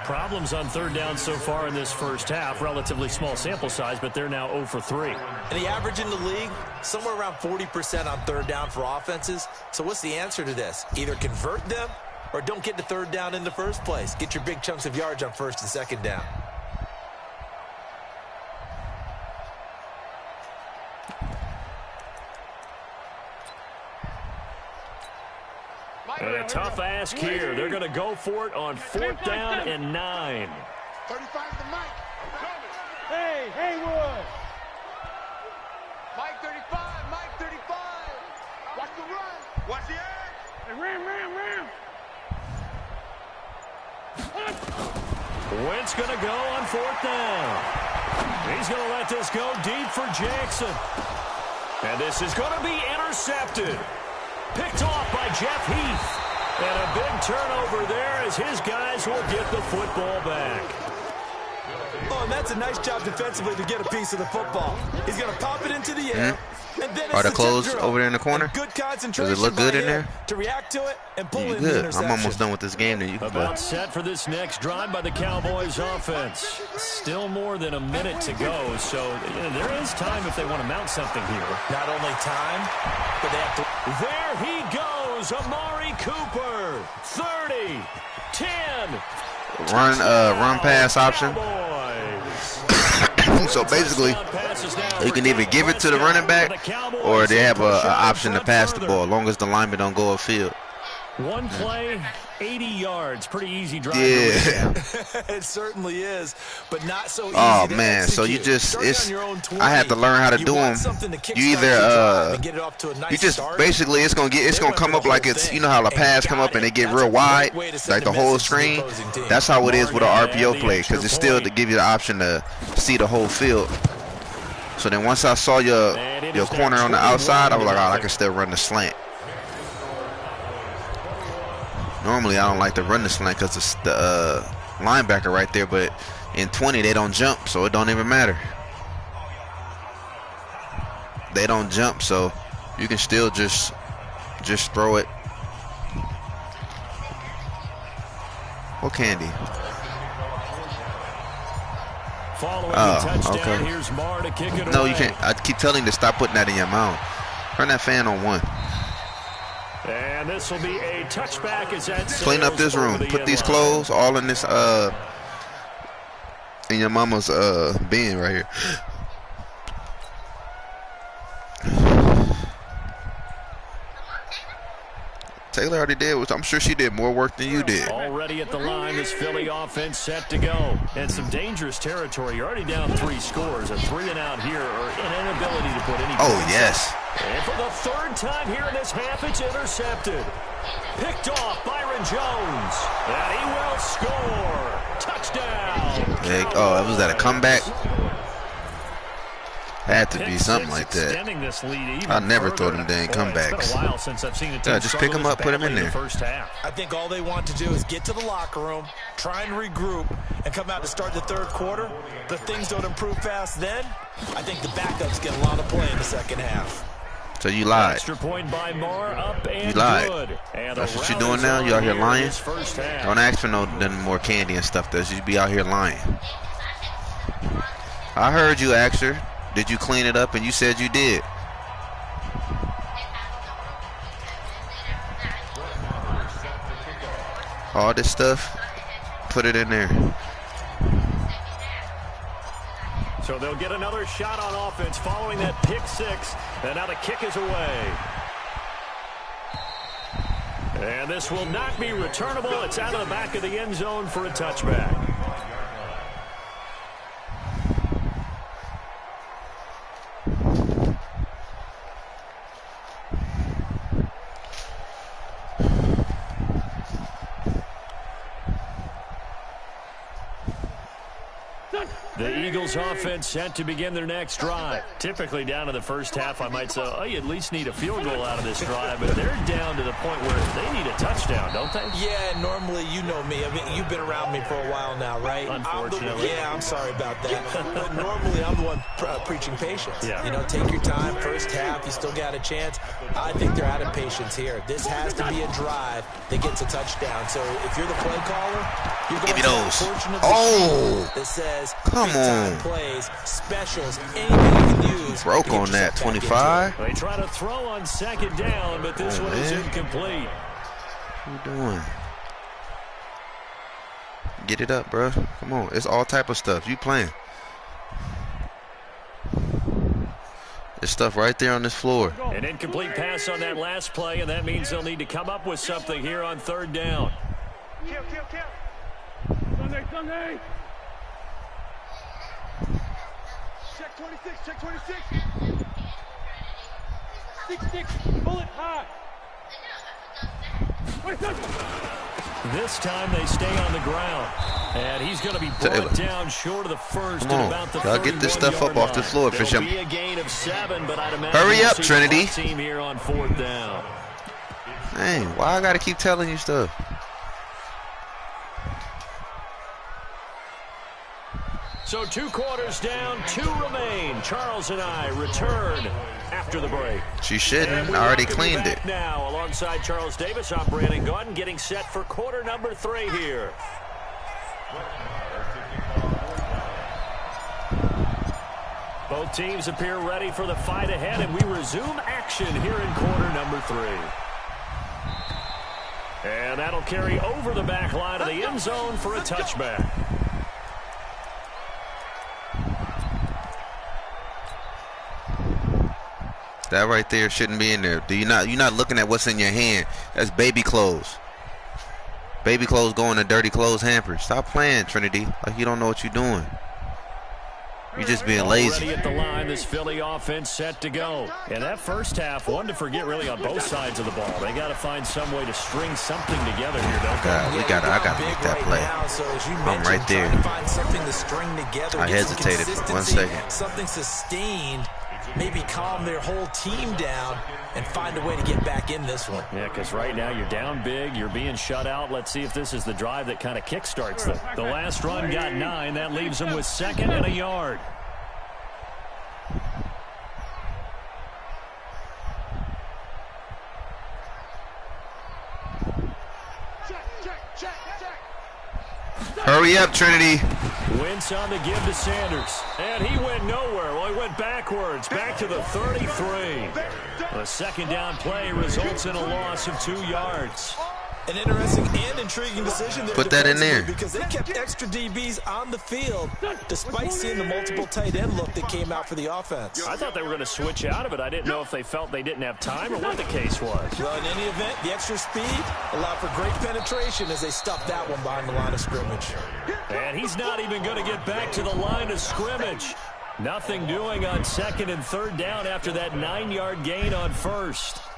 Problems on third down so far in this first half. Relatively small sample size, but they're now 0 for 3. And the average in the league, somewhere around 40% on third down for offenses. So what's the answer to this? Either convert them or don't get to third down in the first place. Get your big chunks of yards on first and second down. And a tough ask here. They're going to go for it on 4th down and 9. 35 to Mike. Hey, Haywood. Mike 35. Watch the run. Watch the edge. Hey, ram. Wentz going to go on 4th down. He's going to let this go deep for Jackson. And this is going to be intercepted. Picked off by Jeff Heath. And a big turnover there as his guys will get the football back. Oh, and that's a nice job defensively to get a piece of the football. He's going to pop it into the air. And then Are the clothes over there in the corner? Good concentration. Does it look good in there? To react to it and pull in the Good. interception. I'm almost done with this game. Then you can About play. set for this next drive by the Cowboys offense. Still more than a minute to go, so there is time if they want to mount something here. Not only time, but they have to. There he goes, Amari Cooper. 30, 10, run pass option. So basically, you can either give it to the running back, or they have an option to pass the ball, as long as the lineman don't go upfield. One play, 80 yards. Pretty easy drive. Yeah. It certainly is, but not so easy. Oh to man, so you execute. just Starting on your own 20, I had to learn how to do them. You either you just basically it's gonna come up like it's, you know how the pass come up and they get real wide, like the whole screen. That's how it is with an RPO play, because it's still to give you the option to see the whole field. So then once I saw your corner on the outside, I was like, oh, I can still run the slant. Normally, I don't like to run the slant because it's the linebacker right there, but in 20, they don't jump, so it don't even matter. They don't jump, so you can still just throw it. What candy? Oh, okay. Here's Marr to kick it No, away. you can't. I keep telling you to stop putting that in your mouth. Turn that fan on 1. And this will be a touchback. As that Clean up this room. Put these clothes all in this in your mama's bin right here. Taylor already did, which I'm sure she did more work than you did. Already at the line, this Philly offense set to go. And some dangerous territory. You're already down 3 scores. A 3-and-out here, or an inability to put any. Oh, yes. And for the 3rd time here in this half, it's intercepted. Picked off Byron Jones. And he will score. Touchdown. Oh, was that a comeback? Had to be something like that. I never throw them dang comebacks. Yeah, just pick them up, put them in there. I think all they want to do is get to the locker room, try and regroup, and come out to start the 3rd quarter. But if things don't improve fast then, I think the backups get a lot of play in the 2nd half. So you lied. Extra point by Marr, up and you lied. Good. And that's what you're doing now? You out here lying? Don't ask for no more candy and stuff. You be out here lying. I heard you ask her. Did you clean it up? And you said you did. All this stuff, put it in there. So they'll get another shot on offense following that pick 6. And now the kick is away. And this will not be returnable. It's out of the back of the end zone for a touchback. The Eagles offense set to begin their next drive. Typically down to the first half, I might say, oh, you at least need a field goal out of this drive, but they're down to the point where they need a touchdown, don't they? Yeah, normally you know me. I mean, you've been around me for a while now, right? Unfortunately. I'm sorry about that. But normally I'm the one preaching patience. Yeah. You know, take your time. First half, you still got a chance. I think they're out of patience here. This has to be a drive that gets a touchdown. So if you're the play caller, you're going to have a portion of the that says time plays, specials, anything you can use. Broke on that 25. They try to throw on 2nd down, but this one is incomplete. What you doing? Get it up, bro. Come on. It's all type of stuff. You playing. There's stuff right there on this floor. An incomplete pass on that last play, and that means they'll need to come up with something here on 3rd down. Kill. Sunday. Check 26. 6, bullet high. This time they stay on the ground. And he's going to be brought down short of the first. Come on, y'all get this stuff up off the floor. There'll be a gain of 7, but I'd imagine hurry up, Trinity. Team here on 4th down. Dang, why I got to keep telling you stuff? So 2 quarters down, 2 remain. Charles and I return after the break. She shouldn't. I already cleaned it. Now, alongside Charles Davis, I'm Brandon Gordon, getting set for quarter number 3 here. Both teams appear ready for the fight ahead, and we resume action here in quarter number 3. And that'll carry over the back line of the end zone for a touchback. That right there shouldn't be in there. You're not looking at what's in your hand. That's baby clothes. Baby clothes go in a dirty clothes hamper. Stop playing, Trinity. Like you don't know what you're doing. You're just being lazy. Already at the line, this Philly offense set to go. And that first half, one to forget really on both sides of the ball. They got to find some way to string something together here, don't they? I got to make that play. I'm right there. Find something to string together. I hesitated for 1 second. Something sustained. Maybe calm their whole team down and find a way to get back in this one. Yeah, because right now you're down big. You're being shut out. Let's see if this is the drive that kind of kickstarts them. The last run got 9. That leaves them with 2nd and a yard. Hurry up, Trinity. Wentz on the give to Sanders. And he went nowhere. Well, he went backwards, back to the 33. A second down play results in a loss of 2 yards. An interesting and intriguing decision there. Put that in there. Because they kept extra DBs on the field despite seeing the multiple tight end look that came out for the offense. I thought they were going to switch out of it. I didn't know if they felt they didn't have time or what the case was. Well, in any event, the extra speed allowed for great penetration as they stuffed that one behind the line of scrimmage. And he's not even going to get back to the line of scrimmage. Nothing doing on 2nd and 3rd down after that 9-yard gain on 1st.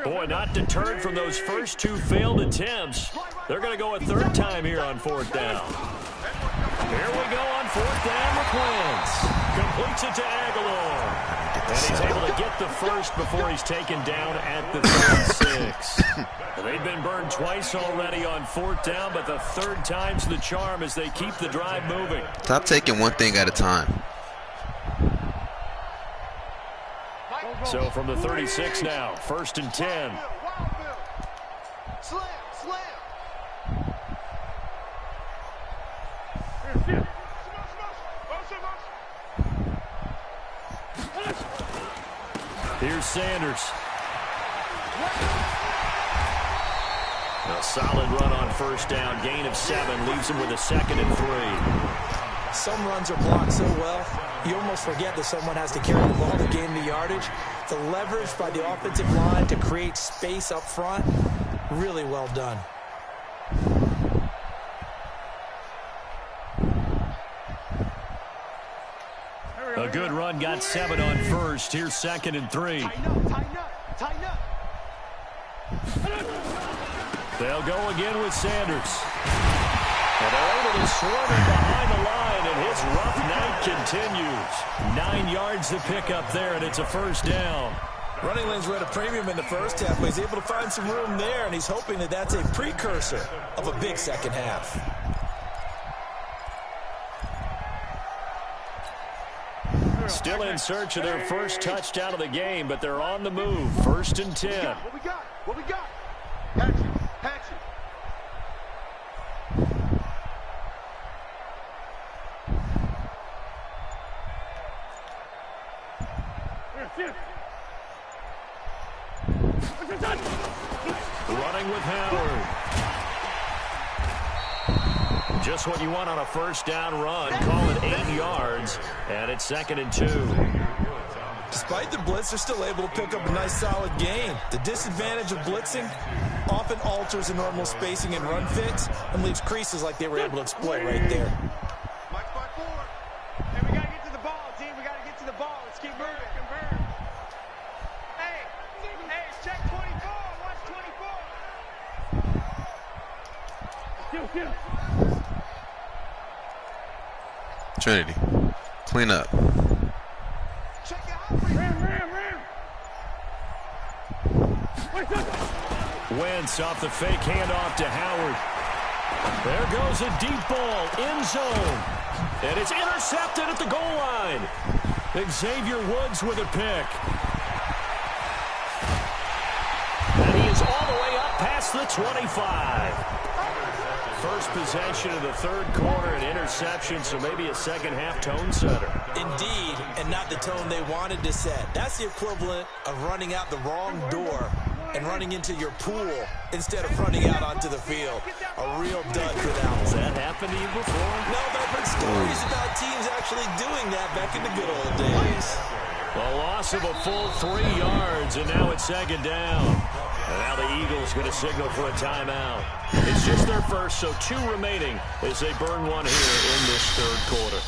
Boy, not deterred from those first 2 failed attempts. They're going to go a 3rd time here on 4th down. Here we go on 4th down with Wentz. Completes it to Aguilar. And he's able to get the first before he's taken down at the 36. They've been burned twice already on 4th down, but the 3rd time's the charm as they keep the drive moving. Stop taking one thing at a time. So from the 36 now, 1st and 10. Slam. Here's Sanders. A solid run on 1st down. Gain of 7 leaves him with a 2nd and 3. Some runs are blocked so well, you almost forget that someone has to carry the ball to gain the yardage. The leverage by the offensive line to create space up front, really well done. A good run, got 7 on 1st. Here's 2nd and 3. Tighten up. They'll go again with Sanders. And they're able to swarm him behind the line, and his rough night continues. 9 yards to pick up there, and it's a 1st down. Running lanes were at a premium in the first half, but he's able to find some room there, and he's hoping that that's a precursor of a big second half. Still in search of their first touchdown of the game, but they're on the move. 1st and 10. What we got? Hatchet. Running with Howard. Just what you want on a 1st down run. Call it 8 yards, and it's 2nd and 2. Despite the blitz, they're still able to pick up a nice solid gain. The disadvantage of blitzing often alters the normal spacing and run fits and leaves creases like they were able to exploit right there. Mike forward. Hey, we got to get to the ball, team. We got to get to the ball. Let's keep moving. Convert. Hey, check 24. Watch 24. Trinity, clean up. Check it out. Ram. Wentz off the fake handoff to Howard. There goes a deep ball, end zone. And it's intercepted at the goal line. Xavier Woods with a pick. And he is all the way up past the 25. first possession of the third quarter, an interception, so maybe a second-half tone setter. Indeed, and not the tone they wanted to set. That's the equivalent of running out the wrong door and running into your pool instead of running out onto the field. A real dud for that one. Has that happened to you before? No, but I've heard stories about teams actually doing that back in the good old days. A loss of a full 3 yards, and now it's second down. And now the Eagles going to signal for a timeout. It's just their first, so 2 remaining as they burn one here in this third quarter.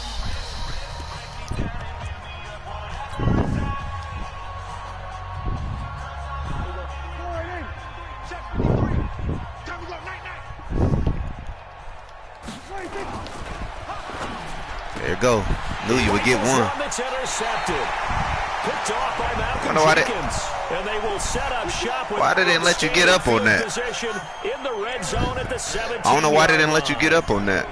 There you go. Knew you would get one. It's intercepted. Picked off by Malcolm why Jenkins. And they will set up shop with Why they didn't let you get up on that? Position in the red zone at the 17. I don't know why they didn't let you get up on that.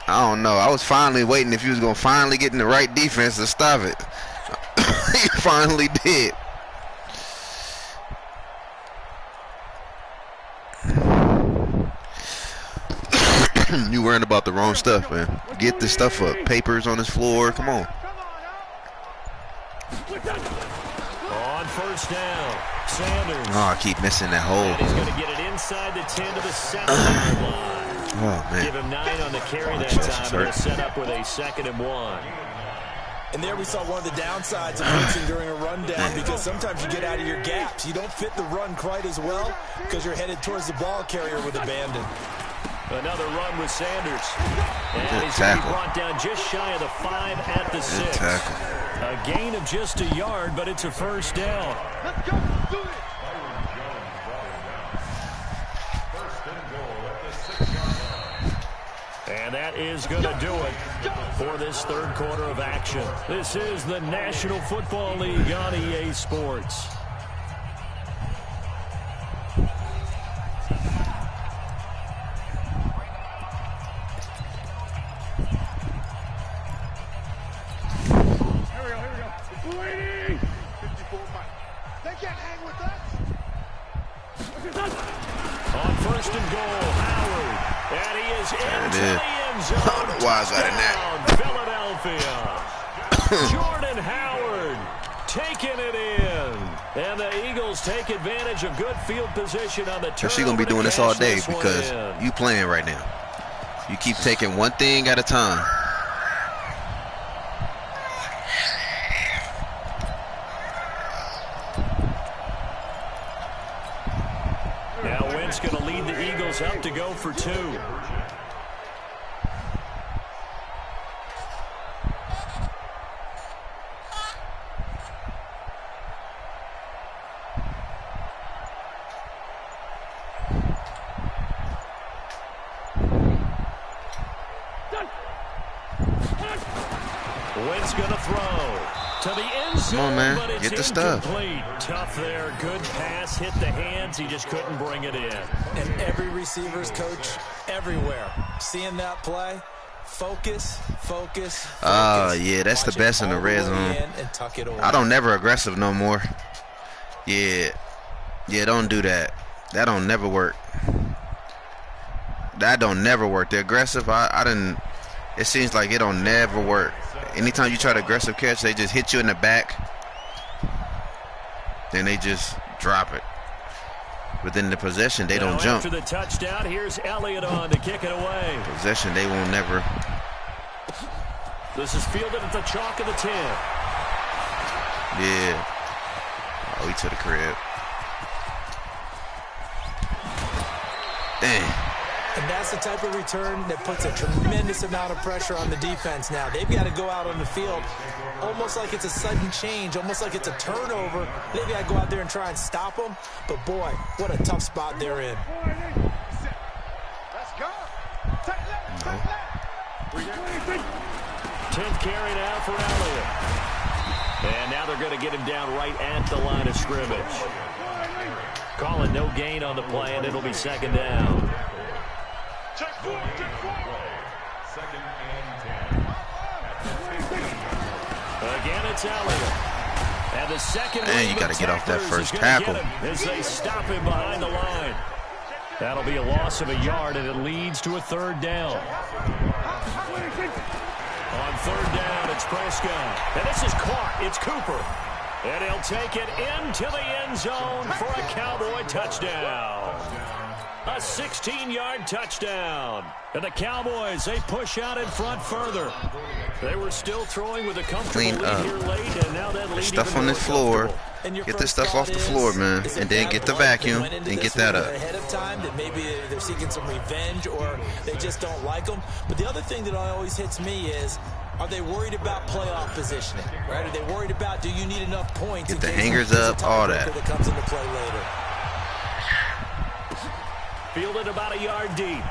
I don't know. I was finally waiting if you was going to finally get in the right defense to stop it. You finally did. You worrying about the wrong stuff, man. Get this stuff up. Papers on this floor. Come on. On first down, Sanders. Oh, I keep missing that hole. And he's going to get it inside the 10 to the 7-yard line. Oh, man. Give him 9 on the carry that time. Going to set up with a 2nd and 1. And there we saw one of the downsides of blitzing during a rundown, because sometimes you get out of your gaps. You don't fit the run quite as well because you're headed towards the ball carrier with abandon. Another run with Sanders. And he's going to be brought down just shy of the 5 at the 6. A gain of just a yard, but it's a first down. Let's go. Do it. And that is going to do it for this third quarter of action. This is the National Football League on EA Sports. On first and goal, Howard. And he is into the end zone. I don't know why I got in that. Philadelphia. Jordan Howard taking it in. And the Eagles take advantage of good field position on the turnover. She's going to be doing this all day because you playing right now. You keep taking one thing at a time. Now Wentz going to lead the Eagles up to go for 2. Wentz going to throw to the end zone. Come on, man. Get the stuff. Tough there. Good pass. Hit the hands. He just couldn't bring it in. And every receiver's coach everywhere seeing that play. Focus, focus, focus. Oh, yeah, that's the best in the red zone. I don't never aggressive no more. Yeah, don't do that. That don't never work. That don't never work. The aggressive, I didn't. It seems like it don't never work. Anytime you try to aggressive catch, they just hit you in the back. Then they just drop it. Within the possession, they don't jump. After the touchdown, here's Elliott on to kick it away. Possession, they won't never. This is fielded at the chalk of the 10. Yeah. Oh, he to the crib. Dang. And that's the type of return that puts a tremendous amount of pressure on the defense now. They've got to go out on the field almost like it's a sudden change, almost like it's a turnover. They've got to go out there and try and stop them. But, boy, what a tough spot they're in. Let's go. Take that. 10th carry now for Elliott. And now they're going to get him down right at the line of scrimmage. Calling no gain on the play, and it'll be second down. Check forward. Second and 10. Again, it's Elliott. And the second Man, you got to get off that first tackle. As they stop him behind the line. That'll be a loss of a yard, and it leads to a third down. On third down, it's Prescott. And this is caught. It's Cooper. And he'll take it into the end zone for a Cowboy touchdown. A 16-yard touchdown. And the Cowboys, they push out in front further. They were still throwing with a comfortable lead here late, and now that lead stuff on the floor. Get this stuff off the floor, man, and then get the vacuum and get that up. Ahead of time, that maybe they're seeking some revenge or they just don't like them. But the other thing that always hits me is, are they worried about playoff positioning? Right? Are they worried about, do you need enough points? Get the hangers up, all that. That comes into play later. Fielded about a yard deep.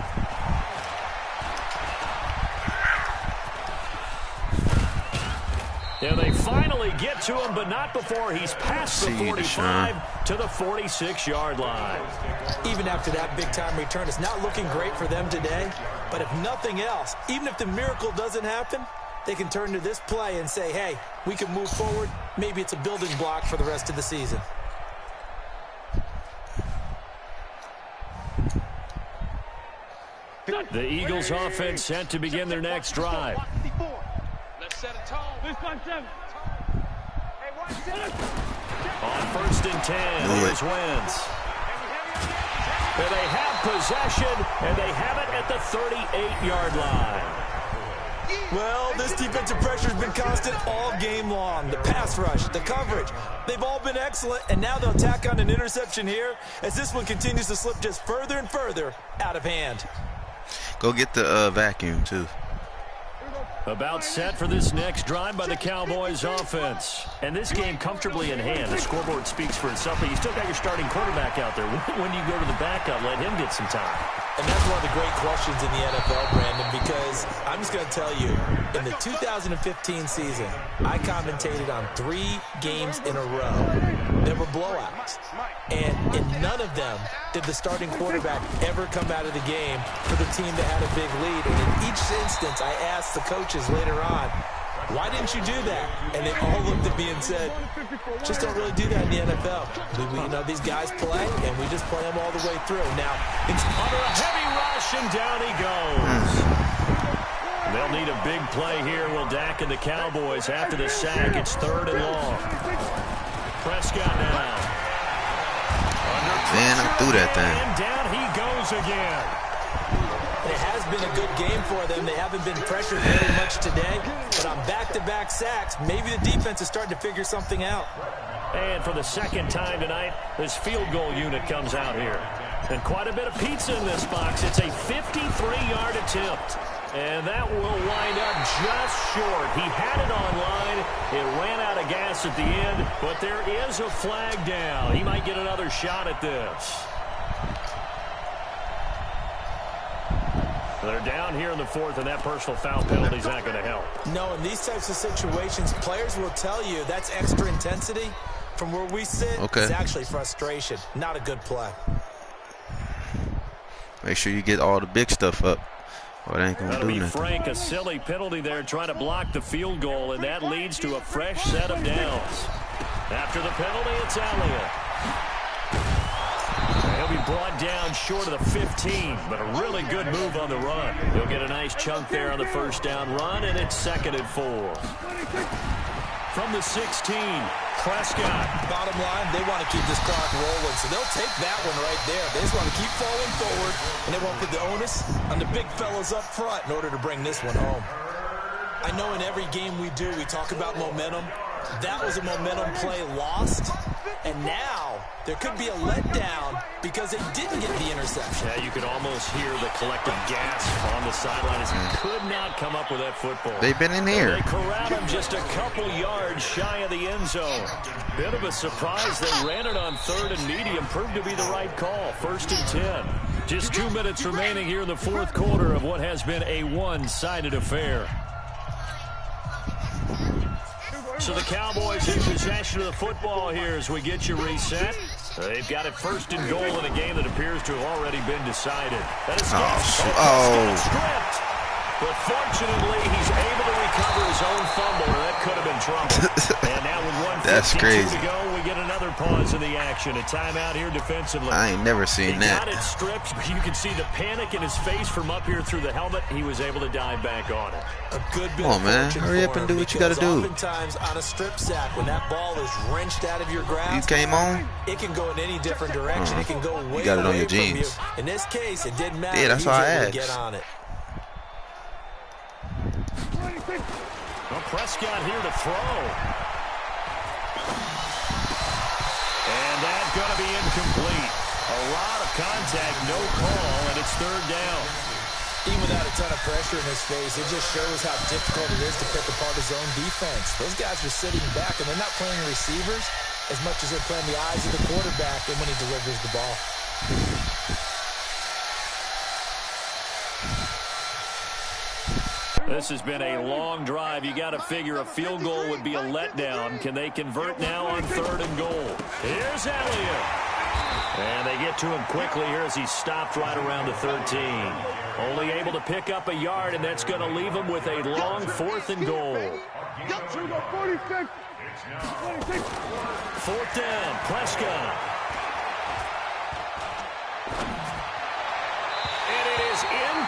Yeah, they finally get to him, but not before he's past the 45 to the 46-yard line. Even after that big-time return, it's not looking great for them today. But if nothing else, even if the miracle doesn't happen, they can turn to this play and say, hey, we can move forward. Maybe it's a building block for the rest of the season. The Eagles offense set to begin their next drive. Let's set a tone. On first and 10, here's Wentz. And they have possession, and they have it at the 38-yard line. Well, this defensive pressure has been constant all game long. The pass rush, the coverage, they've all been excellent, and now they'll tack on an interception here as this one continues to slip just further and further out of hand. Go get the vacuum, too. About set for this next drive by the Cowboys offense. And this game comfortably in hand. The scoreboard speaks for itself, but you still got your starting quarterback out there. When you go to the backup, let him get some time. And that's one of the great questions in the NFL, Brandon, because I'm just going to tell you, in the 2015 season, I commentated on 3 games in a row. There were blowouts. And in none of them did the starting quarterback ever come out of the game for the team that had a big lead. And in each instance, I asked the coaches later on, why didn't you do that? And they all looked at me and said, just don't really do that in the NFL. You know, these guys play, and we just play them all the way through. Now, it's under a heavy rush, and down he goes. They'll need a big play here. Will Dak and the Cowboys after the sack. It's third and long. Prescott now. Man, I threw that thing. And down he goes again. It has been a good game for them. They haven't been pressured very much today, but on back-to-back sacks, maybe the defense is starting to figure something out. And for the second time tonight, this field goal unit comes out here. And quite a bit of pizza in this box. It's a 53-yard attempt. And that will wind up just short. He had it on line. It ran out of gas at the end, but there is a flag down. He might get another shot at this. They're down here in the fourth, and that personal foul penalty is not going to help. No, in these types of situations, players will tell you that's extra intensity. From where we sit, it's actually frustration. Not a good play. Make sure you get all the big stuff up, or it ain't going to do nothing. Frank, a silly penalty there trying to block the field goal, and that leads to a fresh set of downs. After the penalty, it's Elliott. He'll be brought down short of the 15, but a really good move on the run. He'll get a nice chunk there on the first down run, and it's 2nd and 4. From the 16, Prescott. Bottom line, they want to keep this clock rolling, so they'll take that one right there. They just want to keep falling forward, and they won't put the onus on the big fellas up front in order to bring this one home. I know in every game we do, we talk about momentum. That was a momentum play lost, and now there could be a letdown because they didn't get the interception. Yeah, you could almost hear the collective gasp on the sideline as he could not come up with that football. They've been in here. They corralled him just a couple yards shy of the end zone. Bit of a surprise. They ran it on 3rd and medium. Proved to be the right call. 1st and 10. Just 2 minutes remaining here in the 4th quarter of what has been a one-sided affair. So the Cowboys in possession of the football here as we get you reset. They've got it 1st and goal in a game that appears to have already been decided. That is stripped. But fortunately, he's able to recover his own fumble, or that could have been trouble. And now with 1:15 That's crazy. To go, we get another pause in the action. A timeout here defensively. I ain't never seen that. He got it stripped, but you can see the panic in his face from up here through the helmet. He was able to dive back on it. A good bit Come on, man. Hurry up and do what you got to do. Oftentimes on a strip sack, when that ball is wrenched out of your grasp, you came on? It can go in any different direction. It can go way you got it on your away from jeans. you. In this case, it didn't matter. Yeah, that's He was why I able to asked. get on it. Well, Prescott here to throw. And that's going to be incomplete. A lot of contact, no call, and it's third down. Even without a ton of pressure in his face, it just shows how difficult it is to pick apart his own defense. Those guys are sitting back, and they're not playing receivers as much as they're playing the eyes of the quarterback and when he delivers the ball. This has been a long drive. You got to figure a field goal would be a letdown. Can they convert now on 3rd and goal? Here's Elliott. And they get to him quickly here as he stopped right around the 13. Only able to pick up a yard, and that's going to leave him with a long 4th and goal. 4th down, Prescott.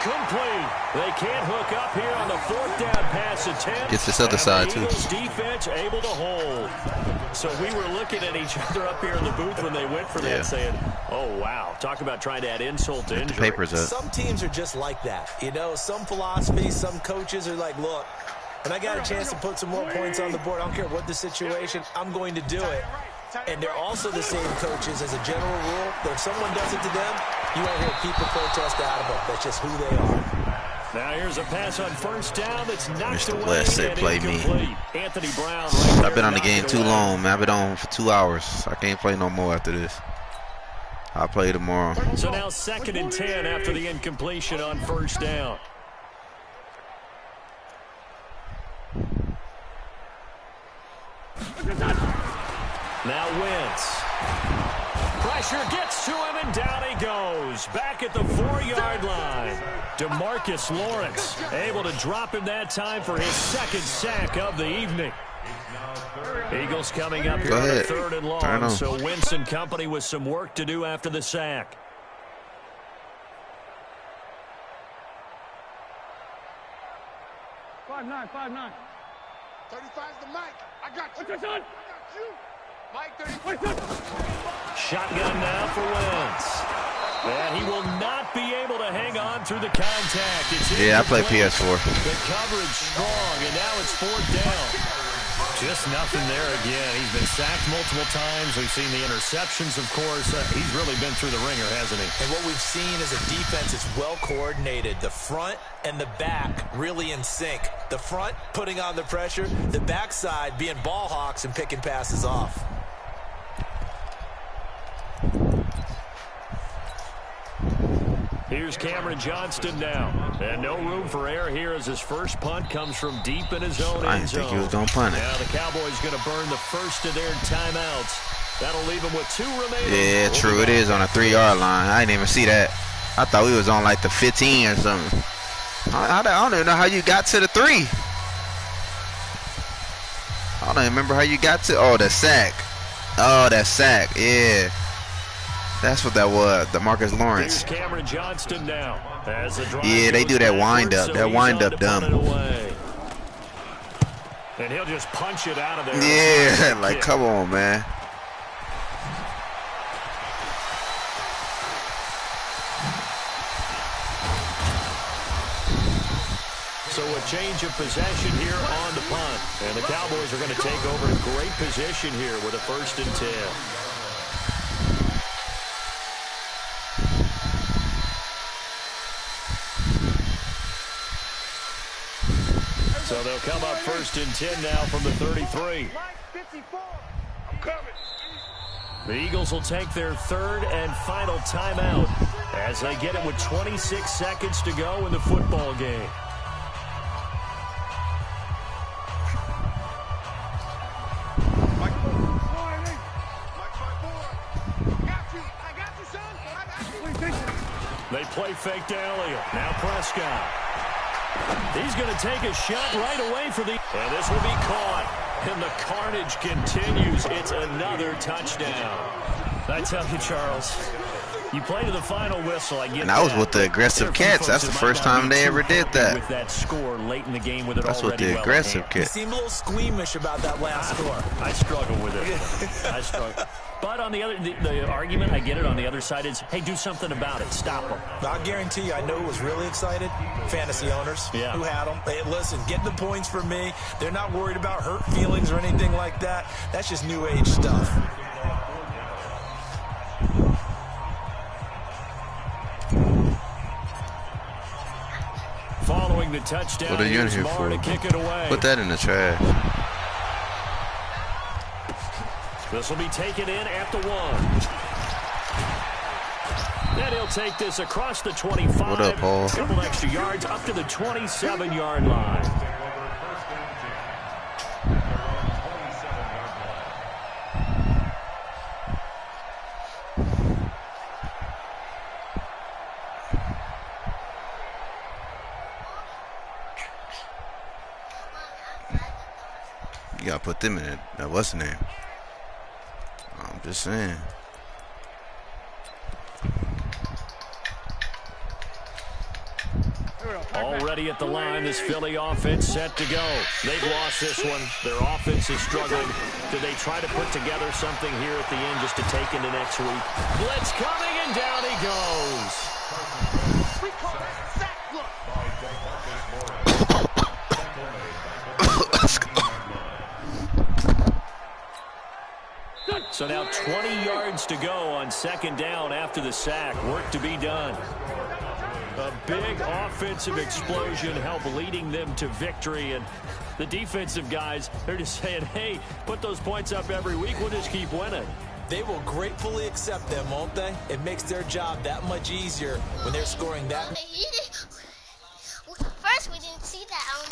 Incomplete. They can't hook up here on the 4th down pass attempt. Gets this other side, too. Eagles defense able to hold. So we were looking at each other up here in the booth when they went for that, saying, oh, wow. Talk about trying to add insult to injury. The papers up. Some teams are just like that. You know, some philosophies, some coaches are like, look, when I got a chance to put some more points on the board, I don't care what the situation, I'm going to do it. And they're also the same coaches as a general rule that if someone does it to them, you won't hear people protest out of them. That's just who they are. Now here's a pass on 1st down that's knocked Mr. away. West said play me. Anthony Brown right I've been on the game too long, man. I've been on for 2 hours. I can't play no more after this. I'll play tomorrow. So now 2nd and 10 after the incompletion on 1st down. Now Wentz. Pressure gets to him, and down he goes. Back at the 4-yard line. DeMarcus Lawrence able to drop him that time for his 2nd sack of the evening. Eagles coming up here on a 3rd and long. So Wentz and company with some work to do after the sack. Five nine. 35's the mic. I got you. What's your son? I got you. Mike 35. Shotgun now for Wentz. And he will not be able to hang on through the contact. Yeah, I play PS4. The coverage strong, and now it's 4th down. Just nothing there again. He's been sacked multiple times. We've seen the interceptions, of course. He's really been through the ringer, hasn't he? And what we've seen is a defense that's well coordinated. The front and the back really in sync. The front putting on the pressure. The backside being ball hawks and picking passes off. Here's Cameron Johnston now. And no room for error here as his first punt comes from deep in his own I end didn't zone. think he was going to punt it. Now the Cowboys going to burn the first of their timeouts. That'll leave them with 2 remaining. Yeah, true. It is on a 3-yard line. I didn't even see that. I thought we was on like the 15 or something. I don't even know how you got to the 3. I don't even remember how you got to. Oh, the sack. Oh, that sack. Yeah. That's what that was, the Marcus Lawrence. Here's Cameron Johnston now. As the drive Yeah, they do that wind up. so That he's wind on up to punt dumb. it away. And he'll just punch it out of there. Yeah, like come on, man. So a change of possession here on the punt. And the Cowboys are going to take over a great position here with a 1st and 10. So they'll come up 1st and 10 now from the 33. I'm coming. The Eagles will take their 3rd and final timeout as they get it with 26 seconds to go in the football game. They play fake to Elliott. Now Prescott. He's going to take a shot right away for the... And this will be caught. And the carnage continues. It's another touchdown. I tell you, Charles, you play to the final whistle. I get And I was with the aggressive cats. That's the first time they ever did that. With that score late in the game with it That's what the aggressive You cats. seem a little squeamish about that last score. I struggle with it. I struggle. But on the other, the argument, I get it, on the other side is, hey, do something about it. Stop them. I'll guarantee you, I know who was really excited. Fantasy owners who had them. Hey, listen, get the points for me. They're not worried about hurt feelings or anything like that. That's just new age stuff. Following the touchdown, What are you in here for? To kick it away. Put that in the trash. This will be taken in at the 1. Then he'll take this across the 25. What up, Paul? Couple extra yards up to the 27-yard line. You gotta put them in it. What's the name? I'm just saying. Already at the line, this Philly offense set to go. They've lost this one. Their offense is struggling. Do they try to put together something here at the end just to take into next week? Blitz coming, and down he goes. We call that sack look. So now 20 yards to go on second down after the sack. Work to be done. A big offensive explosion helped leading them to victory. And the defensive guys, they're just saying, hey, put those points up every week. We'll just keep winning. They will gratefully accept them, won't they? It makes their job that much easier when they're scoring that. First, we didn't see that on